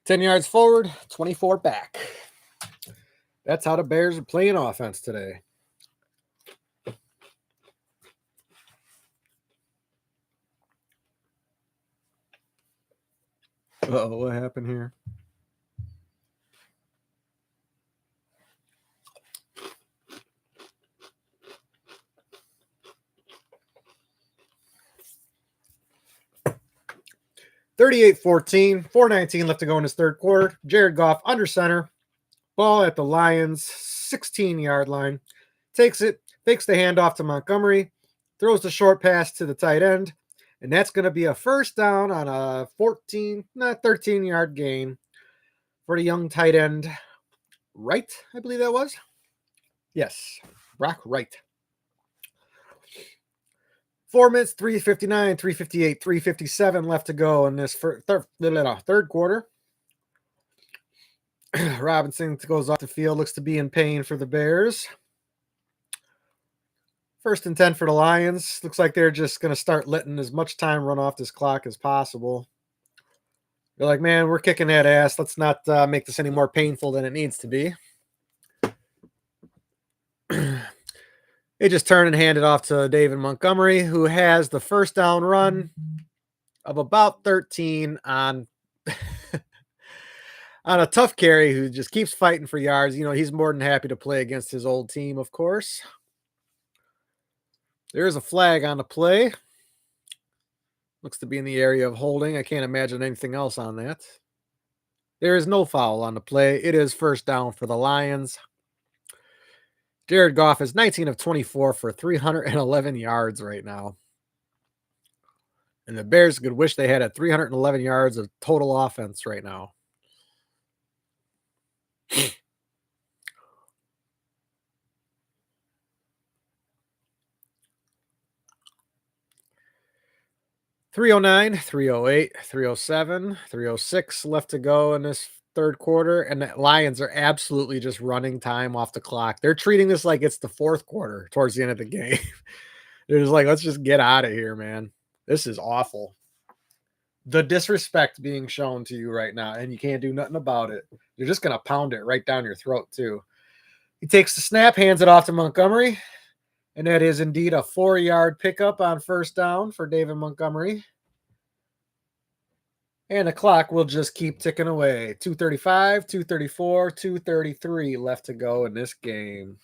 Ten yards forward, 24 back. That's how the Bears are playing offense today. Uh-oh, what happened here? $38-14, 4:19 left to go in his third quarter. Jared Goff under center. Ball at the Lions' 16-yard line. Takes it, fakes the handoff to Montgomery, throws the short pass to the tight end, and that's going to be a first down on a 13-yard gain for the young tight end. Wright, I believe that was. Yes, Brock Wright. 4 minutes, 3:59, 3:58, 3:57 left to go in this third quarter. Robinson goes off the field, looks to be in pain for the Bears. 1st and 10 for the Lions. Looks like they're just going to start letting as much time run off this clock as possible. They're like, man, we're kicking that ass. Let's not make this any more painful than it needs to be. They just turn and hand it off to David Montgomery, who has the first down run of about 13 on on a tough carry who just keeps fighting for yards. You know, he's more than happy to play against his old team, of course. There is a flag on the play. Looks to be in the area of holding. I can't imagine anything else on that. There is no foul on the play. It is first down for the Lions. Jared Goff is 19 of 24 for 311 yards right now. And the Bears could wish they had 311 yards of total offense right now. .309, 308, 307, 306 left to go in this third quarter, and the Lions are absolutely just running time off the clock. They're treating this like it's the fourth quarter towards the end of the game. They're just like, let's just get out of here, man. This is awful. The disrespect being shown to you right now, and you can't do nothing about it. You're just going to pound it right down your throat, too. He takes the snap, hands it off to Montgomery, and that is indeed a 4-yard pickup on first down for David Montgomery. And the clock will just keep ticking away. 2:35, 2:34, 2:33 left to go in this game.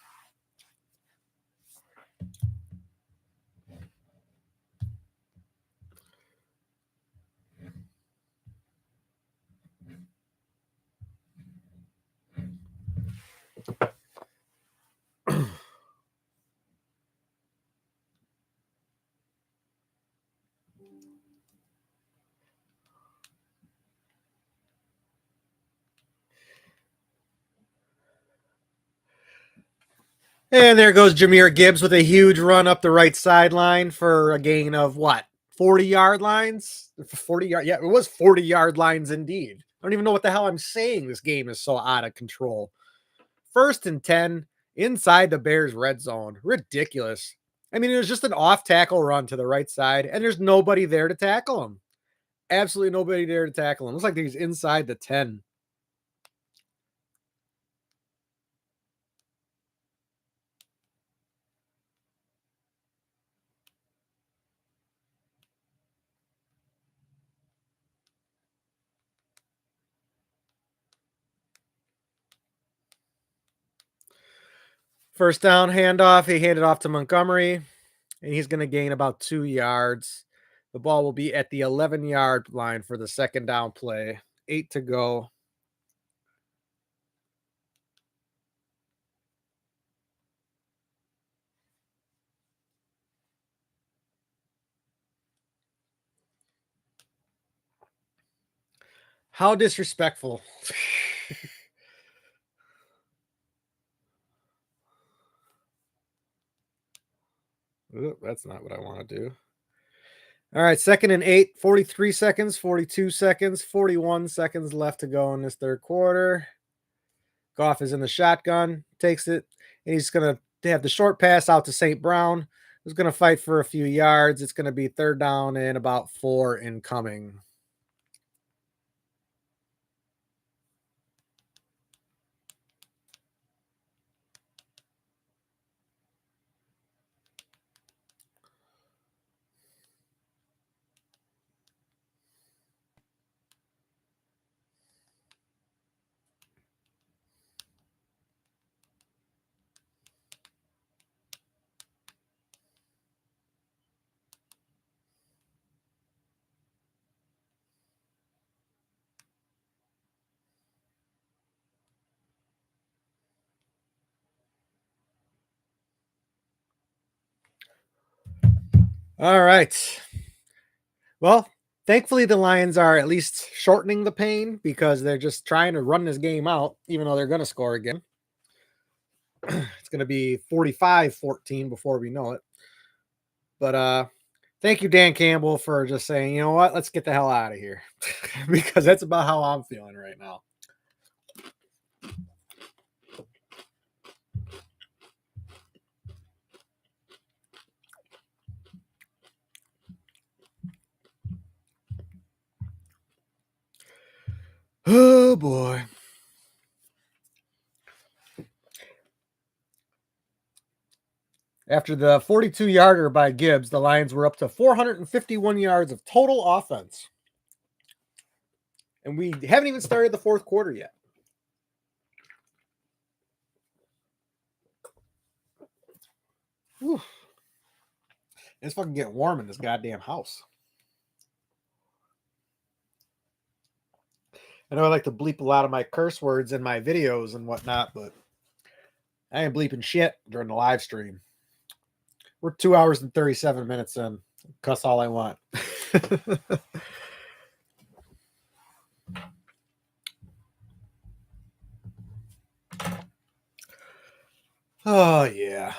And there goes Jahmyr Gibbs with a huge run up the right sideline for a gain of what? 40-yard lines? 40 yard. Yeah, it was 40-yard lines indeed. I don't even know what the hell I'm saying. This game is so out of control. 1st and 10 inside the Bears red zone. Ridiculous. I mean, it was just an off tackle run to the right side, and there's nobody there to tackle him. Absolutely nobody there to tackle him. Looks like he's inside the 10. First down handoff. He handed off to Montgomery, and he's going to gain about 2 yards. The ball will be at the 11-yard line for the second down play. 8 to go. How disrespectful. Oop, that's not what I want to do. All right, 2nd and 8, 43 seconds, 42 seconds, 41 seconds left to go in this third quarter. Goff is in the shotgun, takes it, and he's going to have the short pass out to St. Brown, who's going to fight for a few yards. It's going to be third down and about 4 incoming. All right. Well, thankfully the Lions are at least shortening the pain because they're just trying to run this game out, even though they're going to score again. It's going to be 45-14 before we know it. But thank you, Dan Campbell, for just saying, you know what, let's get the hell out of here. Because that's about how I'm feeling right now. Oh, boy. After the 42-yarder by Gibbs, the Lions were up to 451 yards of total offense. And we haven't even started the fourth quarter yet. Whew. It's fucking getting warm in this goddamn house. I know I like to bleep a lot of my curse words in my videos and whatnot, but I ain't bleeping shit during the live stream. We're 2 hours and 37 minutes in. Cuss all I want. Oh, yeah.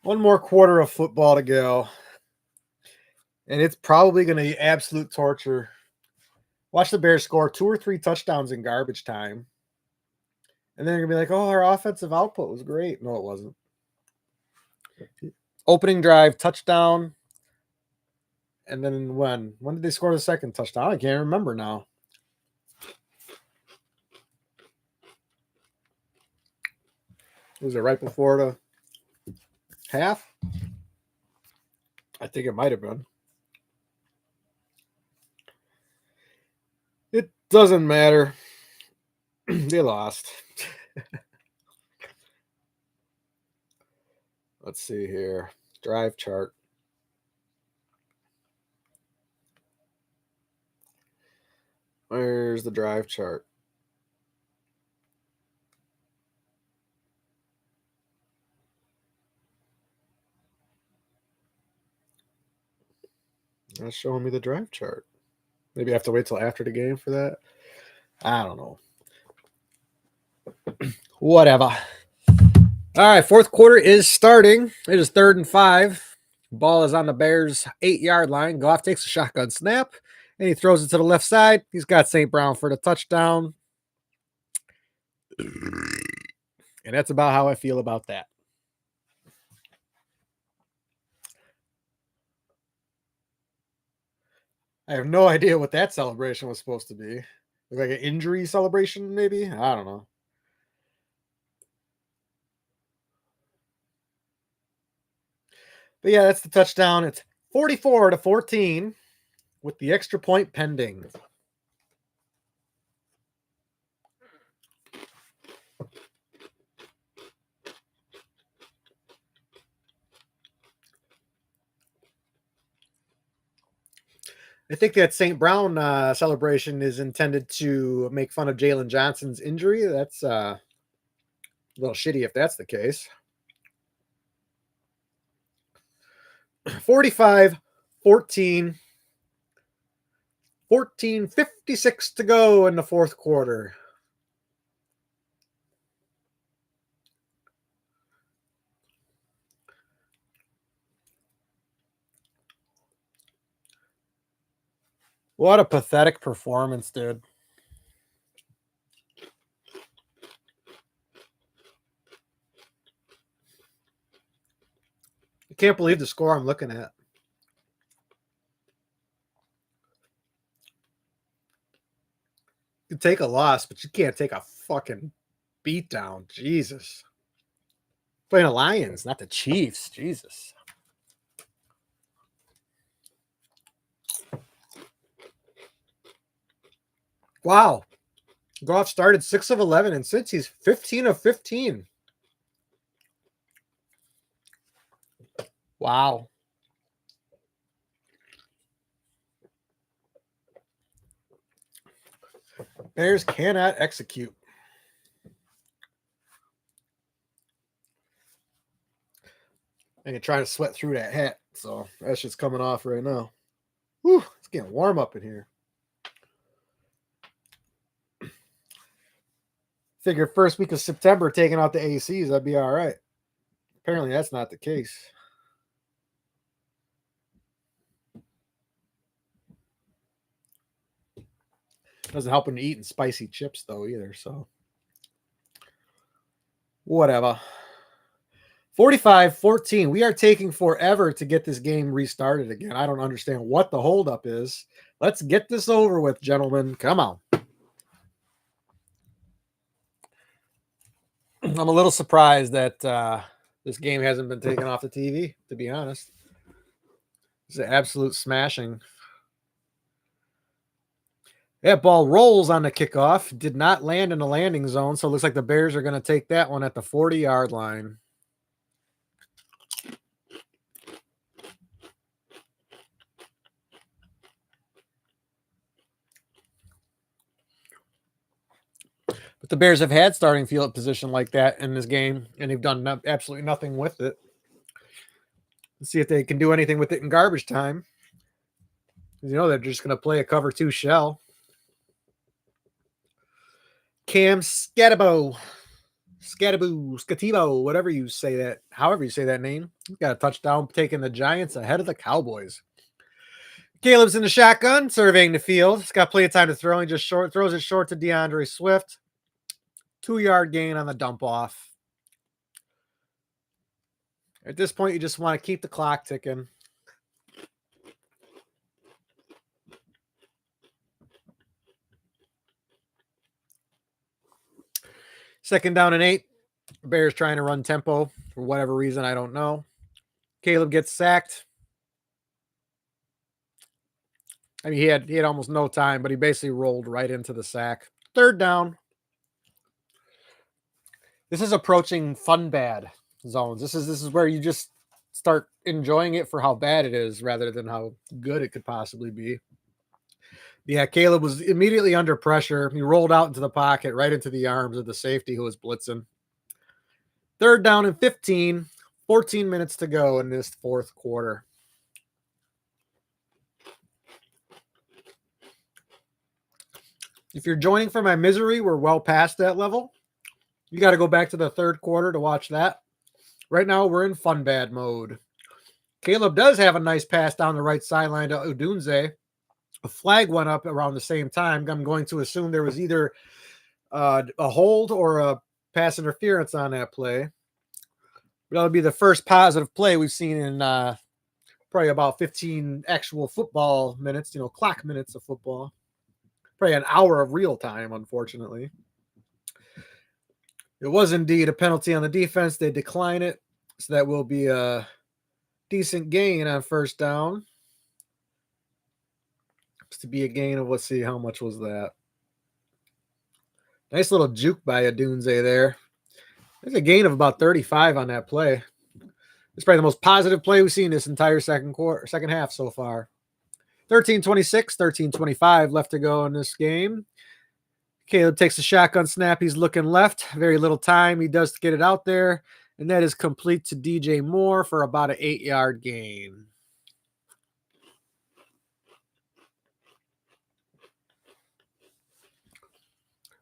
One more quarter of football to go. And it's probably going to be absolute torture. Watch the Bears score 2 or 3 touchdowns in garbage time. And then you're going to be like, oh, our offensive output was great. No, it wasn't. Opening drive, touchdown. And then when? When did they score the second touchdown? I can't remember now. Was it right before the half? I think it might have been. It doesn't matter. They lost. Let's see here. Drive chart. Where's the drive chart? That's showing me the drive chart. Maybe I have to wait till after the game for that. I don't know. Whatever. All right, fourth quarter is starting. It is 3rd and 5. Ball is on the Bears' 8-yard line. Goff takes a shotgun snap, and he throws it to the left side. He's got St. Brown for the touchdown. And that's about how I feel about that. I have no idea what that celebration was supposed to be. Like an injury celebration, maybe? I don't know. But yeah, that's the touchdown. It's 44-14 with the extra point pending. I think that St. Brown celebration is intended to make fun of Jalen Johnson's injury. That's a little shitty if that's the case. 45-14. 14:56 to go in the fourth quarter. What a pathetic performance, dude. I can't believe the score I'm looking at. You can take a loss, but you can't take a fucking beatdown. Jesus. Playing the Lions, not the Chiefs. Jesus. Wow. Goff started 6 of 11, and since he's 15 of 15. Wow. Bears cannot execute. And you're trying to sweat through that hat, so that shit's coming off right now. Whew, it's getting warm up in here. Figure first week of September taking out the ACs, I'd be all right. Apparently that's not the case. Doesn't help when you're eating spicy chips though either, so whatever. 45-14. We are taking forever to get this game restarted again. I don't understand what the holdup is. Let's get this over with, gentlemen. Come on. I'm a little surprised that this game hasn't been taken off the TV, to be honest. It's an absolute smashing. That ball rolls on the kickoff. Did not land in the landing zone, so it looks like the Bears are going to take that one at the 40-yard line. But the Bears have had starting field position like that in this game, and they've done absolutely nothing with it. Let's see if they can do anything with it in garbage time. You know, they're just going to play a cover 2 shell. Cam Scatabo, whatever you say that, however you say that name. He's got a touchdown, taking the Giants ahead of the Cowboys. Caleb's in the shotgun, surveying the field. He's got plenty of time to throw. He just throws it short to DeAndre Swift. 2-yard gain on the dump off. At this point, you just want to keep the clock ticking. Second down and 8. Bears trying to run tempo for whatever reason, I don't know. Caleb gets sacked. I mean, he had almost no time, but he basically rolled right into the sack. Third down. This is approaching fun bad zones. This is where you just start enjoying it for how bad it is rather than how good it could possibly be. Yeah, Caleb was immediately under pressure. He rolled out into the pocket, right into the arms of the safety who was blitzing. Third down and 15. 14 minutes to go in this fourth quarter. If you're joining for my misery, we're well past that level. You got to go back to the third quarter to watch that. Right now, we're in fun bad mode. Caleb does have a nice pass down the right sideline to Odunze. A flag went up around the same time. I'm going to assume there was either a hold or a pass interference on that play. But that'll be the first positive play we've seen in probably about 15 actual football minutes, clock minutes of football. Probably an hour of real time, unfortunately. It was indeed a penalty on the defense. They decline it. So that will be a decent gain on first down. To be a gain of, let's see, how much was that? Nice little juke by Odunze there. There's a gain of about 35 on that play. It's probably the most positive play we've seen this entire second half so far. 13:26, 13:25 left to go in this game. Caleb takes a shotgun snap. He's looking left. Very little time. He does get it out there. And that is complete to DJ Moore for about an 8-yard gain.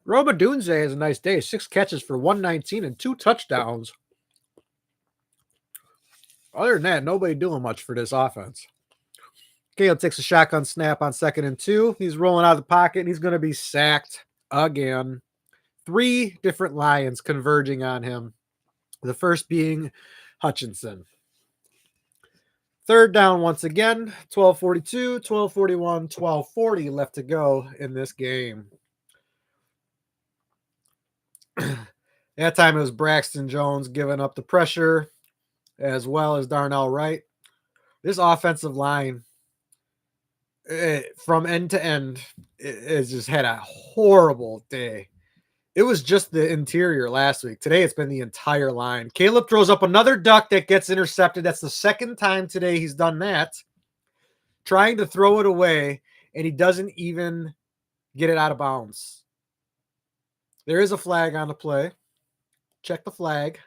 Roma Dunze has a nice day. 6 catches for 119 and 2 touchdowns. Other than that, nobody doing much for this offense. Caleb takes a shotgun snap on 2nd and 2. He's rolling out of the pocket, and he's going to be sacked again. 3 different Lions converging on him. The first being Hutchinson. 3rd down once again. 12:42, 12:41, 12:40 left to go in this game. That time it was Braxton Jones giving up the pressure, as well as Darnell Wright. This offensive line, from end to end, it just had a horrible day. It was just the interior last week. Today, it's been the entire line. Caleb throws up another duck that gets intercepted. That's the 2nd time today he's done that. Trying to throw it away, and he doesn't even get it out of bounds. There is a flag on the play. Check the flag.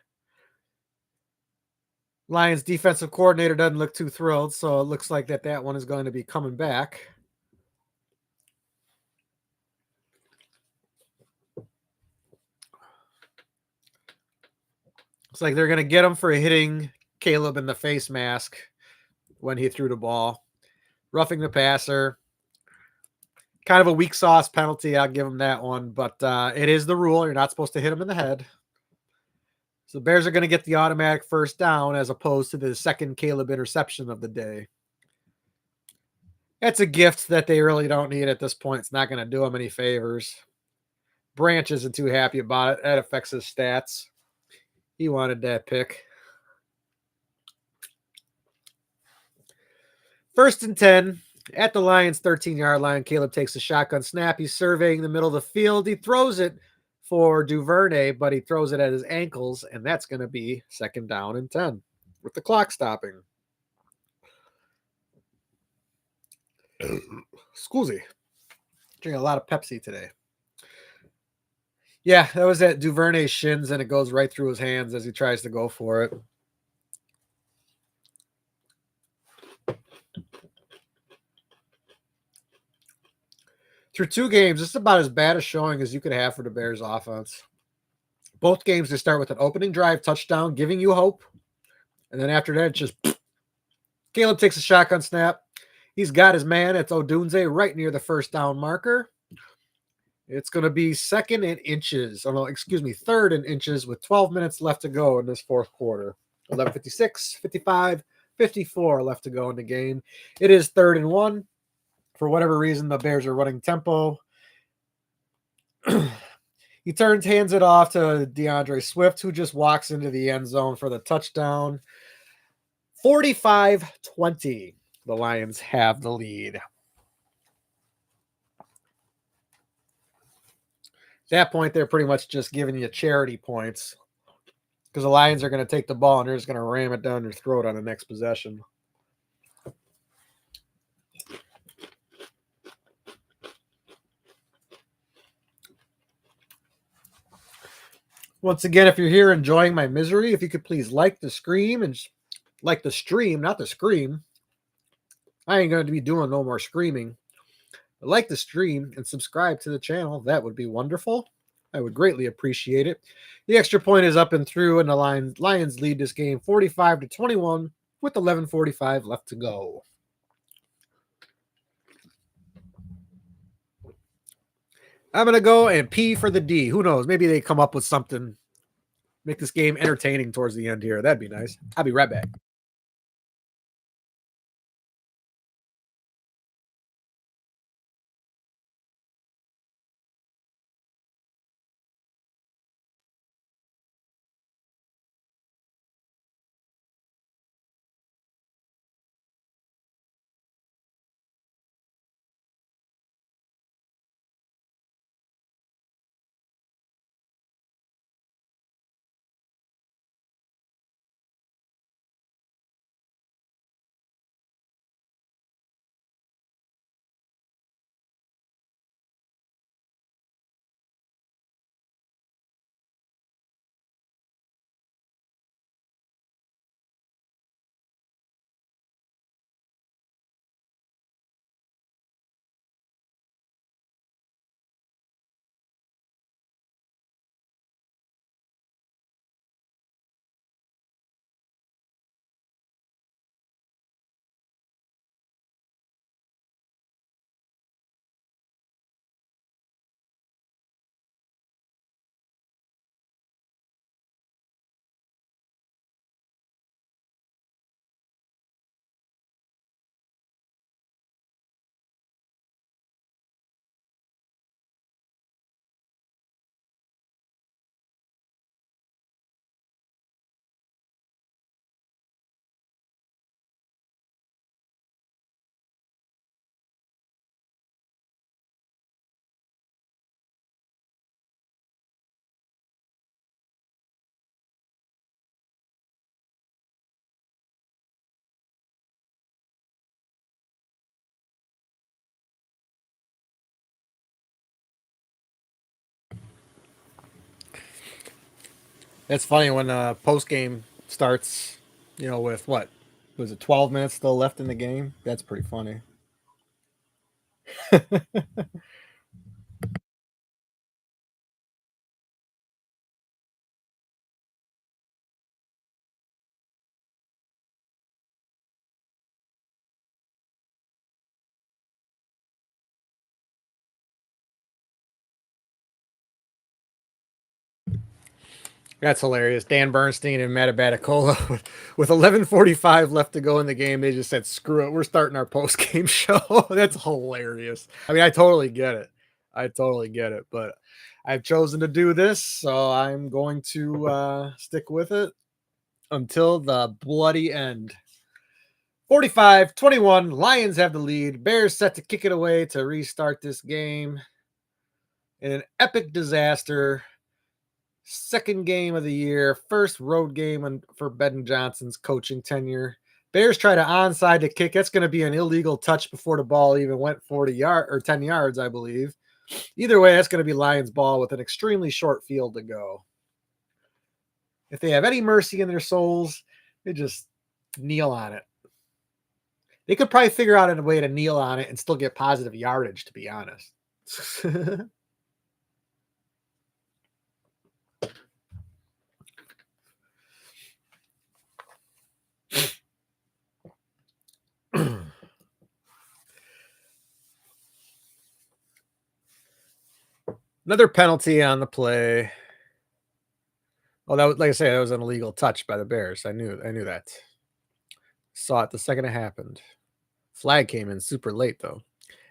Lions defensive coordinator doesn't look too thrilled, so it looks like that one is going to be coming back. Looks like they're going to get him for hitting Caleb in the face mask when he threw the ball. Roughing the passer. Kind of a weak sauce penalty. I'll give him that one, but it is the rule. You're not supposed to hit him in the head. So the Bears are going to get the automatic 1st down as opposed to the 2nd Caleb interception of the day. That's a gift that they really don't need at this point. It's not going to do them any favors. Branch isn't too happy about it. That affects his stats. He wanted that pick. 1st and 10 at the Lions' 13-yard line. Caleb takes a shotgun snap. He's surveying the middle of the field. He throws it for Duvernay, but he throws it at his ankles, and that's going to be 2nd down and 10 with the clock stopping. Scusi. Drinking a lot of Pepsi today. Yeah, that was at Duvernay's shins, and it goes right through his hands as he tries to go for it. Through 2 games, this is about as bad a showing as you could have for the Bears offense. Both games, they start with an opening drive touchdown, giving you hope. And then after that, it's just Caleb takes a shotgun snap. He's got his man. It's Odunze right near the 1st down marker. It's going to be 2nd and inches. Oh, no, excuse me, 3rd and inches with 12 minutes left to go in this 4th quarter. 11:56, 55, 54 left to go in the game. It is 3rd and 1. For whatever reason, the Bears are running tempo. He hands it off to DeAndre Swift, who just walks into the end zone for the touchdown. 45-20. The Lions have the lead. At that point, they're pretty much just giving you charity points because the Lions are going to take the ball and they're just going to ram it down your throat on the next possession. Once again, if you're here enjoying my misery, if you could please like the stream and like the stream, not the scream. I ain't going to be doing no more screaming. But like the stream and subscribe to the channel. That would be wonderful. I would greatly appreciate it. The extra point is up and through, and the Lions lead this game 45-21 with 11:45 left to go. I'm going to go and P for the D. Who knows? Maybe they come up with something. Make this game entertaining towards the end here. That'd be nice. I'll be right back. It's funny when post game starts, with what was it, 12 minutes still left in the game? That's pretty funny. That's hilarious. Dan Bernstein and Matt Abaticola with 11:45 left to go in the game. They just said, "Screw it, we're starting our post game show." That's hilarious. I mean, I totally get it. But I've chosen to do this, so I'm going to stick with it until the bloody end. 45-21, Lions have the lead. Bears set to kick it away to restart this game in an epic disaster. Second game of the year, first road game for Ben Johnson's coaching tenure. Bears try to onside the kick. That's going to be an illegal touch before the ball even went 40 yards or 10 yards, I believe. Either way, that's going to be Lions ball with an extremely short field to go. If they have any mercy in their souls, they just kneel on it. They could probably figure out a way to kneel on it and still get positive yardage, to be honest. Another penalty on the play. Oh, that was, like I say, that was an illegal touch by the Bears. I knew that. Saw it the second it happened. Flag came in super late though.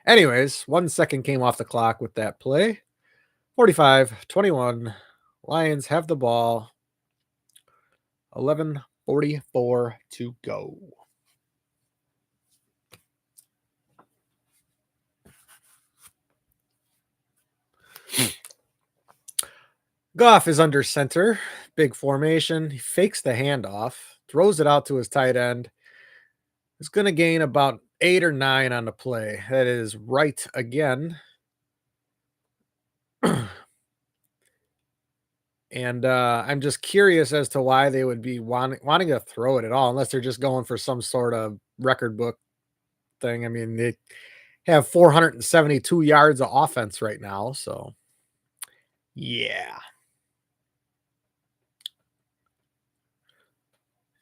Anyways, 1 second came off the clock with that play. 45-21. Lions have the ball. 11:44 to go. Goff is under center. Big formation. He fakes the handoff, throws it out to his tight end. He's going to gain about 8 or 9 on the play. That is right again. And I'm just curious as to why they would be wanting to throw it at all, unless they're just going for some sort of record book thing. I mean, they have 472 yards of offense right now. So, yeah.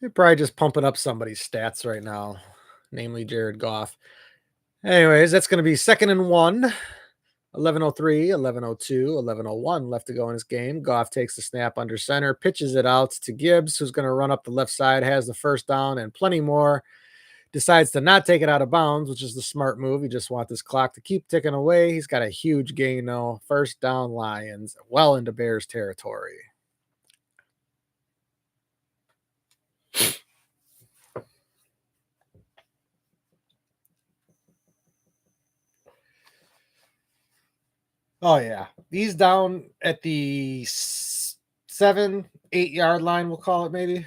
They're probably just pumping up somebody's stats right now, namely Jared Goff. Anyways, that's going to be 2nd and 1. 11:03, 11:02, 11:01 left to go in this game. Goff takes the snap under center, pitches it out to Gibbs, who's going to run up the left side, has the first down and plenty more. Decides to not take it out of bounds, which is the smart move. He just wants this clock to keep ticking away. He's got a huge gain, though. First down, Lions, well into Bears territory. Oh, yeah. He's down at the 7-8 yard line, we'll call it maybe.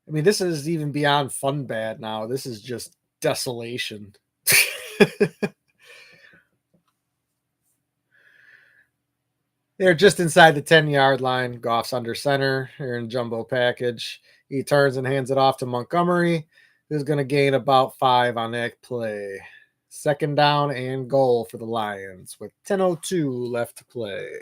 I mean, this is even beyond fun bad now. This is just desolation. They're just inside the 10-yard line. Goff's under center. They're in jumbo package. He turns and hands it off to Montgomery, who's going to gain about 5 on that play. 2nd down and goal for the Lions with 10:02 left to play.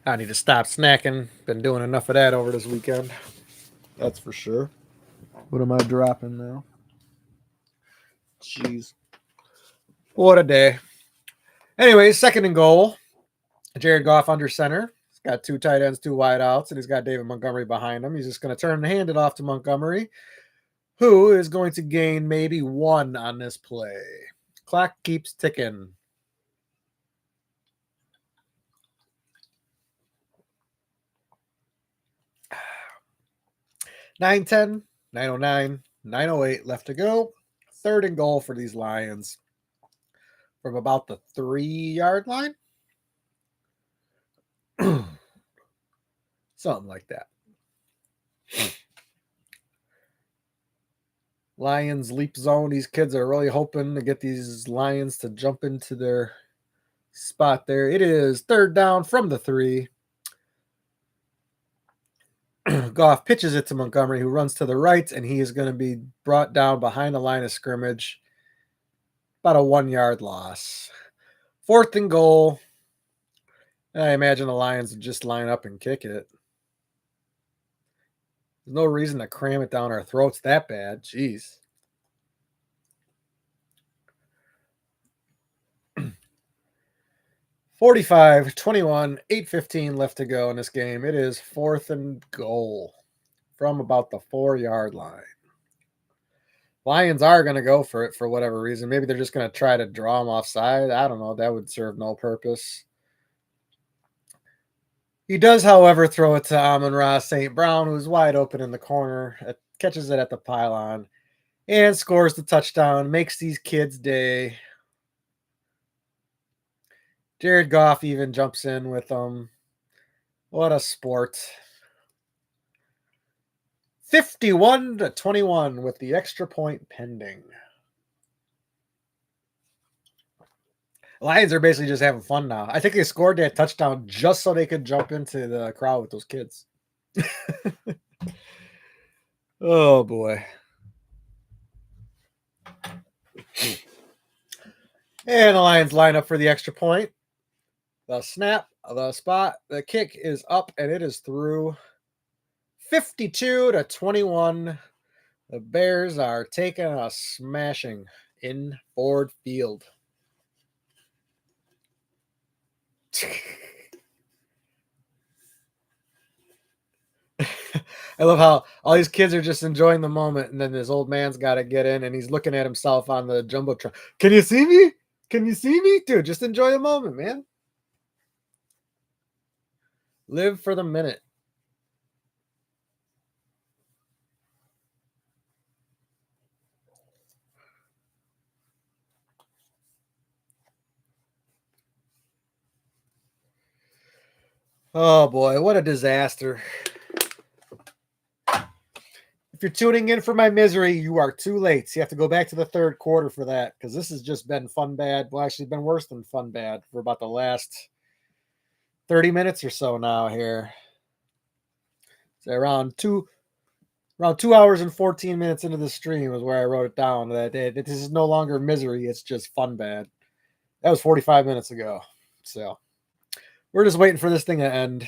I need to stop snacking. Been doing enough of that over this weekend. That's for sure. What am I dropping now? Jeez. What a day. Anyways, 2nd and goal. Jared Goff under center. He's got 2 tight ends, 2 wideouts, and he's got David Montgomery behind him. He's just going to turn and hand it off to Montgomery, who is going to gain maybe 1 on this play. Clock keeps ticking. (9:10), 9:09, 9:08 left to go. 3rd and goal for these Lions from about the 3-yard line. Something like that. Lions leap zone. These kids are really hoping to get these Lions to jump into their spot there. It is 3rd down from the 3. Goff pitches it to Montgomery, who runs to the right, and he is going to be brought down behind the line of scrimmage. About a 1-yard loss. 4th and goal. And I imagine the Lions would just line up and kick it. There's no reason to cram it down our throats that bad. Jeez. (45-21), 8:15 left to go in this game. It is 4th and goal from about the 4-yard line. Lions are going to go for it for whatever reason. Maybe they're just going to try to draw them offside. I don't know. That would serve no purpose. He does, however, throw it to Amon-Ra St. Brown, who's wide open in the corner, catches it at the pylon, and scores the touchdown, makes these kids' day. Jared Goff even jumps in with them. What a sport. 51-21 with the extra point pending. Lions are basically just having fun now. I think they scored that touchdown just so they could jump into the crowd with those kids. Oh, boy. And the Lions line up for the extra point. The snap, the spot, the kick is up, and it is through. 52-21. The Bears are taking a smashing in Ford Field. I love how all these kids are just enjoying the moment, and then this old man's got to get in, and he's looking at himself on the jumbotron. Can you see me? Can you see me? Dude, just enjoy the moment, man. Live for the minute. Oh, boy, what a disaster. If you're tuning in for my misery, you are too late. You have to go back to the 3rd quarter for that, because this has just been fun bad. Well, actually, been worse than fun bad for about the last 30 minutes or so now here. So around 2 hours and 14 minutes into the stream is where I wrote it down that this is no longer misery. It's just fun bad. That was 45 minutes ago. So we're just waiting for this thing to end.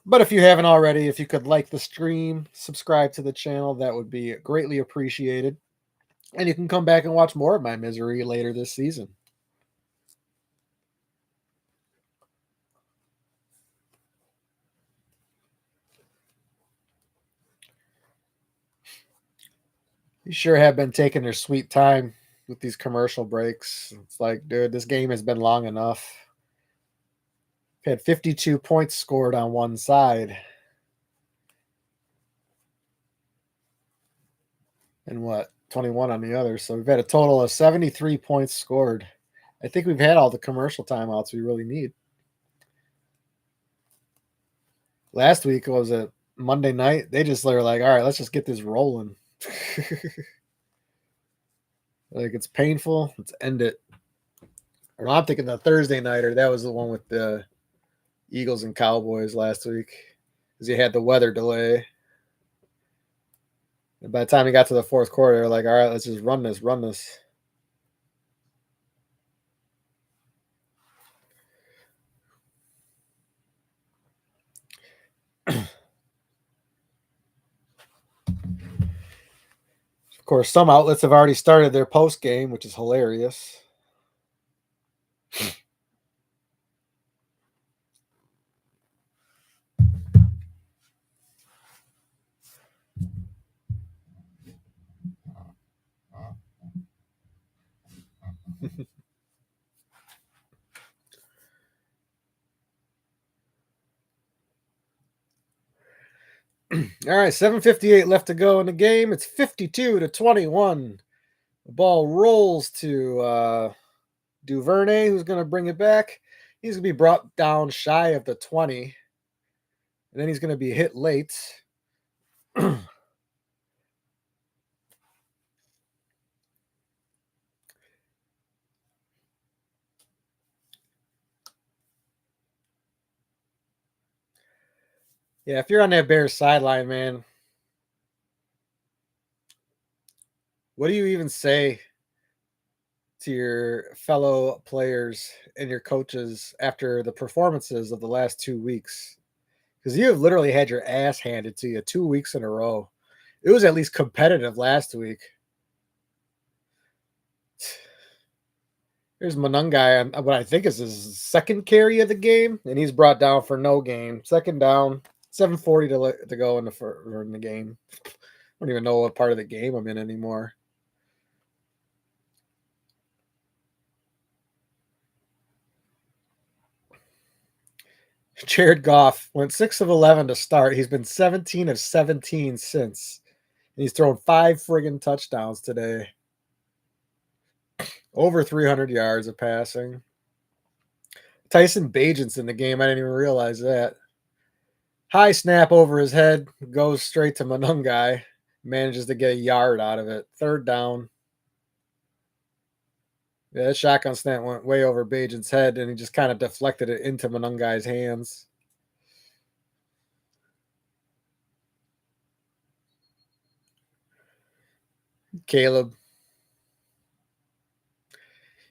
But if you haven't already, if you could like the stream, subscribe to the channel, that would be greatly appreciated. And you can come back and watch more of my misery later this season. You sure have been taking their sweet time with these commercial breaks. It's like, dude, this game has been long enough. Had 52 points scored on one side. And 21 on the other. So we've had a total of 73 points scored. I think we've had all the commercial timeouts we really need. Last week was a Monday night. They just were like, all right, let's just get this rolling. Like, it's painful. Let's end it. Or I'm thinking the Thursday nighter. That was the one with the Eagles and Cowboys last week, because you had the weather delay. And by the time we got to the 4th quarter, they're like, all right, let's just run this. Of course, some outlets have already started their post game, which is hilarious. All right, 7:58 left to go in the game. It's 52-21. The ball rolls to Duvernay, who's going to bring it back. He's going to be brought down shy of the 20, and then he's going to be hit late. Yeah, if you're on that Bears sideline, man, what do you even say to your fellow players and your coaches after the performances of the last 2 weeks? Because you have literally had your ass handed to you 2 weeks in a row. It was at least competitive last week. Here's Monungai on what I think is his second carry of the game, and he's brought down for no gain. Second down, 7:40 to go in the game. I don't even know what part of the game I'm in anymore. Jared Goff went 6 of 11 to start. He's been 17 of 17 since. And he's thrown 5 friggin' touchdowns today. Over 300 yards of passing. Tyson Bagent's in the game. I didn't even realize that. High snap over his head. Goes straight to Monungai. Manages to get a yard out of it. Third down. Yeah, that shotgun snap went way over Bagent's head, and he just kind of deflected it into Monungai's hands. Caleb.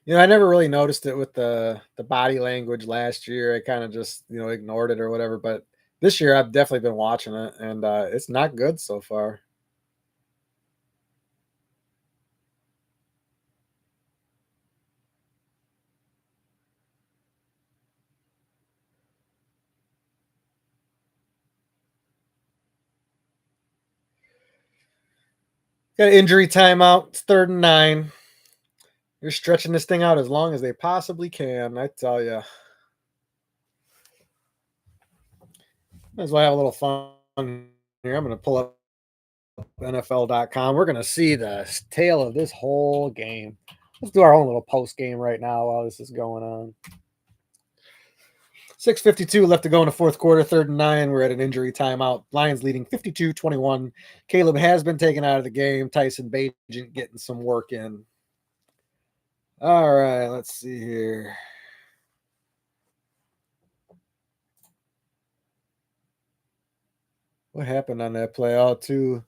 I never really noticed it with the body language last year. I kind of just, ignored it or whatever. But this year, I've definitely been watching it, and it's not good so far. Got an injury timeout. It's 3rd and 9. You're stretching this thing out as long as they possibly can, I tell you. Might as well have a little fun here. I'm going to pull up NFL.com. We're going to see the tail of this whole game. Let's do our own little post game right now while this is going on. 6:52 left to go in the fourth quarter, 3rd and 9. We're at an injury timeout. Lions leading 52-21. Caleb has been taken out of the game. Tyson Bagent getting some work in. All right, let's see here. What happened on that play? Oh, two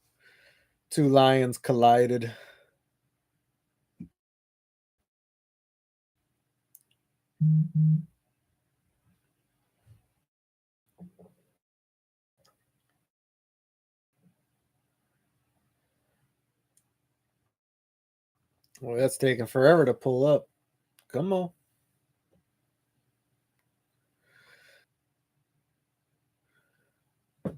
Lions collided. Well, that's taking forever to pull up. Come on.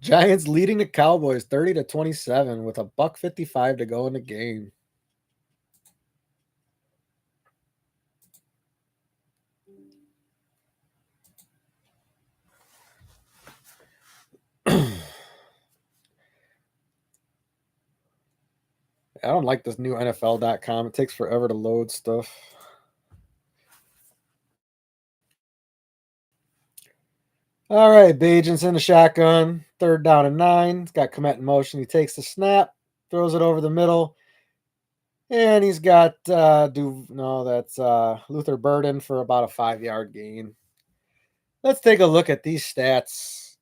Giants leading the Cowboys 30-27 with a $1:55 to go in the game. I don't like this new NFL.com. It takes forever to load stuff. All right, Bagent's in the shotgun. 3rd down and 9. He's got Kmet in motion. He takes the snap, throws it over the middle, and he's got that's Luther Burden for about a 5-yard gain. Let's take a look at these stats.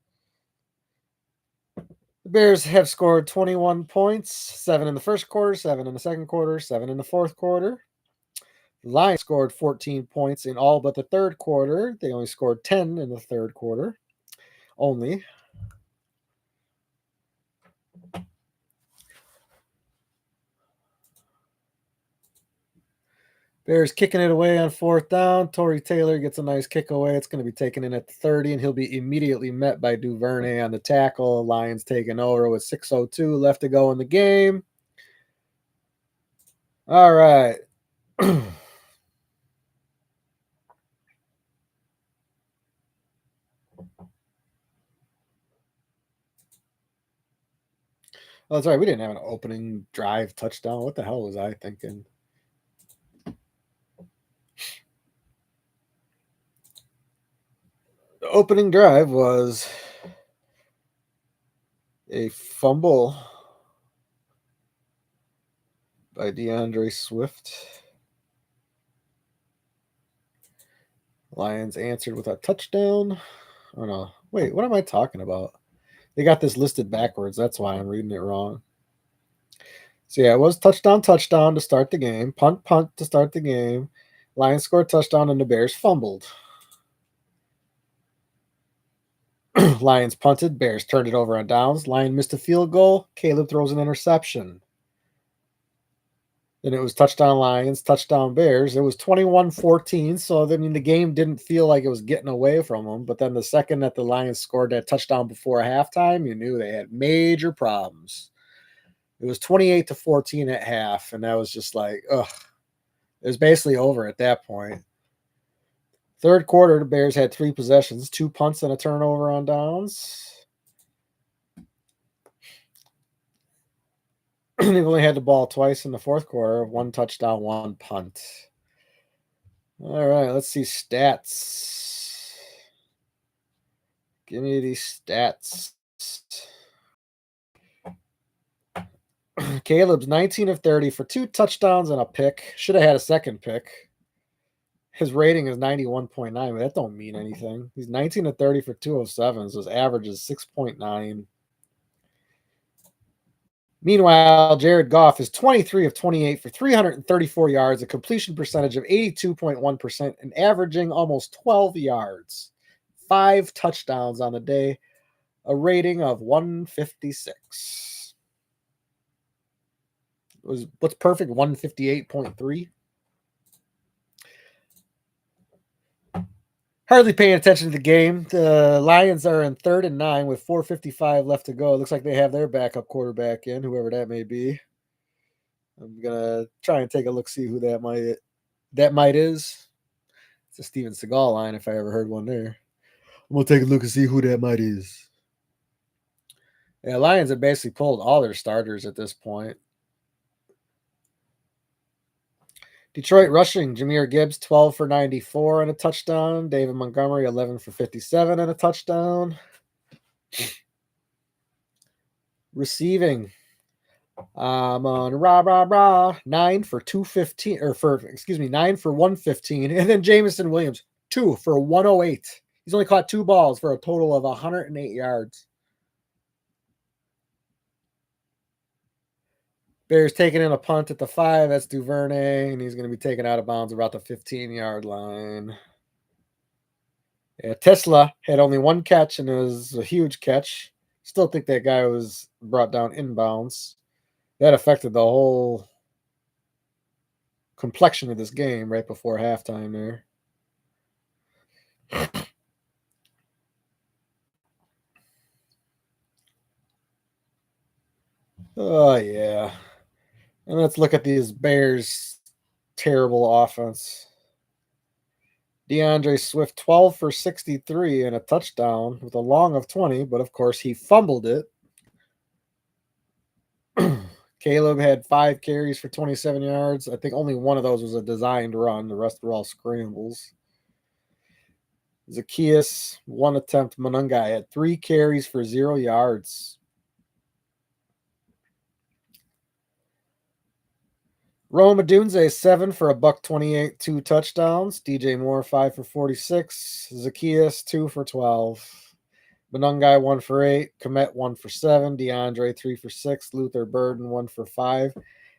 The Bears have scored 21 points, 7 in the first quarter, 7 in the second quarter, 7 in the fourth quarter. The Lions scored 14 points in all but the third quarter. They only scored 10 in the third quarter. Only. Bears kicking it away on 4th down. Torrey Taylor gets a nice kick away. It's going to be taken in at the 30, and he'll be immediately met by Duvernay on the tackle. Lions taking over with 6:02 left to go in the game. All right. Oh, that's right. We didn't have an opening drive touchdown. What the hell was I thinking? The opening drive was a fumble by DeAndre Swift. Lions answered with a touchdown. Oh no. Wait, what am I talking about? They got this listed backwards. That's why I'm reading it wrong. So yeah, it was touchdown to start the game. Punt to start the game. Lions scored touchdown and the Bears fumbled. Lions punted. Bears turned it over on downs. Lion missed a field goal. Caleb throws an interception. Then it was touchdown Lions, touchdown Bears. It was 21-14. So, I mean, the game didn't feel like it was getting away from them. But then the second that the Lions scored that touchdown before halftime, you knew they had major problems. It was 28-14 at half. And that was just like, ugh. It was basically over at that point. Third quarter, the Bears had 3 possessions, 2 punts and a turnover on downs. They've only had the ball twice in the fourth quarter, 1 touchdown, 1 punt. All right, let's see stats. Give me these stats. Caleb's 19 of 30 for 2 touchdowns and a pick. Should have had a second pick. His rating is 91.9, but that don't mean anything. He's 19 of 30 for 207, so his average is 6.9. Meanwhile, Jared Goff is 23 of 28 for 334 yards, a completion percentage of 82.1%, and averaging almost 12 yards. 5 touchdowns on the day, a rating of 156. What's perfect? 158.3. Hardly paying attention to the game. The Lions are in 3rd and 9 with 4:55 left to go. It looks like they have their backup quarterback in, whoever that may be. I'm gonna try and take a look, see who that might is. It's a Steven Seagal line if I ever heard one there. I'm gonna take a look and see who that might is. Yeah, Lions have basically pulled all their starters at this point. Detroit rushing, Jahmyr Gibbs, 12 for 94 and a touchdown. David Montgomery, 11 for 57 and a touchdown. Receiving, I'm on 9 for 215, 9 for 115. And then Jameson Williams, 2 for 108. He's only caught 2 balls for a total of 108 yards. Bears taking in a punt at the 5. That's Duvernay, and he's going to be taken out of bounds about the 15-yard line. Yeah, Tesla had only 1 catch, and it was a huge catch. Still think that guy was brought down inbounds. That affected the whole complexion of this game right before halftime there. Oh, yeah. And let's look at these Bears' terrible offense. DeAndre Swift, 12 for 63 and a touchdown with a long of 20, but of course he fumbled it. Caleb had 5 carries for 27 yards. I think only one of those was a designed run. The rest were all scrambles. Zacchaeus, 1 attempt. Monungai had 3 carries for 0 yards. Rome Odunze, 7 for $128, 2 touchdowns. DJ Moore, 5 for 46. Zacchaeus, 2 for 12. Monungai, 1 for 8. Komet, 1 for 7. DeAndre, 3 for 6. Luther Burden, 1 for 5.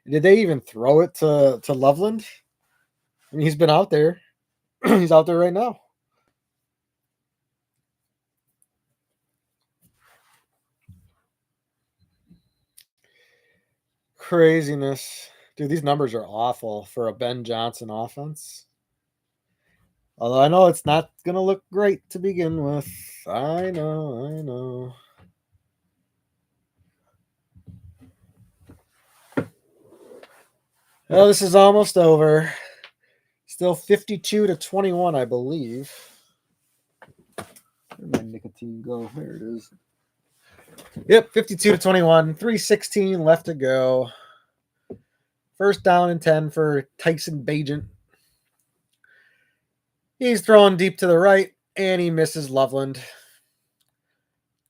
Did they even throw it to Loveland? I mean, he's been out there. He's out there right now. Craziness. Dude, these numbers are awful for a Ben Johnson offense. Although I know it's not going to look great to begin with. I know. Well, this is almost over. Still 52-21, I believe. Where did my nicotine go? There it is. Yep, 52-21. 3:16 left to go. First down and 10 for Tyson Bagent. He's throwing deep to the right. And he misses Loveland.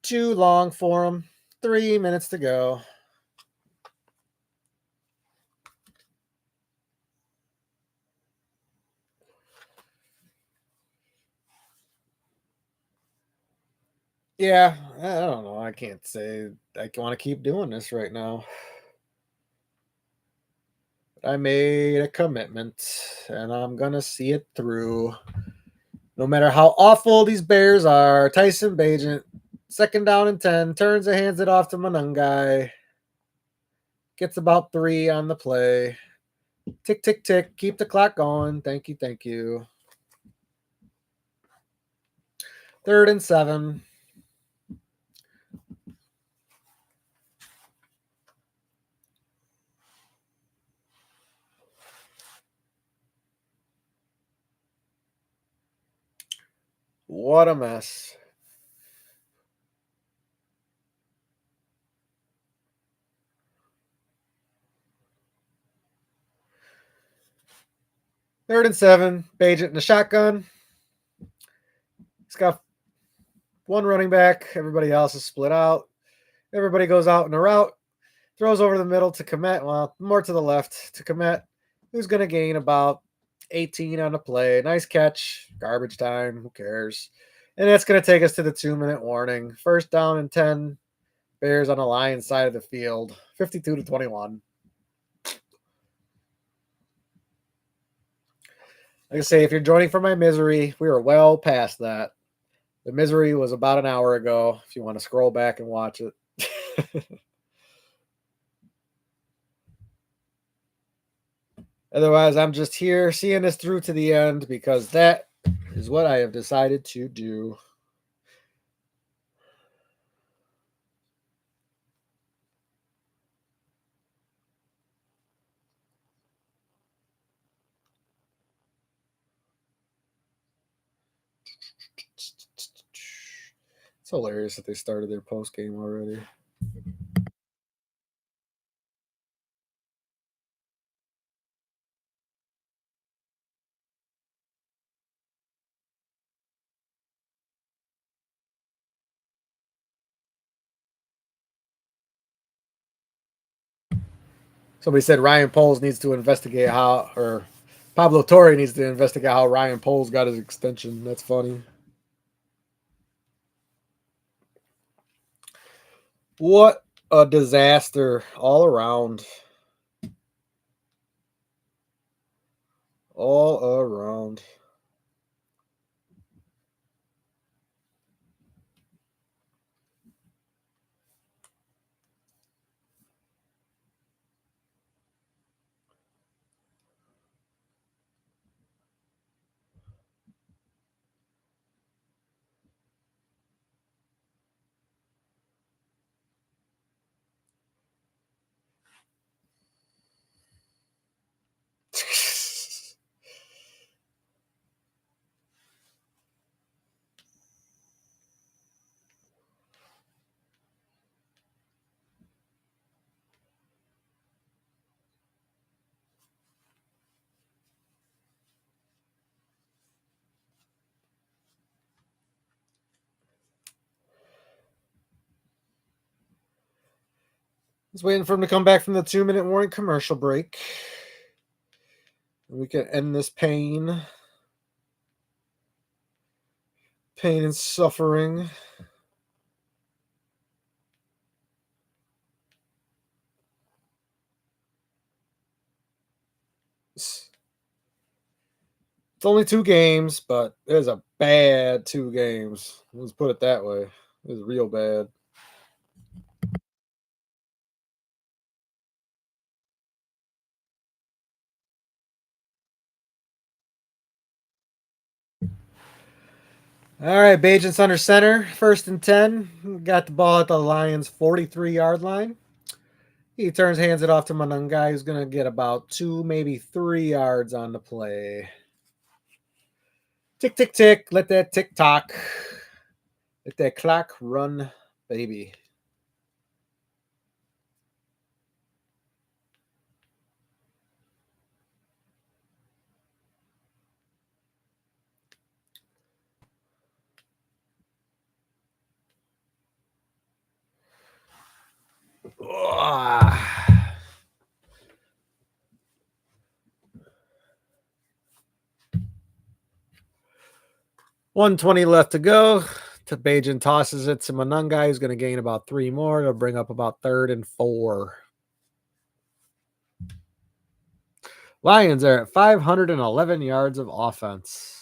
Too long for him. 3 minutes to go. Yeah, I don't know. I can't say I want to keep doing this right now. I made a commitment and I'm going to see it through. No matter how awful these Bears are, Tyson Bagent, 2nd down and 10, turns and hands it off to Manungai. Gets about 3 on the play. Tick, tick, tick. Keep the clock going. Thank you, thank you. 3rd and 7. What a mess. Third and 7. Bagent in the shotgun. He's got one running back. Everybody else is split out. Everybody goes out in a route. Throws over the middle to Komet. Well, more to the left to Komet, who's going to gain about 18 on the play. Nice catch. Garbage time. Who cares? And that's going to take us to the 2-minute warning. 1st down and 10. Bears on the Lions side of the field. 52-21. Like I say, if you're joining from my misery, we are well past that. The misery was about an hour ago, if you want to scroll back and watch it. Otherwise, I'm just here seeing this through to the end because that is what I have decided to do. It's hilarious that they started their post game already. Somebody said Ryan Poles needs to investigate how, or Pablo Torre needs to investigate how Ryan Poles got his extension. That's funny. What a disaster all around. All around. Just waiting for him to come back from the 2-minute warning commercial break. We can end this pain and suffering. It's only 2 games, but it was a bad 2 games. Let's put it that way. It was real bad. All right, Bagent's under center, 1st and 10. Got the ball at the Lions' 43-yard line. He turns, hands it off to Manungai, who's going to get about 2, maybe 3 yards on the play. Tick, tick, tick. Let that tick tock. Let that clock run, baby. 120 left to go. Bajan tosses it to Monungai, who's going to gain about 3 more. It'll bring up about 3rd and 4. Lions are at 511 yards of offense.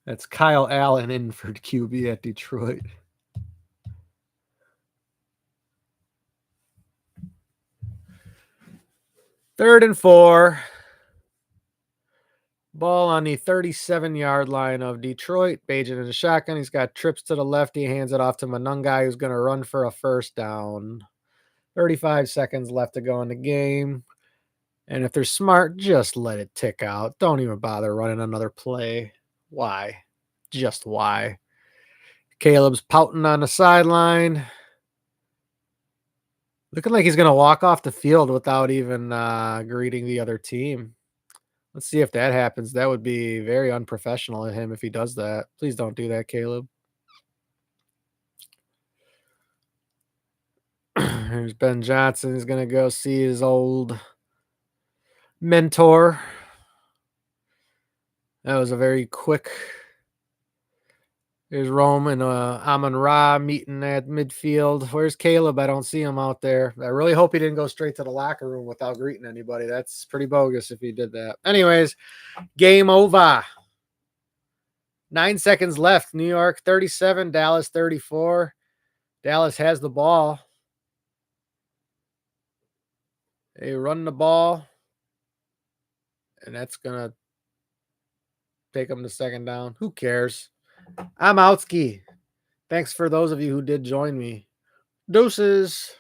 That's Kyle Allen in for QB at Detroit. Third and 4. Ball on the 37-yard line of Detroit. Bajan in the shotgun. He's got trips to the left. He hands it off to Monungai, who's going to run for a first down. 35 seconds left to go in the game. And if they're smart, just let it tick out. Don't even bother running another play. Why? Just why? Caleb's pouting on the sideline. Looking like he's going to walk off the field without even greeting the other team. Let's see if that happens. That would be very unprofessional of him if he does that. Please don't do that, Caleb. Here's Ben Johnson. He's going to go see his old mentor. That was a very quick. There's Rome and Amon Ra meeting at midfield. Where's Caleb? I don't see him out there. I really hope he didn't go straight to the locker room without greeting anybody. That's pretty bogus if he did that. Anyways, game over. 9 seconds left. New York 37, Dallas 34. Dallas has the ball. They run the ball. And that's going to take them to second down. Who cares? I'm Outski. Thanks for those of you who did join me. Deuces.